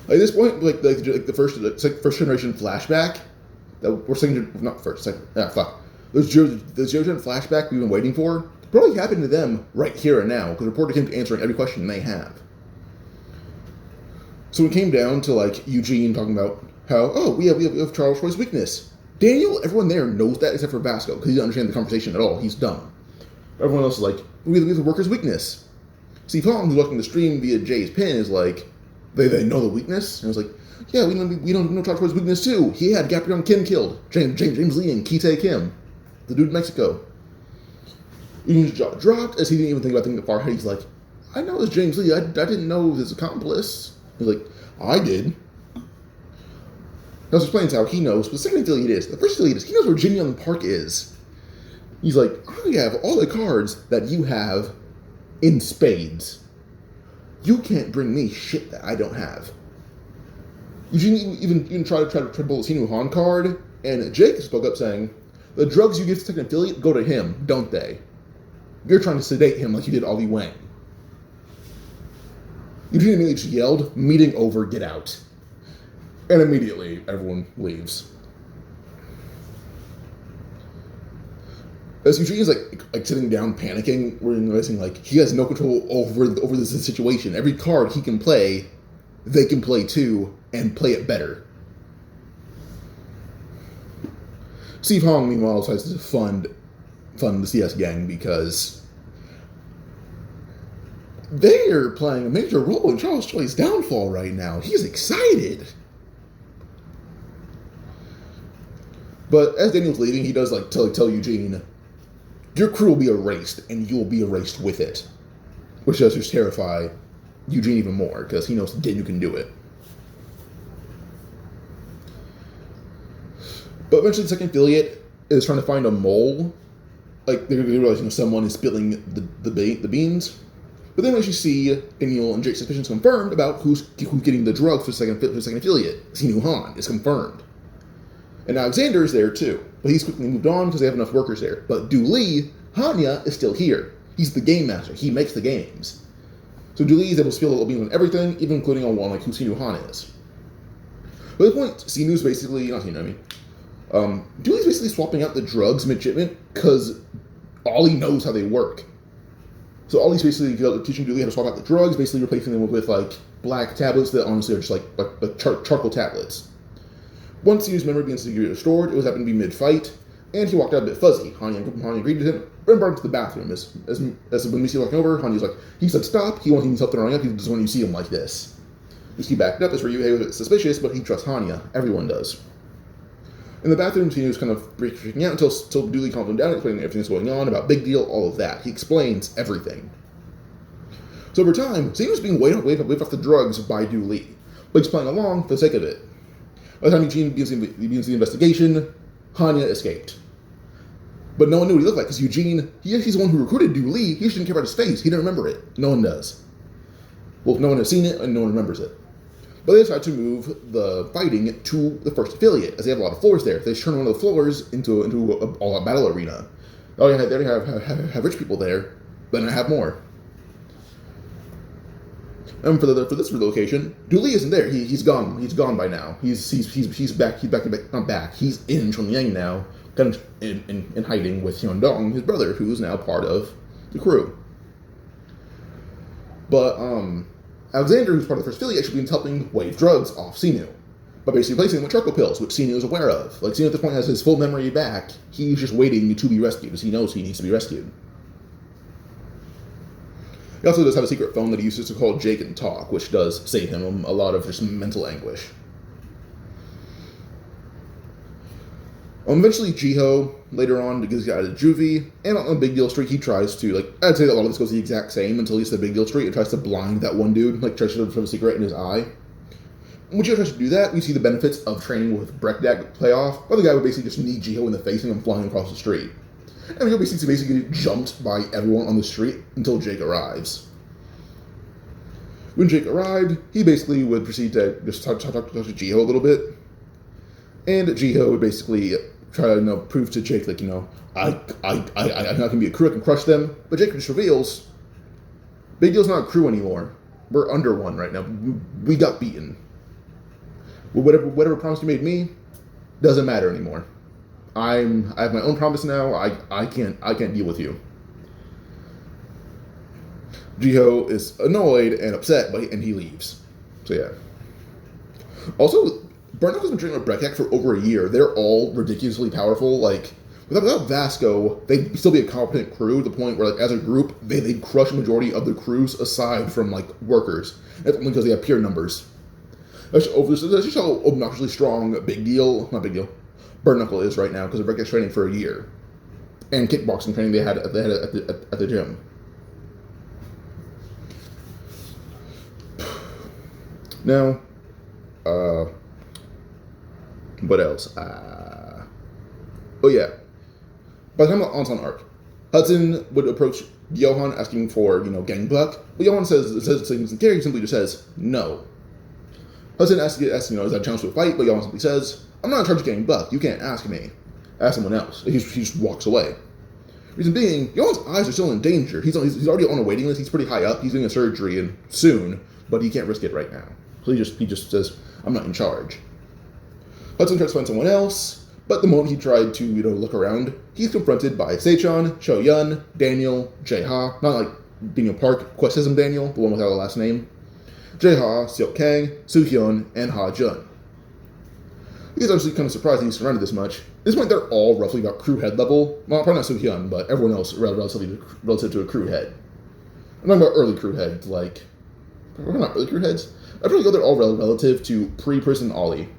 A: At this point, like the first generation flashback, that we're saying, not first, second, fuck. Those Zero-Gen flashback we've been waiting for, probably happened to them right here and now, because reported him answering every question they have. So it came down to, like, Eugene talking about how, we have Charles Roy's weakness. Daniel, everyone there knows that except for Vasco, because he doesn't understand the conversation at all. He's dumb. Everyone else is like, we have the worker's weakness. Steve Hong, who's watching the stream via Jay's pin, is like, they know the weakness? And I was like, yeah, we know Charles Roy's weakness too. He had Gabriel Kim killed. James Lee and Kite Kim. The dude in Mexico. Eugene dropped as he didn't even think about thinking far ahead. He's like, I know it's James Lee. I didn't know his accomplice. He's like, I did. That explains how he knows, but the second affiliate is. The first affiliate is, he knows where Jin Young Park is. He's like, I have all the cards that you have in spades. You can't bring me shit that I don't have. Eugene even tried to pull the Sinu Han card, and Jake spoke up saying, the drugs you give to the second affiliate go to him, don't they? You're trying to sedate him like you did Ollie Wang. Eugene immediately just yelled, meeting over, get out. And immediately, everyone leaves. As Eugene is like sitting down panicking, we're realizing like he has no control over this situation. Every card he can play, they can play too, and play it better. Steve Hong, meanwhile, decides to fund the CS gang because they are playing a major role in Charles Choi's downfall right now. He's excited. But as Daniel's leaving, he does like tell Eugene, your crew will be erased, and you'll be erased with it. Which does just terrify Eugene even more, because he knows Daniel can do it. But eventually the second affiliate is trying to find a mole. Like, they realize, someone is spilling the beans. But then we actually see Daniel and Jake's suspicions confirmed about who's getting the drugs for the second affiliate. Sinu Han is confirmed. And Alexander is there too. But he's quickly moved on because they have enough workers there. But Du Li, Hanya, is still here. He's the game master. He makes the games. So Du Li is able to spill little beans on everything, even including on one like who Sinu Han is. But at this point, Sinu's basically, not Sinu, I mean, Du Li's basically swapping out the drugs midshipment because Ollie knows how they work. So Ollie's basically teaching Du Li how to swap out the drugs, basically replacing them with like black tablets that honestly are just like charcoal tablets. Once Sinu's memory begins to get restored, it was happened to be mid-fight, and he walked out a bit fuzzy. Hanya agreed with him and brought him to the bathroom. As when we see walking over, Hanya's like, he said stop, he wants help throwing up, he doesn't want you to see him like this. He backed up, as Ryuhei was suspicious, but he trusts Hanya. Everyone does. In the bathroom, Sinu's kind of freaking out until Du Li calms him down, explaining everything that's going on, about big deal, all of that. He explains everything. So over time, Sinu's being waved off the drugs by Du Li, but he's playing along for the sake of it. By the time Eugene begins the investigation, Hanya escaped. But no one knew what he looked like, because Eugene, he's the one who recruited Du Li. He just didn't care about his face. He didn't remember it. No one does. Well, no one has seen it, and no one remembers it. But they decide to move the fighting to the first affiliate, as they have a lot of floors there. They turn one of the floors into an all-out battle arena. Oh yeah, they have rich people there, but then I have more. And for this relocation, Du Li isn't there. He's gone. He's gone by now. He's back. Not back. He's in Chongyang now, kind of in hiding with Hyundong, his brother, who's now part of the crew. But Alexander, who's part of the first affiliate, actually been helping wave drugs off Sinu, by basically replacing them with charcoal pills, which Sinu is aware of. Like, Sinu at this point has his full memory back. He's just waiting to be rescued, because he knows he needs to be rescued. He also does have a secret phone that he uses to call Jake and talk, which does save him a lot of just mental anguish. Eventually, Jiho, later on, gets out of juvie, and on the Big Deal Street, he tries to, I'd say that a lot of this goes the exact same until he's at the Big Deal Street and tries to blind that one dude, tries to shove a cigarette in his eye. When Jiho tries to do that, we see the benefits of training with Breckdag play off, where the guy would basically just knee Jiho in the face and him flying across the street. And Jiho basically get jumped by everyone on the street until Jake arrives. When Jake arrived, he basically would proceed to just talk to Jiho a little bit. And Jiho would basically try to prove to Jake like I'm not gonna be a crew. I can crush them. But Jake just reveals Big Deal's not a crew anymore. We're under one right now. We got beaten. Whatever promise you made me doesn't matter anymore. I have my own promise now. I can't deal with you. Jiho is annoyed and upset, and he leaves. So yeah. Also, Barnacle has been training with Brekak for over a year. They're all ridiculously powerful. Like, without Vasco, they'd still be a competent crew to the point where, like, as a group, they'd crush a majority of the crews aside from, like, workers. That's only because they have pure numbers. That's just how obnoxiously strong not Big Deal, Barnacle is right now because of Brekak's training for a year. And kickboxing training they had at the gym. Now, what else? Oh yeah. By the time on arc, Hudson would approach Johan asking for, gang buck. But Johan says Gary simply just says no. Hudson asks, is that a challenge to a fight? But Johan simply says, I'm not in charge of getting buck. You can't ask me. Ask someone else. He just walks away. Reason being, Johan's eyes are still in danger. He's already on a waiting list. He's pretty high up. He's doing a surgery and soon, but he can't risk it right now. So he just says, I'm not in charge. Hudson tries to find someone else, but the moment he tried to, look around, he's confronted by Seichon, Cho Yun, Daniel, Jae-ha, not like Daniel Park, Questism Daniel, the one without a last name, Jae-ha, Seok Kang, Soo-hyun, and Ha-jun. He's obviously kind of surprised that he's surrounded this much. At this point, they're all roughly about crew head level. Well, probably not Soo-hyun, but everyone else relative to a crew head. I'm talking about early crew heads, like... We're not early crew heads. I feel like they're all relative to pre-prison Ollie,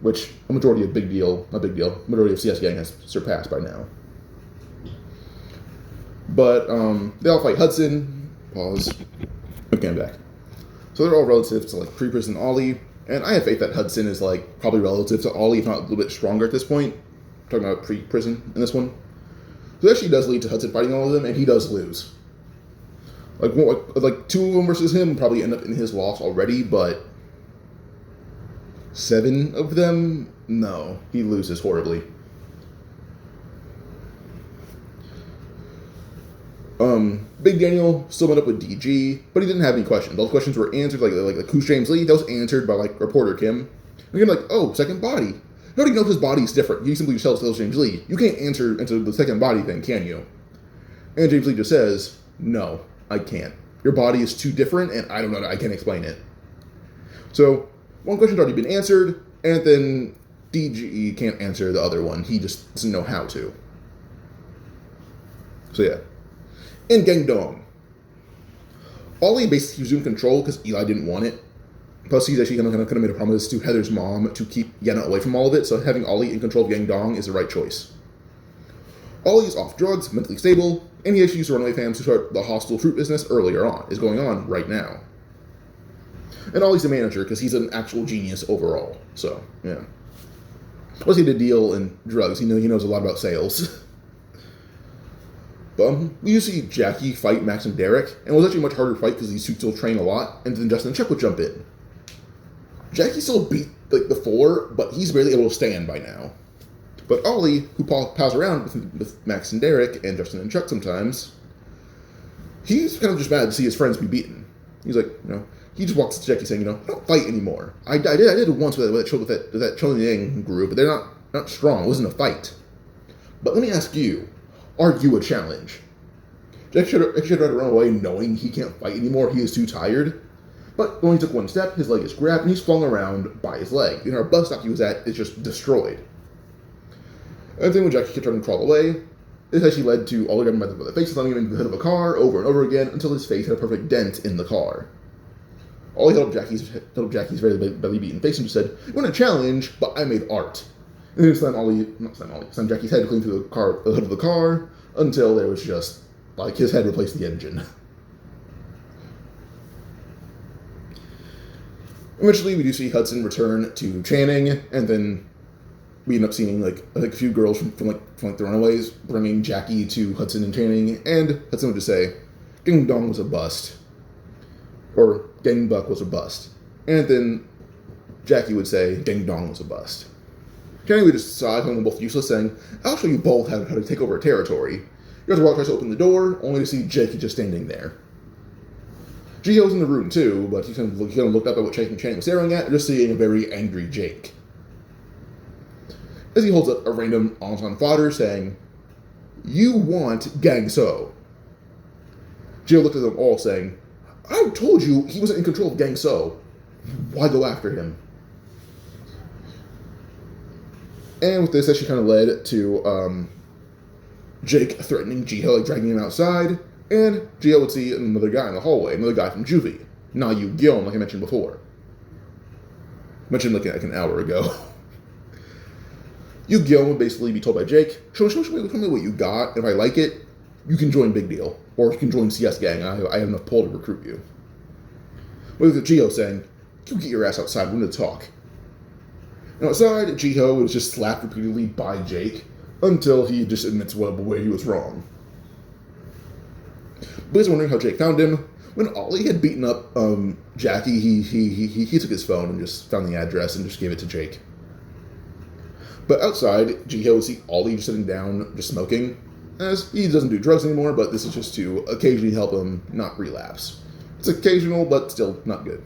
A: which a majority of majority of CS Gang has surpassed by now. But they all fight Hudson. Pause. Okay, I'm back. So they're all relative to like pre-prison Ollie, and I have faith that Hudson is like probably relative to Ollie, if not a little bit stronger at this point. I'm talking about pre-prison in this one. So it actually does lead to Hudson fighting all of them, and he does lose. Like two of them versus him probably end up in his loss already, but 7 of them, no, he loses horribly. Big Daniel still went up with DG, but he didn't have any questions. All the questions were answered, like who's James Lee? That was answered by like reporter Kim. And you're like, oh, second body. How do you know his body's different? You simply tell James Lee. You can't answer into the second body thing, can you? And James Lee just says, no, I can't. Your body is too different, and I don't know, I can't explain it. So, one question's already been answered, and then DG can't answer the other one. He just doesn't know how to. So yeah. In Gangdong, Ollie basically resumed control because Eli didn't want it. Plus, he's actually kind of made a promise to Heather's mom to keep Yenna away from all of it, so having Ollie in control of Gangdong is the right choice. Ollie is off drugs, mentally stable, and he actually used the Runaway Fams to start the hostile fruit business earlier on. Is going on right now. And Ollie's the manager because he's an actual genius overall. So, yeah. Plus he did a deal in drugs. He knows a lot about sales. But we used to see Jackie fight Max and Derek, and it was actually a much harder fight because these two still train a lot, and then Justin and Chuck would jump in. Jackie still beat the 4, but he's barely able to stand by now. But Ollie, who pals around with Max and Derek and Justin and Chuck sometimes, he's kind of just mad to see his friends be beaten. He's like, he just walks to Jackie saying, don't fight anymore. I did it once with that Chong group, but they're not strong. It wasn't a fight. But let me ask you, are you a challenge? Jackie should try to run away knowing he can't fight anymore. He is too tired. But when he took one step, his leg is grabbed and he's flung around by his leg. Our bus stop he was at is just destroyed. And then when Jackie kept trying to crawl away, this actually led to Ollie grabbing him by the face, slamming him into the hood of a car over and over again until his face had a perfect dent in the car. Ollie held up Jackie's very belly beaten face and just said, "You want a challenge, but I made art." And then slammed Jackie's head clean through the hood of the car until there was just like his head replaced the engine. Eventually, we do see Hudson return to Channing, and then we end up seeing like a few girls from the Runaways bringing Jackie to Hudson and Channing, and Hudson would just say, "Ding Dong was a bust," or "Ding Buck was a bust," and then Jackie would say, "Ding Dong was a bust." Channing would just sigh, calling them both useless, saying, "I'll show you both how to take over a territory." Yozawara tries to open the door, only to see Jake just standing there. Jiho's in the room too, but he kind of looked up at what Channing was staring at, just seeing a very angry Jake. As he holds up a random on fodder, saying, "You want Gang So." Jiho looked at them all, saying, "I told you he wasn't in control of Gang So. Why go after him?" And with this, that she kind of led to Jake threatening Jiho, like dragging him outside, and Jiho would see another guy in the hallway, another guy from Juvie, not Yu Gyeom, like I mentioned before. Mentioned like an hour ago. Yu Gyeom would basically be told by Jake, show me what you got, if I like it, you can join Big Deal, or you can join CS Gang, I have enough pull to recruit you. With Jiho saying, "You get your ass outside, we're going to talk." And outside, Jiho was just slapped repeatedly by Jake until he just admits where he was wrong. Blaze wondering how Jake found him. When Ollie had beaten up Jackie, he took his phone and just found the address and just gave it to Jake. But outside, Jiho would see Ollie just sitting down, just smoking, as he doesn't do drugs anymore, but this is just to occasionally help him not relapse. It's occasional, but still not good.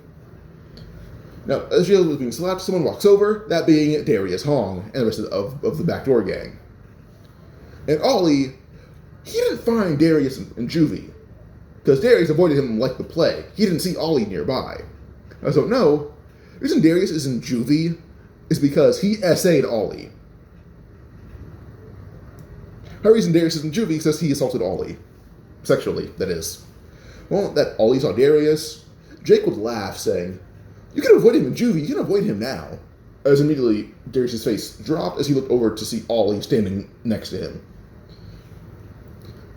A: Now, as Jiho was being slapped, someone walks over, that being Darius Hong and the rest of the backdoor gang. And Ollie, he didn't find Darius in Juvie, because Darius avoided him like the plague. He didn't see Ollie nearby. So no, the reason Darius is in Juvie is because he SA'd Ollie. The reason Darius is in Juvie is because he assaulted Ollie. Sexually, that is. Well, that Ollie saw Darius, Jake would laugh, saying, "You can avoid him in Juvie, you can avoid him now." As immediately, Darius' face dropped as he looked over to see Ollie standing next to him.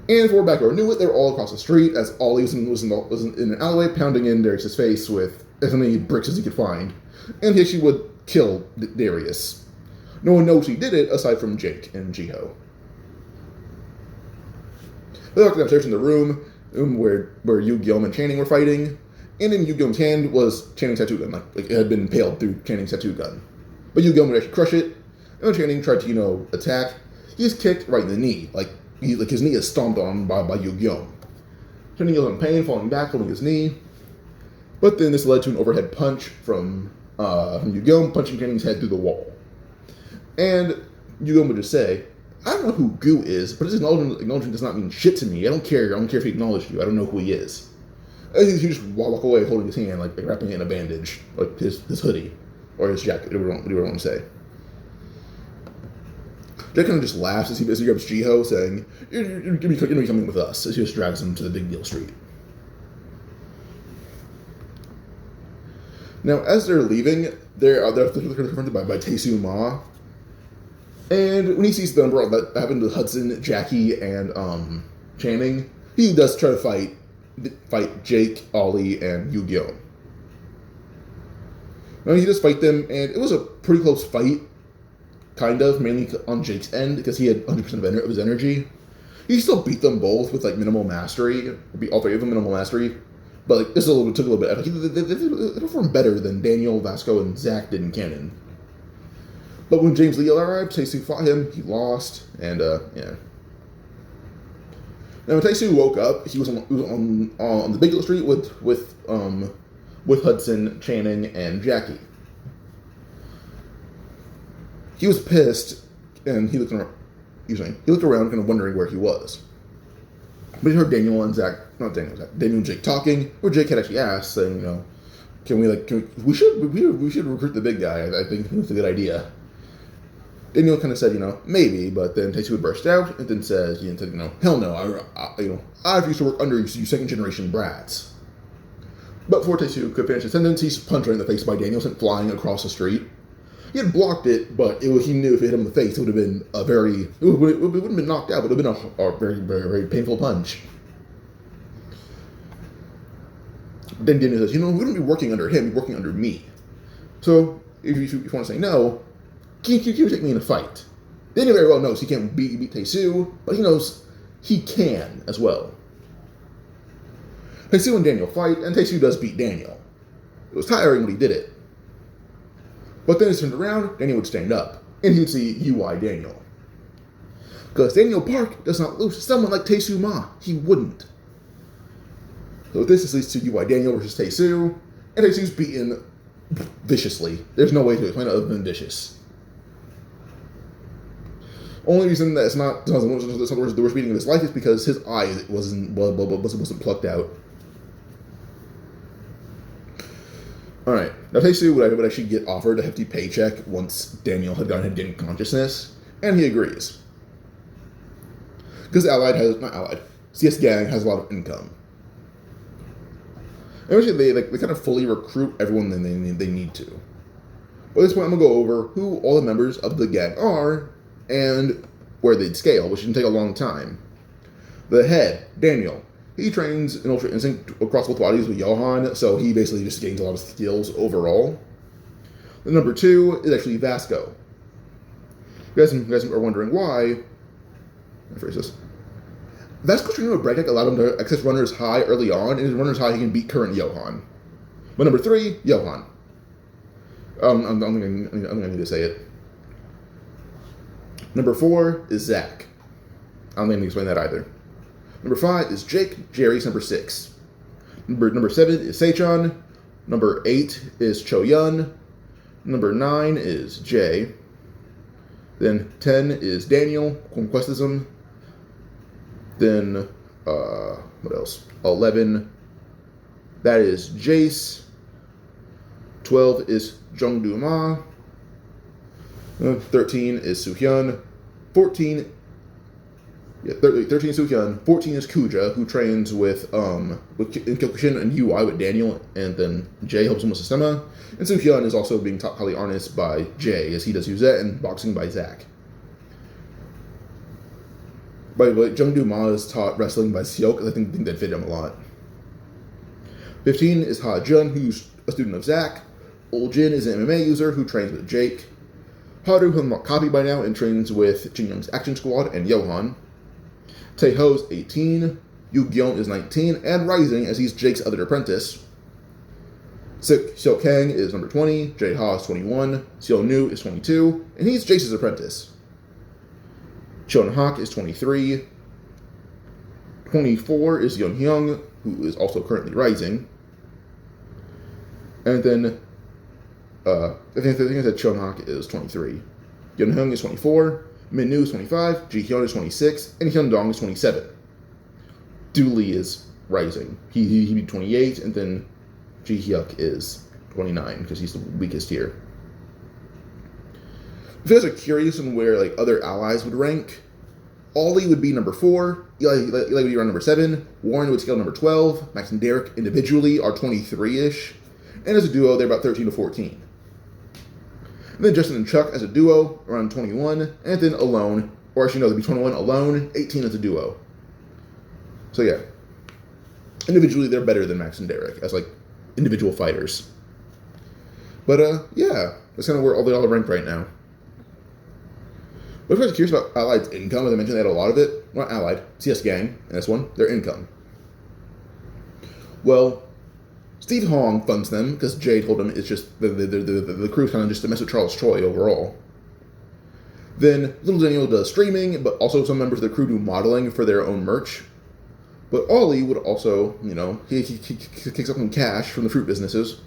A: And before backdoor knew it, they were all across the street as Ollie was in an alleyway pounding in Darius' face with as many bricks as he could find. And he actually would kill Darius. No one knows he did it aside from Jake and Jiho. They walked downstairs in the room where Yu Gyeom and Channing were fighting, and in Yu Gyeom's hand was Channing's tattoo gun, like it had been impaled through Channing's tattoo gun. But Yu Gyeom would actually crush it, and when Channing tried to, attack, he was kicked right in the knee, like his knee is stomped on by Yu Gyeom. Channing yells in pain, falling back, holding his knee. But then this led to an overhead punch from Yu Gyeom punching Channing's head through the wall. And Yu Gyeom would just say, "I don't know who Goo is, but his acknowledgement does not mean shit to me. I don't care if he acknowledged you. I don't know who he is." And he just walk away holding his hand, like wrapping it in a bandage, like his hoodie, or his jacket, whatever you want to say. Jack kind of just laughs as he grabs Jiho, saying, You're going to be coming with us, as he just drags him to the Big Deal Street. Now, as they're leaving, they're confronted by Tae-Soo Ma. And when he sees the number that happened to Hudson, Jackie, and Channing, he does try to fight Jake, Ollie, and Yu Gyeom. Now, he does fight them, and it was a pretty close fight. Kind of, mainly on Jake's end, because he had 100% of his energy. He still beat them both with, minimal mastery. Beat all three of them minimal mastery. But, this took a little bit. They performed better than Daniel, Vasco, and Zach did in canon. But when James Lee arrived, Tae-Soo fought him. He lost, and, yeah. Now, when Tae-Soo woke up, he was on the Big Deal Street with Hudson, Channing, and Jackie. He was pissed, and he looked around, kind of wondering where he was. But he heard Daniel and Jake talking, where Jake had actually asked, saying, we should recruit the big guy. I think it's a good idea. Daniel kind of said, maybe, but then Tae-Soo would burst out, and then said, hell no, I refuse to work under you second generation brats. But before Tae-Soo could finish his sentence, he's punched right in the face by Daniel, sent flying across the street. He had blocked it, but he knew if it hit him in the face, it would have been it wouldn't have been knocked out, but it would have been a very, very, very painful punch. Then Daniel says, we wouldn't be working under him, we'd be working under me. So, if you want to say no, can you take me in a fight? Daniel very well knows he can't beat Tae-Soo, but he knows he can as well. Tae-Soo and Daniel fight, and Tae-Soo does beat Daniel. It was tiring when he did it. But then he turned around, Daniel would stand up. and he'd see UI Daniel. Because Daniel Park does not lose to someone like Tae-Soo Ma. He wouldn't. So this leads to UI Daniel versus Tae-Soo, and Tae-Soo's beaten viciously. There's no way to explain it other than vicious. Only reason that it's not the worst beating of his life is because his eye wasn't plucked out. Alright, now Tae-Soo would actually get offered a hefty paycheck once Daniel had gained consciousness, and he agrees. Because CS Gang has a lot of income. And actually, they kind of fully recruit everyone they need to. But at this point, I'm going to go over who all the members of the gang are and where they'd scale, which can take a long time. The head, Daniel. He trains in Ultra Instinct across both bodies with Johan, so he basically just gains a lot of skills overall. The number 2 is actually Vasco. You guys are wondering why. I phrase this. Vasco's training with breakneck allowed him to access runners high early on, and his runners high he can beat current Johan. But number 3, Johan. I'm gonna need to say it. Number 4 is Zach. I don't need to explain that either. Number 5 is Jake. Jerry's number 6. Number 7 is Seichon. Number 8 is Cho Yun. Number 9 is Jay. Then 10 is Daniel, Conquestism. Then, what else? 11, that is Jace. 12 is Jungdu Ma. 13 is Soohyun. 13 is Soohyun. 14 is Kuja, who trains with Kyokushin and UI with Daniel, and then Jay helps him with Sistema. And Soohyun is also being taught highly harnessed by Jay, as he does Uzet, and boxing by Zach. By the way, Jungdu Ma is taught wrestling by Seok, because I think that fit him a lot. 15 is Ha Jun, who's a student of Zach. Ol Jin is an MMA user who trains with Jake. Haru has not copied by now and trains with Jin Young's Action Squad and Johan. Taeho's 18. Yu Gyeon is 19 and rising as he's Jake's other apprentice. Seo Kang is number 20. Jae Ha is 21. Seo Nu is 22, and he's Jace's apprentice. Cheon Hak is 23. 24 is Yeon Hyung, who is also currently rising. And then, I think I said Cheon Hak is 23. Yeon Hyung is 24. Min Nu is 25. Ji Hyun is 26. And Hyun Dong is 27. Du Lee is rising. He'd be 28, and then Ji Hyuk is 29, because he's the weakest here. If you guys are curious on where other allies would rank, Ollie would be number 4, Eli would be around number 7, Warren would scale number 12, Max and Derek individually are 23-ish, and as a duo, they're about 13 to 14. And then Justin and Chuck as a duo, around 21, and then alone, or actually no, they'd be 21 alone, 18 as a duo. So yeah, individually they're better than Max and Derek as individual fighters. But yeah, that's kind of where all the rank right now. But if you guys are curious about Allied's income, as I mentioned, they had a lot of it. Well, not Allied, CS Gang, and this one, their income. Well, Steve Hong funds them, because Jay told him it's just, the crew's kind of just to mess with Charles Choi overall. Then, Little Daniel does streaming, but also some members of the crew do modeling for their own merch. But Ollie would also, he kicks up some cash from the fruit businesses.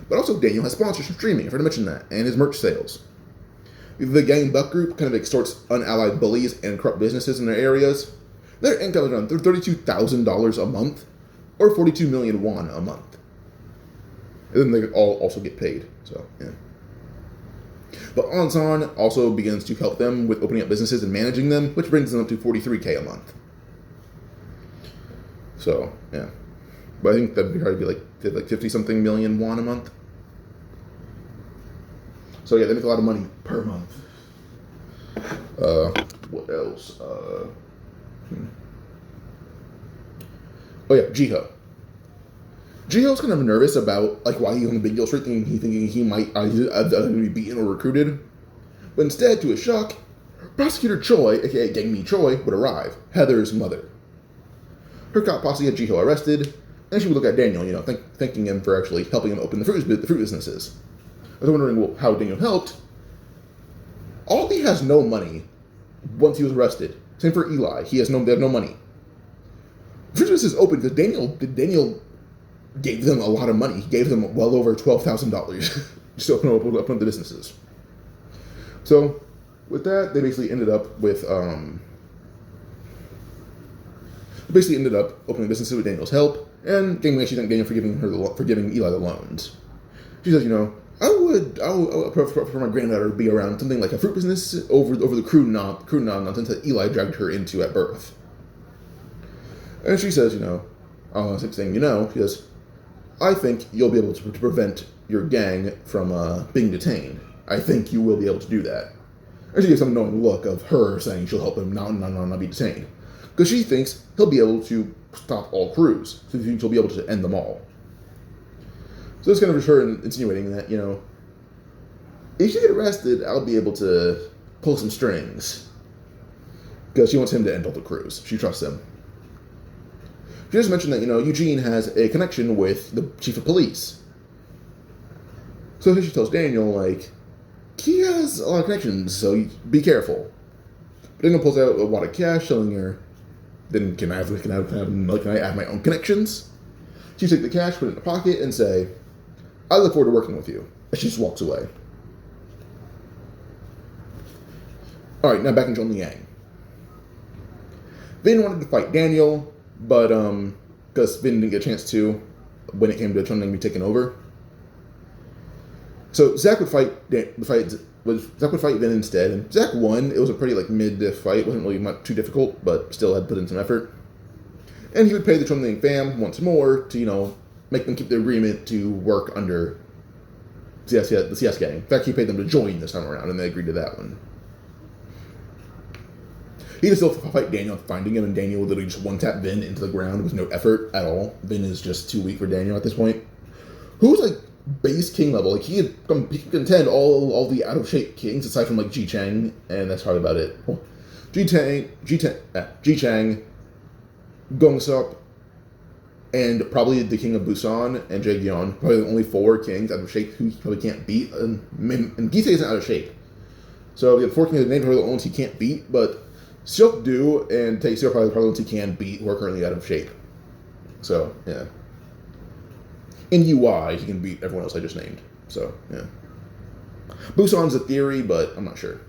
A: But also Daniel has sponsors from streaming, I forgot to mention that, and his merch sales. The Gang Buck group kind of extorts unallied bullies and corrupt businesses in their areas. Their income is around $32,000 a month, or 42 million won a month. And then they all also get paid, so yeah. But Ansan also begins to help them with opening up businesses and managing them, which brings them up to 43K a month. So, yeah. But I think that'd probably be like 50-something million won a month. So yeah, they make a lot of money per month. What else? Oh yeah, Jiho. Jiho's kind of nervous about why he's on the Big Deal Street, thinking he might either be beaten or recruited. But instead, to his shock, Prosecutor Choi, aka Gang Mi Choi, would arrive, Heather's mother. Her cop posse had Jiho arrested, and she would look at Daniel, thanking him for actually helping him open the fruit businesses. I was wondering, well, how Daniel helped. Ollie has no money once he was arrested. Same for Eli. They have no money. Business is open because Daniel gave them a lot of money. He gave them well over $12,000 just to open up the businesses. So with that, they basically ended up with opening businesses with Daniel's help, and she thanked Daniel for giving Eli the loans. She says, I would prefer my granddaughter to be around something like a fruit business over the crude nonsense that Eli dragged her into at birth. And she says, she says, I think you'll be able to prevent your gang from being detained. I think you will be able to do that. And she gives some knowing look of her saying she'll help him not be detained. Because she thinks he'll be able to stop all crews. So she thinks he'll be able to end them all. So it's kind of just her insinuating that, if you get arrested, I'll be able to pull some strings. Because she wants him to end all the crews. She trusts him. She just mentioned that, Eugene has a connection with the chief of police. So she tells Daniel, he has a lot of connections, so be careful. But Daniel pulls out a wad of cash, telling her, then can I have my own connections? She takes the cash, put it in her pocket, and say, I look forward to working with you. And she just walks away. Alright, now back in Zhongliang. Vin wanted to fight Daniel, but because Vin didn't get a chance to when it came to Zhongliang being taken over. So Zach would fight Vin instead, and Zach won. It was a pretty mid fight. It wasn't really much too difficult, but still had put in some effort. And he would pay the Zhongliang fam once more to make them keep their agreement to work under the CS gang. In fact, he paid them to join this time around, and they agreed to that one. He would still fight Daniel, finding him, and Daniel would literally just one-tap Vin into the ground with no effort at all. Vin is just too weak for Daniel at this point. Who's base king level. He could contend all the out-of-shape kings, aside from Ji Chang, and that's probably about it. Ji Chang, Gong Sup, and probably the king of Busan, and Jae Gyeon. Probably the only 4 kings out of shape who he probably can't beat. And Gisei isn't out of shape. So the 4 kings of the name are the only ones he can't beat, but Silk Do and Tae-Seo are probably the ones he can beat who are currently out of shape. So, yeah. In UI, he can beat everyone else I just named. So, yeah. Busan's a theory, but I'm not sure.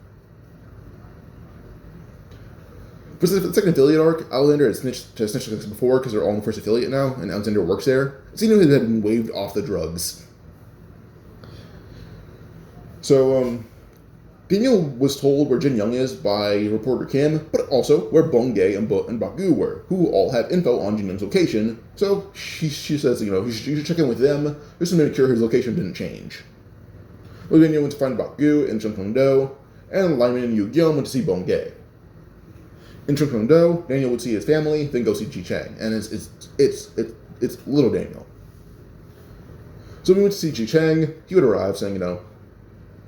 A: For the second affiliate arc, Alexander has snitched before because they're all in the first affiliate now, and Alexander works there. Xenu had been waived off the drugs. So, Daniel was told where Jin Young is by reporter Kim, but also where Bong Gae and Baku were, who all have info on Jin Young's location. So she says, you should check in with them just to make sure his location didn't change. Well, Daniel went to find Baku in Chungcheong-do, and Lyman and Yu Gyeom went to see Bong Gae. In Chungcheong-do, Daniel would see his family, then go see Ji Chang, and it's little Daniel. So when we went to see Ji Chang, he would arrive saying,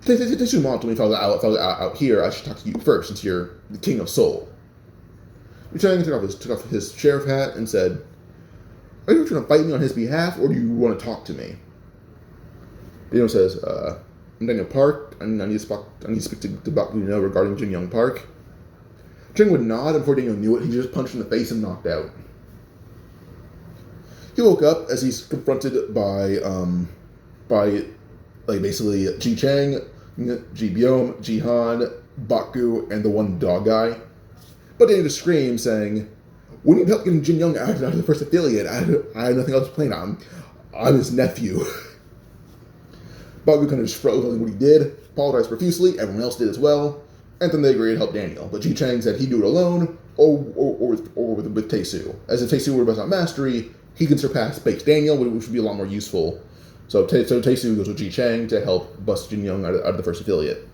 A: Tae-Soo Mom told me if I was out here, I should talk to you first, since you're the king of Seoul. Ji Chang took off his sheriff hat and said, are you trying to fight me on his behalf, or do you want to talk to me? Daniel says, I'm Daniel Park. I need to speak to Baku regarding Jin Young Park. Chang would nod, and before Daniel knew it, he just punched in the face and knocked out. He woke up as he's confronted by basically Ji Chang, Ji Byom, Ji Han, Baku, and the one dog guy. But Daniel just screams, saying, we need help getting Jin Young out of the first affiliate. I have nothing else to play on. I'm his nephew. Baku kind of just froze on what he did, apologized profusely, everyone else did as well, and then they agreed to help Daniel. But Ji Chang said he'd do it alone, or with Tae-Soo. As if Tae-Soo were about mastery, he can surpass base Daniel, which would be a lot more useful. So Tae-Soo goes with Ji Chang to help bust Jin Young out of the first affiliate.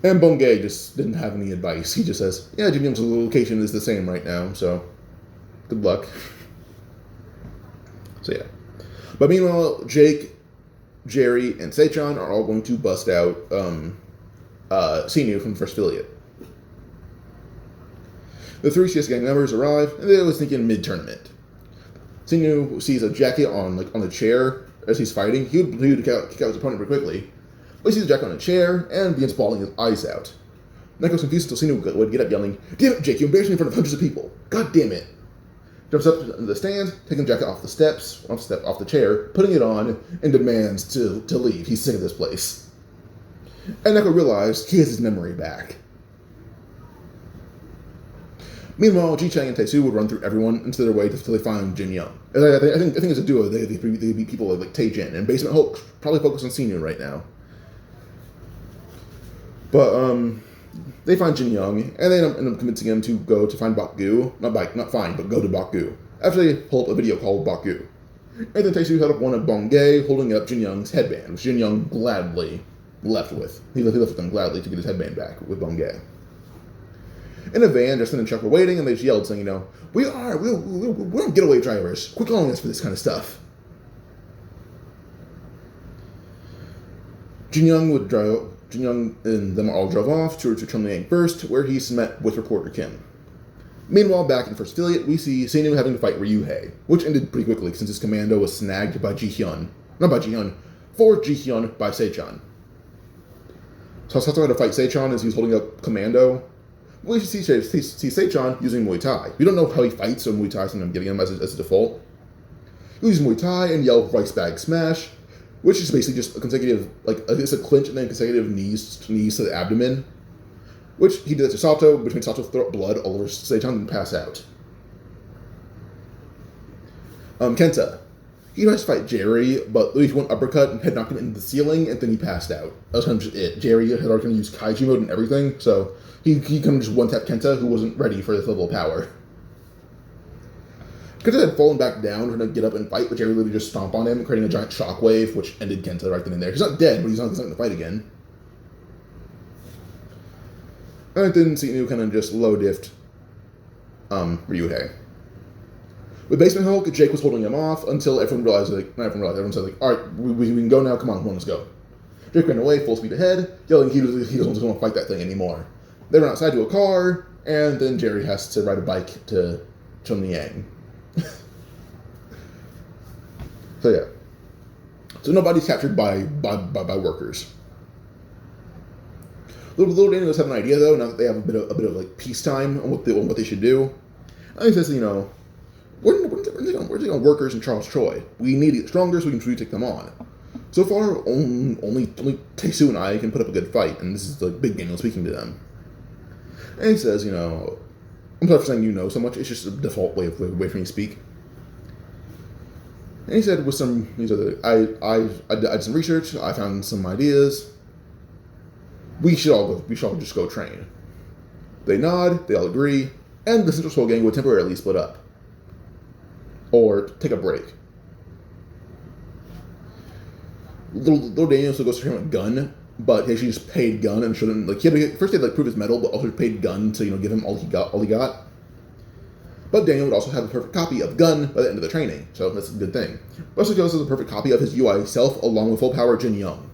A: And Bong Gae just didn't have any advice. He just says, yeah, Jin Young's location is the same right now, so good luck. So yeah. But meanwhile, Jake, Jerry, and Seichan are all going to bust out Xenu from the first affiliate. The 3 CS gang members arrive, and they was thinking mid-tournament. Xenu sees a jacket on the chair as he's fighting. He would kick out his opponent pretty quickly. He sees Jack on a chair and begins bawling his eyes out. Neko's confused until Sinu would get up yelling, "Damn it, Jake, you embarrassed me in front of hundreds of people! God damn it!" Jumps up into the stand, taking Jack off the chair, putting it on, and demands to leave. He's sick of this place. And Neko realized he has his memory back. Meanwhile, Ji-Chang and Tae-Soo would run through everyone into their way until they find Jin Young. I think as a duo, they beat people like Tae-Jin, and Basement Hulk probably focus on Sinu right now. But they find Jin Young, and they end up convincing him to go to find Bakgu. But go to Bakgu. After they pull up a video called Bakgu. And then Tae-Soo held up one of Bongay, holding up Jin Young's headband, which Jin Young gladly left with. He left with them gladly to get his headband back with Bongay. In a van, Justin and Chuck were waiting, and they just yelled, saying, we're getaway drivers. Quit calling us for this kind of stuff. Jin Young and them all drove off to Chunliang first, where he's met with reporter Kim. Meanwhile, back in First Affiliate, we see Sinu having to fight Ryuhei, which ended pretty quickly since his commando was snagged by for Ji-Hyun by Seichan. So Sato had to fight Seichan as he was holding up commando. We see Seichan using Muay Thai. We don't know how he fights, so Muay Thai is something I'm giving him as a default. He uses Muay Thai and yell rice bag smash, which is basically just a consecutive, it's a clinch and then consecutive knees to the abdomen. Which he did that to Sato, between Sato throw up blood all over Seichan and pass out. Kenta. He tries to fight Jerry, but he one uppercut and head knocked him into the ceiling, and then he passed out. That was kind of just it. Jerry had already used Kaiji mode and everything, so he kind of just one-tapped Kenta, who wasn't ready for this level of power. Kenta had fallen back down, trying to get up and fight, but Jerry literally just stomped on him, creating a giant shockwave, which ended Kenta right then and there. He's not dead, but he's not going to fight again. And then Sinu kind of just low-diffed Ryuhei. With Basement Hulk, Jake was holding him off until everyone realized, everyone said, alright, we can go now, come on, let's go. Jake ran away, full speed ahead, yelling he doesn't want to fight that thing anymore. They run outside to a car, and then Jerry has to ride a bike to Chunliang. So yeah. So nobody's captured by workers. Little Daniel does have an idea though, now that they have a bit of like peacetime on what they should do. And he says, we're taking workers in Charles Troy. We need to get stronger so we can truly take them on. So far, only Tae-Soo and I can put up a good fight, and this is the big Daniel speaking to them. And he says, I'm sorry for saying so much, it's just a default way for me to speak. And he said, I did some research, I found some ideas. We should all just go train. They nod, they all agree, and the Central Soul Gang would temporarily split up. Or take a break. Little Daniel still goes to train with Gun, but he actually just paid Gun and shouldn't he had to prove his mettle, but also paid Gun to give him all he got. But Daniel would also have a perfect copy of Gun by the end of the training, so that's a good thing. But also he also has a perfect copy of his UI self along with full power Jin Young.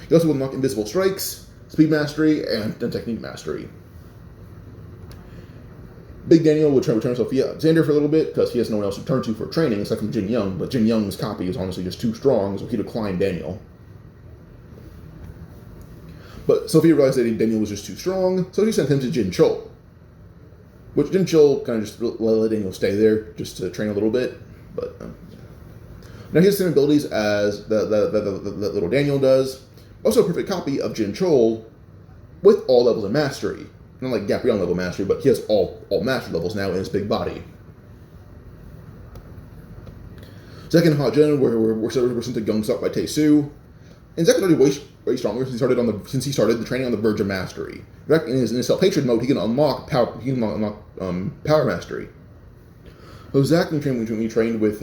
A: He also will unlock invisible strikes, speed mastery, and technique mastery. Big Daniel would return to Sophia Alexander for a little bit because he has no one else to turn to for training aside from Jin Young, but Jin Young's copy is honestly just too strong, so he declined Daniel. But Sophia realized that Daniel was just too strong, so she sent him to Jin Chol. Which Jin Chol kind of just let Daniel stay there just to train a little bit, but now he has the same abilities as the little Daniel does. Also a perfect copy of Jin Chol with all levels of mastery. Not like Gabrielle level mastery, but he has all mastery levels now in his big body. Zach and Ha-Jun were sent to Gyeongsuk by Tae-Soo. And Zach is already way stronger since he started the training on the verge of mastery. In fact, in his self-hatred mode, he can unlock power mastery. So Zach, when he trained with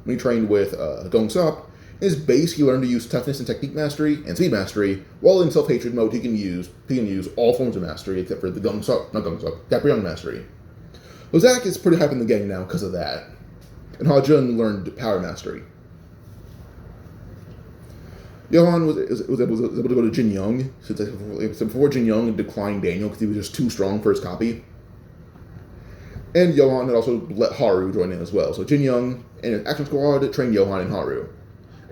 A: Gyeongsuk, in his base, he learned to use toughness and technique mastery and speed mastery, while in self-hatred mode, he can use all forms of mastery except for the Gabrielle mastery. So Zach is pretty hype in the gang now because of that. And Ha-Jun learned power mastery. Johan was able to go to Jin Young, since before Jin Young declined Daniel because he was just too strong for his copy. And Johan had also let Haru join in as well. So Jin Young and his action squad trained Johan and Haru.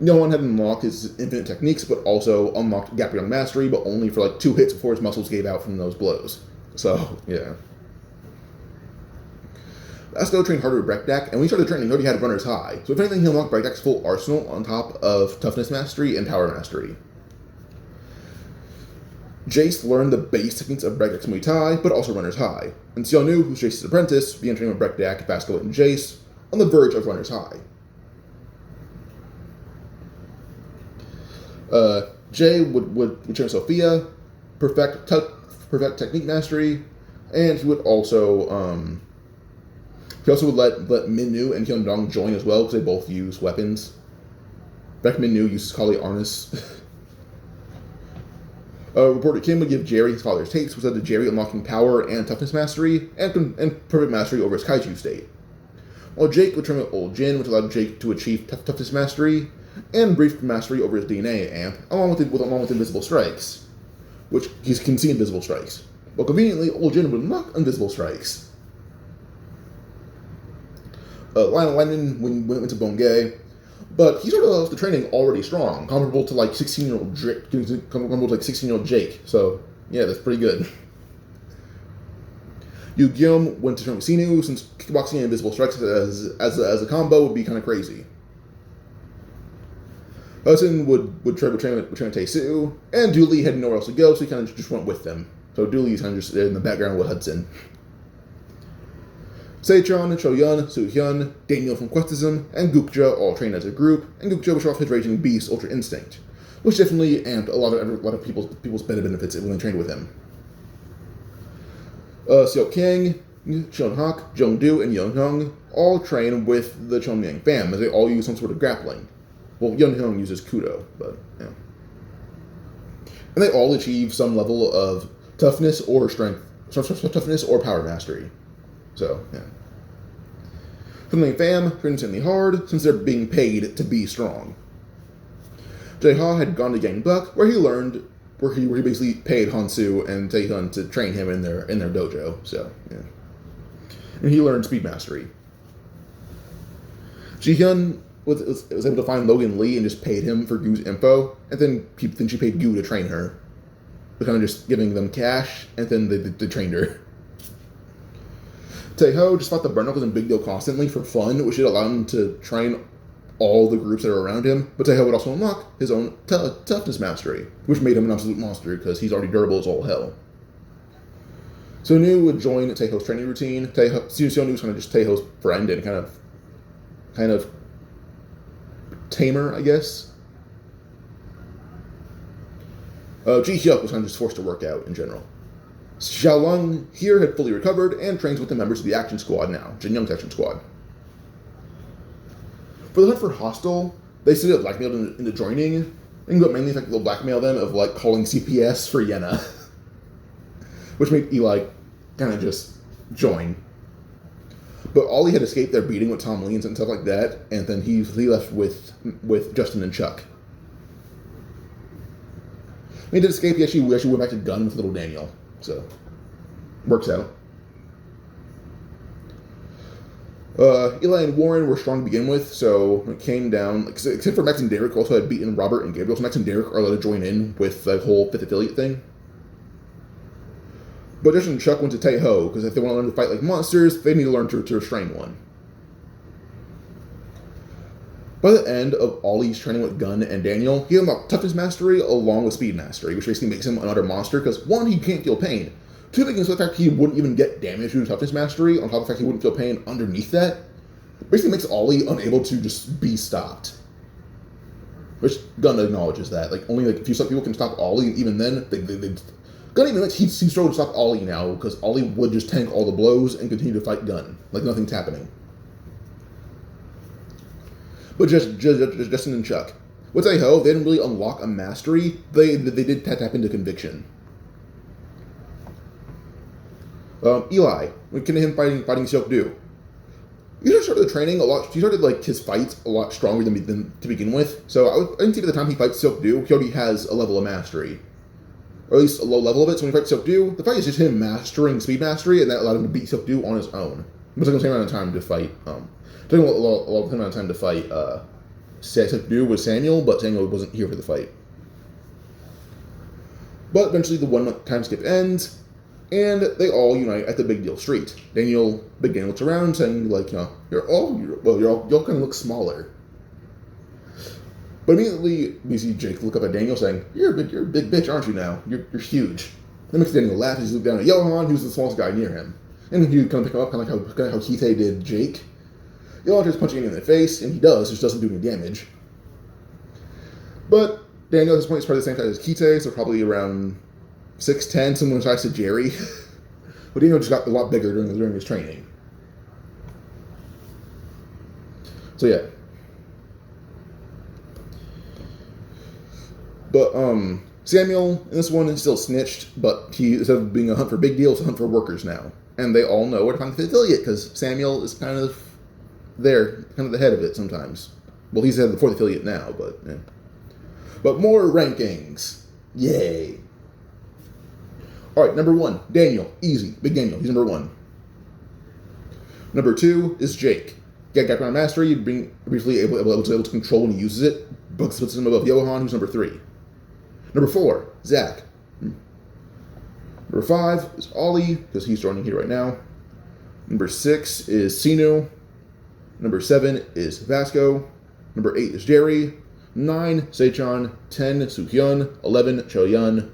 A: No one had unlocked his infinite techniques, but also unlocked Gap Beyond Mastery, but only for like 2 hits before his muscles gave out from those blows. So, yeah. Vasco trained harder with Breakdeck, and when he started training, he already had Runner's High. So if anything, he unlocked Breakdeck's full arsenal on top of Toughness Mastery and Power Mastery. Jace learned the base techniques of Breakdeck's Muay Thai, but also Runner's High. And Xiaonu, who's Jace's apprentice, began training with Breakdeck, Vasco, and Jace on the verge of Runner's High. Jay would train Sophia, perfect technique mastery, and he would also would let Minnu and Hyundong join as well because they both use weapons. In fact, Minnu uses Kali Arnis. Reporter Kim would give Jerry his father's tapes, which led to Jerry unlocking power and toughness mastery and perfect mastery over his kaiju state. While Jake would train with Old Jin, which allowed Jake to achieve toughness mastery and brief mastery over his DNA amp, along with invisible strikes, which he can see invisible strikes. But conveniently, Old Jin would unlock invisible strikes. Lionel Lennon went to Bongay, but he started off the training already strong, comparable to like 16-year-old Jake. So yeah, that's pretty good. Yu Gyum went to train with Sinu, since kickboxing and invisible strikes as a combo would be kind of crazy. Hudson would train with Tae-Soo, and Dooley had nowhere else to go, so he kind of just went with them. So Dooley's kind of just in the background with Hudson. Seichon, Cho-Yun, Soo-Hyun, Daniel from Questism, and Gukja all trained as a group, and Gukja would show off his Raging Beast Ultra Instinct, which definitely amped a lot of people's benefits when they trained with him. Seok King, Shon Hak, Jong-Du, and Yeon-Hyung all train with the Chonmyang fam, as they all use some sort of grappling. Well, Yeon-Hyung uses Kudo, but yeah. And they all achieve some level of toughness or strength, toughness or power mastery. So, yeah. Chonmyang fam train insanely hard, since they're being paid to be strong. Jae-Ha had gone to Gangbuk, where he basically paid Hansu and Tae-Hyun to train him in their dojo. So, yeah. And he learned speed mastery. Ji-Hyun was able to find Logan Lee and just paid him for Gu's info, and then she paid Gu to train her. They're kind of just giving them cash, and then they trained her. Taeho just fought the Burn Knuckles and Big Deal constantly for fun, which should allow him to train all the groups that are around him, but Taeho would also unlock his own toughness mastery, which made him an absolute monster because he's already durable as all hell. Sonu would join Taeho's training routine. Sonu was kind of just Taeho's friend and kind of tamer, I guess. Ji-Hyuk was kind of just forced to work out in general. Xiaolong here had fully recovered and trains with the members of the action squad now, Jin Young's action squad. For the hunt for Hostile, they still get blackmailed into joining, and got mainly they'll blackmail them of like calling CPS for Yenna, which made Eli kind of just join. But Ollie had escaped their beating with Tom Leans and stuff like that, and then he left with Justin and Chuck. When he did escape, he actually went back to gun with little Daniel, so works out. Eli and Warren were strong to begin with, so it came down, except for Max and Derek, who also had beaten Robert and Gabriel, so Max and Derek are allowed to join in with the whole 5th affiliate thing. But Justin and Chuck went to Taeho, because if they want to learn to fight like monsters, they need to learn to restrain one. By the end of Ollie's training with Gunn and Daniel, he unlocked toughness mastery along with speed mastery, which basically makes him an utter monster, because 1, he can't feel pain. 2, because of the fact he wouldn't even get damage due to toughness mastery, on top of the fact he wouldn't feel pain underneath that, basically makes Ollie unable to just be stopped. Which Gunn acknowledges that. Like, only like a few people can stop Ollie, and even then, Gunn even he's struggled to stop Ollie now, because Ollie would just tank all the blows and continue to fight Gunn, like nothing's happening. But just Justin and Chuck. With Taeho, they didn't really unlock a mastery. They did tap into conviction. Eli, when it came to him fighting Seok-Du, he started the training a lot. He started like his fights a lot stronger than to begin with. So I didn't think at the time he fights Seok-Du, he already has a level of mastery, or at least a low level of it. So when he fights Seok-Du, the fight is just him mastering speed mastery, and that allowed him to beat Seok-Du on his own. It took him the same amount of time to fight. do with Samuel, but Samuel wasn't here for the fight. But eventually the 1 month time skip ends, and they all unite at the Big Deal Street. Big Daniel looks around, saying, like, y'all kind of look smaller. But immediately we see Jake look up at Daniel, saying, you're a big bitch, aren't you now? You're huge. That makes Daniel laugh as he looks down at Johan, who's the smallest guy near him. And he kind of pick him up, kind of like how Kite did Jake. Johan tries punching him in the face, and he does, just doesn't do any damage. But Daniel at this point is probably the same size as Kite, so probably around 6'10", similar size to Jerry. But Daniel just got a lot bigger during his training. So yeah. But Samuel in this one is still snitched, but he, instead of being a hunt for big deals, a hunt for workers now. And they all know where to find the affiliate, because Samuel is kind of there, kind of the head of it sometimes. Well, he's the head of the fourth affiliate now, but yeah. But more rankings. Yay. Alright, number 1, Daniel. Easy. Big Daniel. He's number 1. Number 2 is Jake. Get background mastery, briefly able to control when he uses it. Puts him above Johan, who's number 3. Number 4, Zach. Number 5 is Ollie, because he's joining here right now. Number 6 is Sinu. Number 7 is Vasco. Number 8 is Jerry. 9, Seichan. 10, Sukyun. 11, Choyun.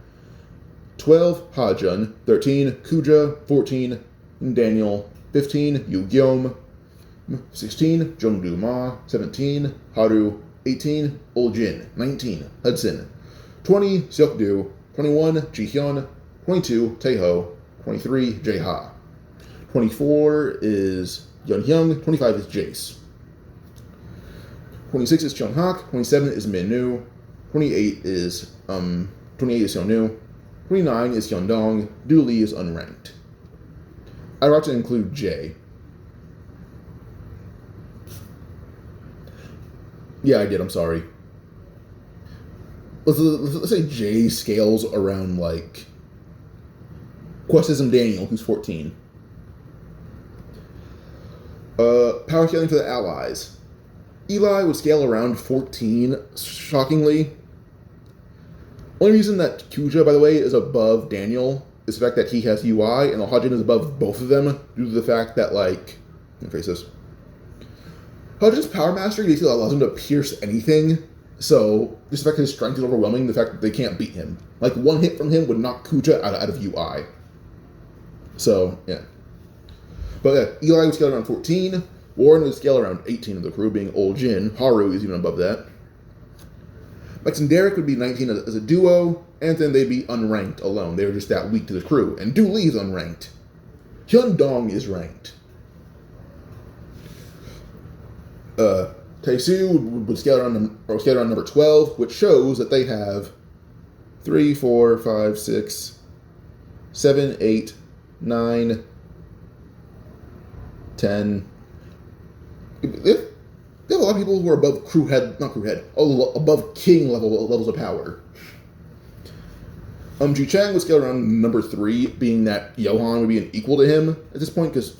A: 12, Hajun. 13, Kuja. 14, Daniel. 15, Yu Gyom. 16, Jungdu Ma. 17, Haru. 18, Oljin. 19, Hudson. 20, Seokdu. 21, Jihyun. 22, Taeho. 23, Jaeha. 24 is Yeonhyung. 25 is Jace. 26 is Cheonghak. 27 is Minnu. 28 is Seonu. 29 is Hyundong. Dooley is unranked. I'd like to include Jay. Yeah, I did. I'm sorry. Let's say Jay scales around like Questism Daniel, who's 14. Power scaling for the allies. Eli would scale around 14, shockingly. Only reason that Kuja, by the way, is above Daniel is the fact that he has UI, and Hajin is above both of them due to the fact that, like, let me face this. Hajin's Power Mastery basically allows him to pierce anything, so just the fact that his strength is overwhelming, the fact that they can't beat him. Like, one hit from him would knock Kuja out of UI. So, yeah. But yeah, Eli would scale around 14. Warren would scale around 18 of the crew, being Old Jin. Haru is even above that. Max and Derek would be 19 as a duo, and then they'd be unranked alone. They were just that weak to the crew. And Du Li is unranked. Hyundong is ranked. Taesu would scale around number 12, which shows that they have 3, 4, 5, 6, 7, 8, 9, 10. They have a lot of people who are above above king levels of power. Ji Chang would scale around number 3, being that Johan would be an equal to him at this point, because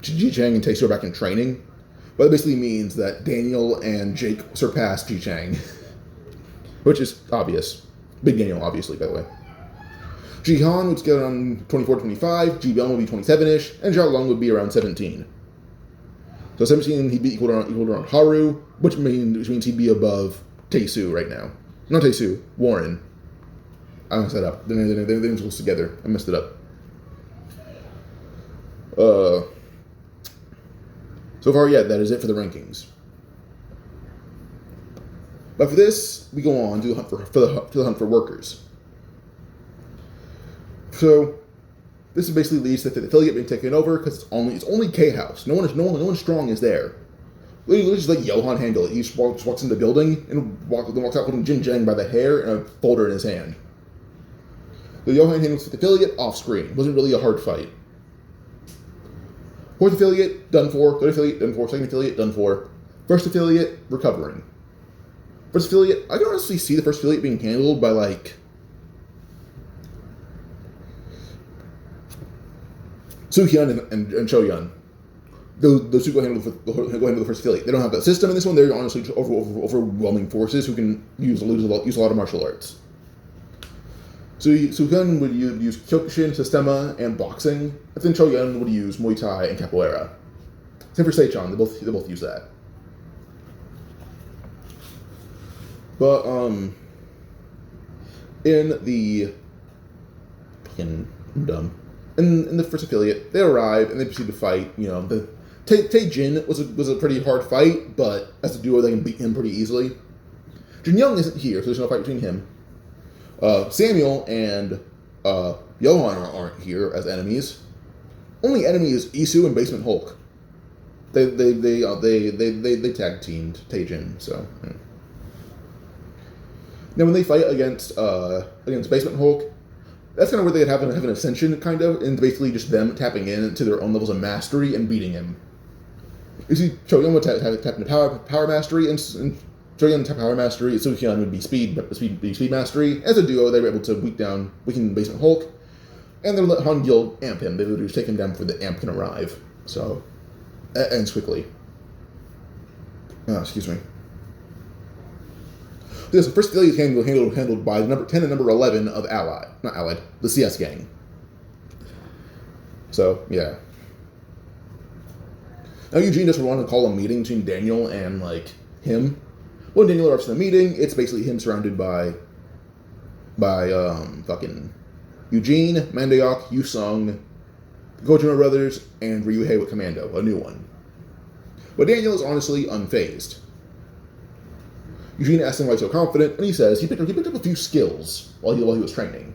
A: Ji Chang and Taesu are back in training. But it basically means that Daniel and Jake surpassed Ji Chang, which is obvious. Big Daniel, obviously, by the way. Jihan would scale around 24, 25, Ji Byung would be 27-ish, and Zhao Long would be around 17. So 17, he'd be equal to Haru, which means he'd be above Taesu right now. Not Taesu, Warren. I messed that up. They didn't close together. I messed it up. So far, yeah, that is it for the rankings. But for this, we go on to the hunt for workers. So this basically leads to the affiliate being taken over because it's only K-House. No one strong is there. Literally just let Johan handle it. He just walks in the building and walks out holding Jin Jang by the hair and a folder in his hand. The Johan handles the affiliate off screen. It wasn't really a hard fight. Fourth affiliate, done for. Third affiliate, done for. Second affiliate, done for. First affiliate, recovering. First affiliate, I can honestly see the first affiliate being handled by, like, Suhyun and Choyun. those two go handle the first affiliate. They don't have that system in this one. They're honestly just overwhelming forces who can use a lot of martial arts. So Gun would use Kyokushin, Systema, and boxing. And then Choyun would use Muay Thai and Capoeira. Same for Seichan. They both use that. But in the fucking dumb. In the first affiliate, they arrive and they proceed to fight. You know, the Tae-Jin was a pretty hard fight, but as a duo, they can beat him pretty easily. Jin Young isn't here, so there's no fight between him. Samuel and Johan aren't here as enemies. Only enemy is Isu and Basement Hulk. They tag teamed Tae-Jin, so. Yeah. Now when they fight against Basement Hulk, that's kind of where they have an ascension, kind of, and basically just them tapping into their own levels of mastery and beating him. You see, Choyun would tap into power mastery, and Choyun tap power mastery, and Suhyun would be speed mastery. As a duo, they were able to weaken Basement Hulk, and they would let Han Gil amp him. They would just take him down before the amp can arrive. So, that ends quickly. Excuse me. This first affiliate is handled by the number 10 and number 11 of the CS gang. So, yeah. Now Eugene just wanted to call a meeting between Daniel and, him. When Daniel arrives to the meeting, it's basically him surrounded by fucking Eugene, Mandeok, Yusung, the Kojima brothers, and Ryuhei with Commando, a new one. But Daniel is honestly unfazed. Eugene asks him why he's so confident, and he says he picked up a few skills while he was training.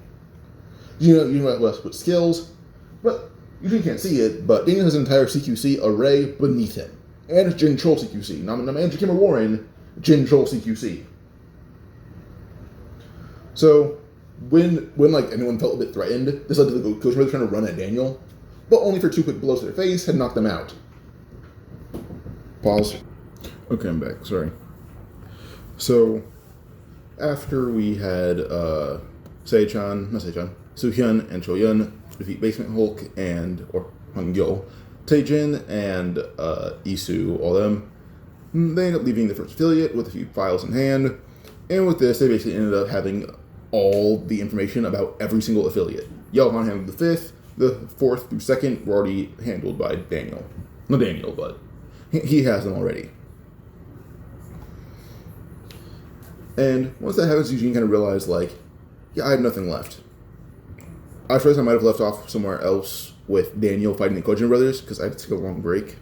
A: You know what skills? But Eugene can't see it, but Daniel has an entire CQC array beneath him. And it's Jin Chol CQC. Not Andrew Kim or Warren, Jin Chol CQC. So, when anyone felt a bit threatened, this led to the coach really trying to run at Daniel, but only for 2 quick blows to their face had knocked them out. Pause. Okay, I'm back. Sorry. So, after we had Suhyun and Choyun defeat Basement Hulk or Hangyo, Tae-Jin and Isu, all them, they ended up leaving the first affiliate with a few files in hand, and with this, they basically ended up having all the information about every single affiliate. Johan handled the 5th, the 4th through 2nd were already handled by Daniel. Not Daniel, but he has them already. And once that happens, Eugene kind of realized, yeah, I have nothing left. I first I might have left off somewhere else with Daniel fighting the Kojima brothers, because I had to take a long break.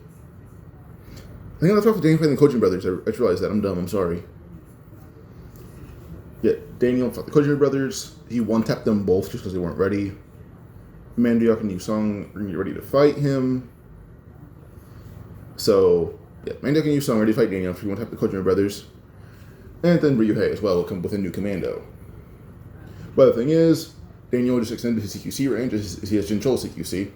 A: I think I left off with Daniel fighting the Kojima brothers. I just realized that. I'm dumb. I'm sorry. Yeah, Daniel fought the Kojima brothers. He one-tapped them both just because they weren't ready. Mandeok and Yusung are ready to fight him. So, yeah, Mandeok and Yusung are ready to fight Daniel after he one-tapped the Kojima brothers. And then Ryuhei as well will come with a new commando. But the thing is, Daniel just extended his CQC range as he has Jin Chol CQC.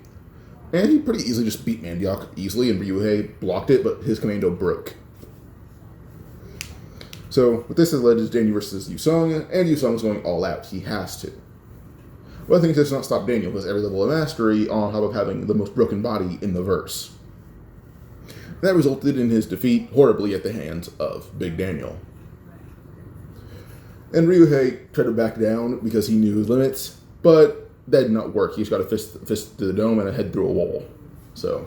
A: And he pretty easily just beat Mandeok easily, and Ryuhei blocked it, but his commando broke. So, what this has led is Daniel versus Yusung, and Yusung is going all out. He has to. But the thing is, it does not stop Daniel, because every level of mastery on top of having the most broken body in the verse. That resulted in his defeat horribly at the hands of Big Daniel. And Ryuhei tried to back down because he knew his limits, but that did not work. He just got a fist to the dome and a head through a wall. So,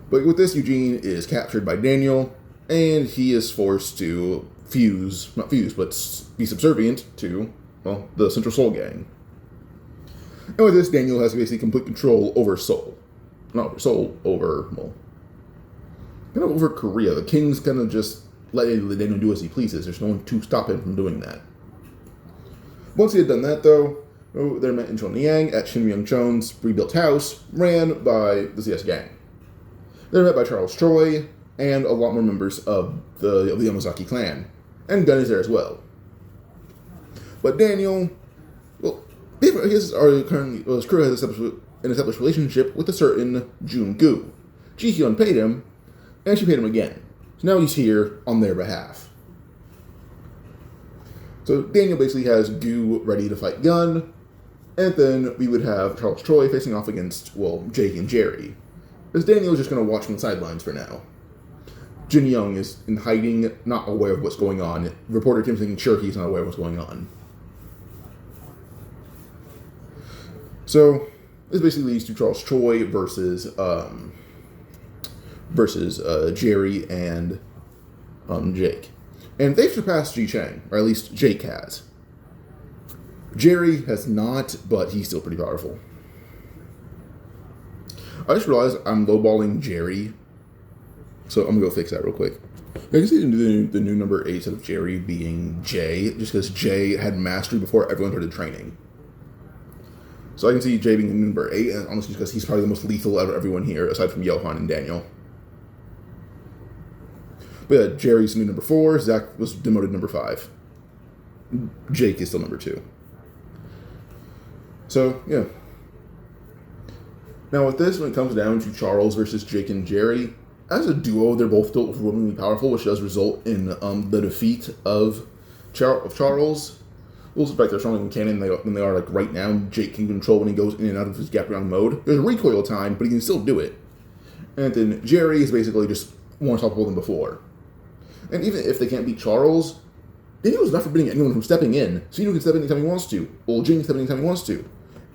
A: But with this, Eugene is captured by Daniel, and he is forced to be subservient to, the Central Soul Gang. And with this, Daniel has basically complete control over Seoul. Not over Seoul, kind of over Korea. The king's kind of just let Daniel do as he pleases. There's no one to stop him from doing that. Once he had done that, though, they met in Chonyang at Shin Myung-chon's rebuilt house, ran by the CS gang. They were met by Charles Choi and a lot more members of the Yamazaki clan. And Gun is there as well. But Daniel, his crew has an established relationship with a certain Jun-gu. Ji-hyun paid him, and she paid him again. So now he's here on their behalf. So Daniel basically has Gu ready to fight Gun, And then we would have Charles Troy facing off against, well, Jake and Jerry. Because Daniel is just going to watch from the sidelines for now. Jin Young is in hiding, not aware of what's going on. Reporter Tim's making sure he's not aware of what's going on. So, this basically leads to Charles Troy versus Jerry and Jake. And they've surpassed Ji Chang, or at least Jake has. Jerry has not, but he's still pretty powerful. I just realized I'm lowballing Jerry, so I'm going to go fix that real quick. I can see the new number 8 instead of Jerry being Jay, just because Jay had mastery before everyone started training. So I can see Jay being number 8, and honestly because he's probably the most lethal out of everyone here, aside from Johan and Daniel. But yeah, Jerry's new number 4, Zach was demoted number 5. Jake is still number 2. So, yeah. Now with this, when it comes down to Charles versus Jake and Jerry, as a duo, they're both still overwhelmingly powerful, which does result in the defeat of Charles. We'll suspect they're stronger in canon than they are like right now. Jake can control when he goes in and out of his gap round mode. There's a recoil time, but he can still do it. And then Jerry is basically just more unstoppable than before. And even if they can't beat Charles, Daniel's not forbidding anyone from stepping in. So you can step in anytime he wants to. Well, Jake can step in anytime he wants to.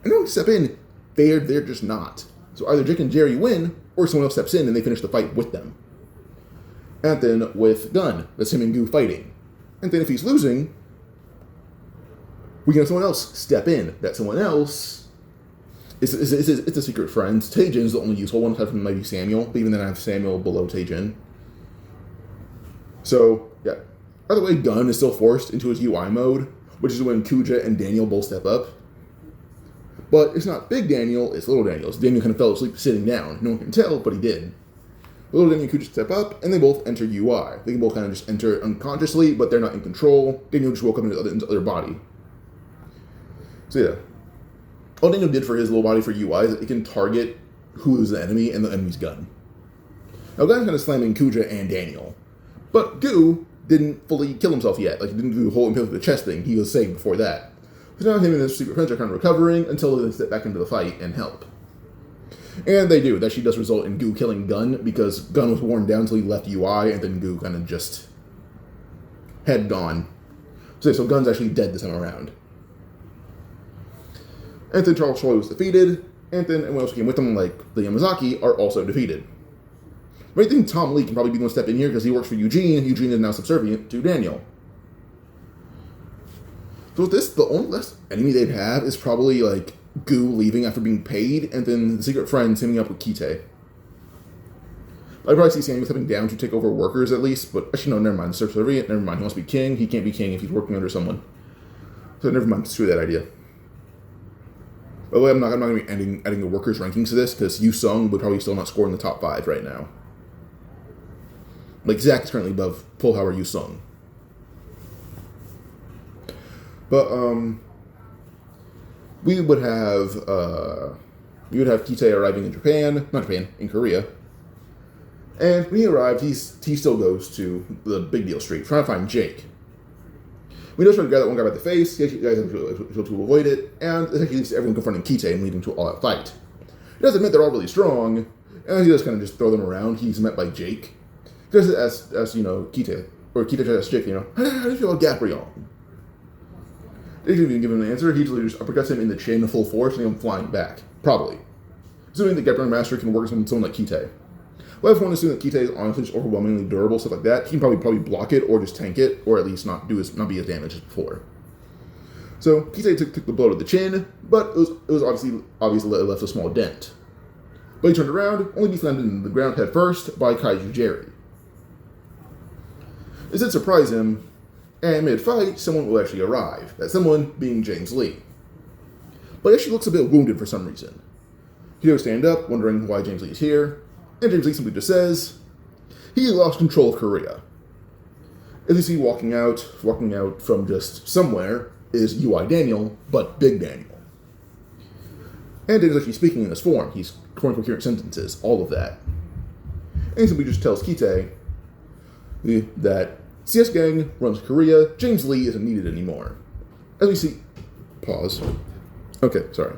A: Anyone can step in, they're just not. So either Jake and Jerry win, or someone else steps in and they finish the fight with them. And then with Gunn, that's him and Goo fighting. And then if he's losing, we can have someone else step in. That someone else it's a secret friends. Taejin's the only useful one, aside from maybe Samuel, but even then I have Samuel below Taejin. So, yeah. By the way, Gunn is still forced into his UI mode, which is when Kuja and Daniel both step up. But it's not Big Daniel, it's Little Daniel. So Daniel kind of fell asleep sitting down. No one can tell, but he did. Little Daniel and Kuja step up, and they both enter UI. They can both kind of just enter unconsciously, but they're not in control. Daniel just woke up into the other body. So yeah. All Daniel did for his little body for UI is that it can target who is the enemy and the enemy's gun. Now Gunn's kind of slamming Kuja and Daniel. But Goo didn't fully kill himself yet. Like, he didn't do the whole impale to the chest thing. He was saved before that. So now him and his secret friends are kind of recovering until they step back into the fight and help. And they do. That actually does result in Goo killing Gunn, because Gunn was worn down until he left UI, and then Goo kind of just had gone. So Gunn's actually dead this time around. And then Charles Troy was defeated, and then everyone else who came with him, like the Yamazaki, are also defeated. But I think Tom Lee can probably be the one to step in here because he works for Eugene, and Eugene is now subservient to Daniel. So with this, the only less enemy they'd have is probably like Goo leaving after being paid, and then the secret friends teaming up with Kite. I'd probably see Samuel stepping down to take over workers at least, but actually no, never mind. Subservient, never mind. He wants to be king. He can't be king if he's working under someone. So never mind. Screw that idea. By the way, I'm not going to be adding the workers' rankings to this, because Yu Sung would probably still not score in the top 5 right now. Like, Zach is currently above full power Yu Sung. But, we would have Kite arriving in Korea. And when he arrived, he still goes to the Big Deal Street, trying to find Jake. We just try to grab that one guy by the face. He actually guys have to avoid it, and this actually leads to everyone confronting Kite and leading to an all-out fight. He does admit they're all really strong, and he does kind of just throw them around. He's met by Jake. He does as you know, Kite tries to ask Jake, how do you feel about Gabriel? They didn't even give him an answer. He just uppercuts him in the chin full force, and him flying back. Probably. Assuming that Gabriel Master can work with someone like Kite. Well, if one assumes that Kite is honestly just overwhelmingly durable, stuff like that, he can probably block it or just tank it, or at least not be as damaged as before. So Kite took the blow to the chin, but it was obviously left a small dent. But he turned around, only to be landed in the ground head first by Kaiju Jerry. This did surprise him, and mid-fight, someone will actually arrive. That someone being James Lee. But he actually looks a bit wounded for some reason. He goes stand up, wondering why James Lee is here. And James Lee simply just says, he lost control of Korea. As you see walking out from just somewhere, is UI Daniel, but Big Daniel. And Daniel's actually speaking in this form. He's forming coherent sentences, all of that. And he simply just tells Kite that CS Gang runs Korea, James Lee isn't needed anymore. As we see, pause. Okay, sorry.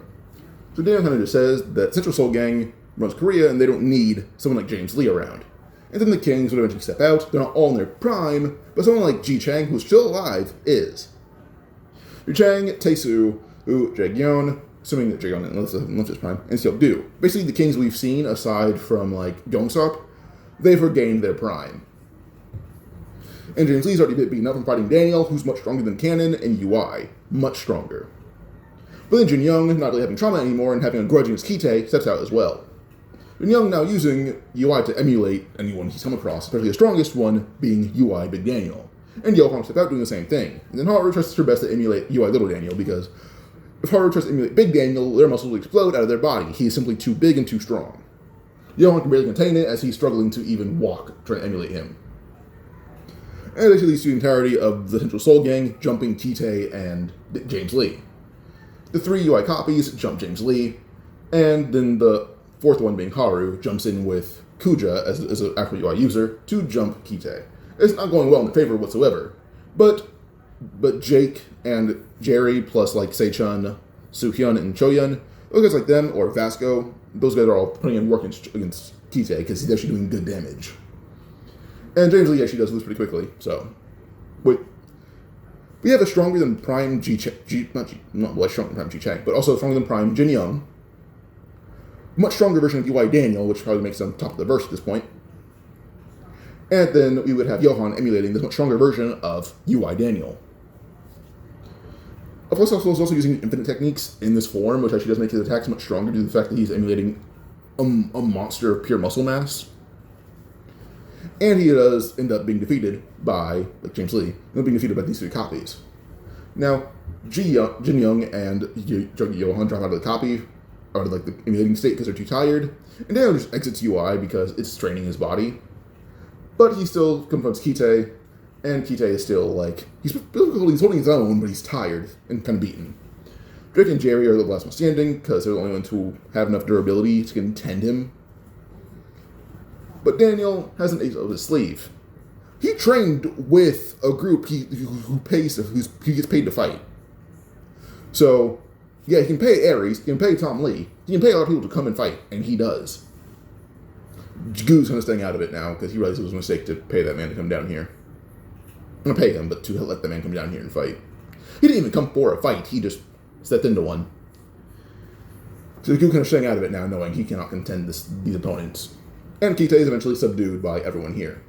A: So Daniel kind of just says that Central Soul Gang runs Korea and they don't need someone like James Lee around. And then the Kings would eventually step out. They're not all in their prime, but someone like Ji Chang, who's still alive, is. Yu Chang, Tae-soo, Jae-gyeon, assuming that Jae-gyeon left his prime, and Seok-do. Basically, the Kings we've seen, aside from, like, Gyeong-sop, they've regained their prime. And James Lee's already been beaten up from fighting Daniel, who's much stronger than Cannon, and UI, much stronger. But then Jin Young, not really having trauma anymore and having a grudge against Kitae, steps out as well. Jin Young now using UI to emulate anyone he's come across, especially the strongest one being UI Big Daniel. And Yohan steps out doing the same thing. And then Haru tries her best to emulate UI Little Daniel, because if Haru tries to emulate Big Daniel, their muscles will explode out of their body. He is simply too big and too strong. Yohan can barely contain it as he's struggling to even walk, trying to emulate him. And this leads to the entirety of the Central Soul Gang jumping Kitae and James Lee. The 3 UI copies jump James Lee, and then the 4th one being Haru jumps in with Kuja as an actual UI user to jump Kitae. It's not going well in their favor whatsoever, but Jake and Jerry plus like Seichun, Soo-hyun, and Cho-yun, those guys like them, or Vasco, those guys are all putting in work against Kitae because he's actually doing good damage. And James Lee actually does lose pretty quickly, so. We have a stronger than Prime not stronger than Prime Ji Chang, but also stronger than Prime Jin Young. Much stronger version of UI Daniel, which probably makes them top of the verse at this point. And then we would have Yohan emulating this much stronger version of UI Daniel. Of course, also using infinite techniques in this form, which actually does make his attacks much stronger due to the fact that he's emulating a monster of pure muscle mass. And he does end up being defeated by, like James Lee, being defeated by these 3 copies. Now, Jin Young and Yohan drop out of the copy, out of like the emulating state because they're too tired, and Daniel just exits UI because it's straining his body. But he still confronts Kitae, and Kitae is still like, he's holding his own, but he's tired and kind of beaten. Drake and Jerry are the last one standing because they're the only ones who have enough durability to contend him. But Daniel has an ace up his sleeve. He trained with a group who gets paid to fight. So, yeah, he can pay Ares, he can pay Tom Lee, he can pay a lot of people to come and fight, and he does. Goo's kind of staying out of it now because he realized it was a mistake to pay that man to come down here. I'm gonna pay him, but to let the man come down here and fight. He didn't even come for a fight, he just stepped into one. So Goo kind of staying out of it now, knowing he cannot contend these opponents. And Kitae is eventually subdued by everyone here.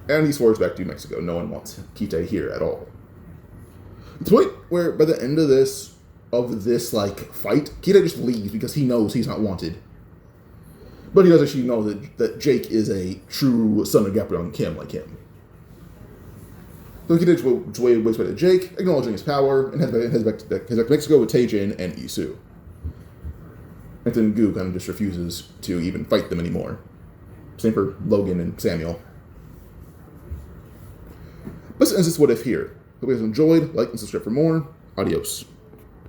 A: And he's forced back to Mexico. No one wants Kitae here at all. To the point where, by the end of this fight, Kitae just leaves because he knows he's not wanted. But he does actually know that Jake is a true son of Gabriel Kim like him. So Kitae waits by Jake, acknowledging his power, and heads back to Mexico with Taejin and Isu. And then Goo kind of just refuses to even fight them anymore. Same for Logan and Samuel. Let's end this What If here. Hope you guys enjoyed. Like and subscribe for more. Adios.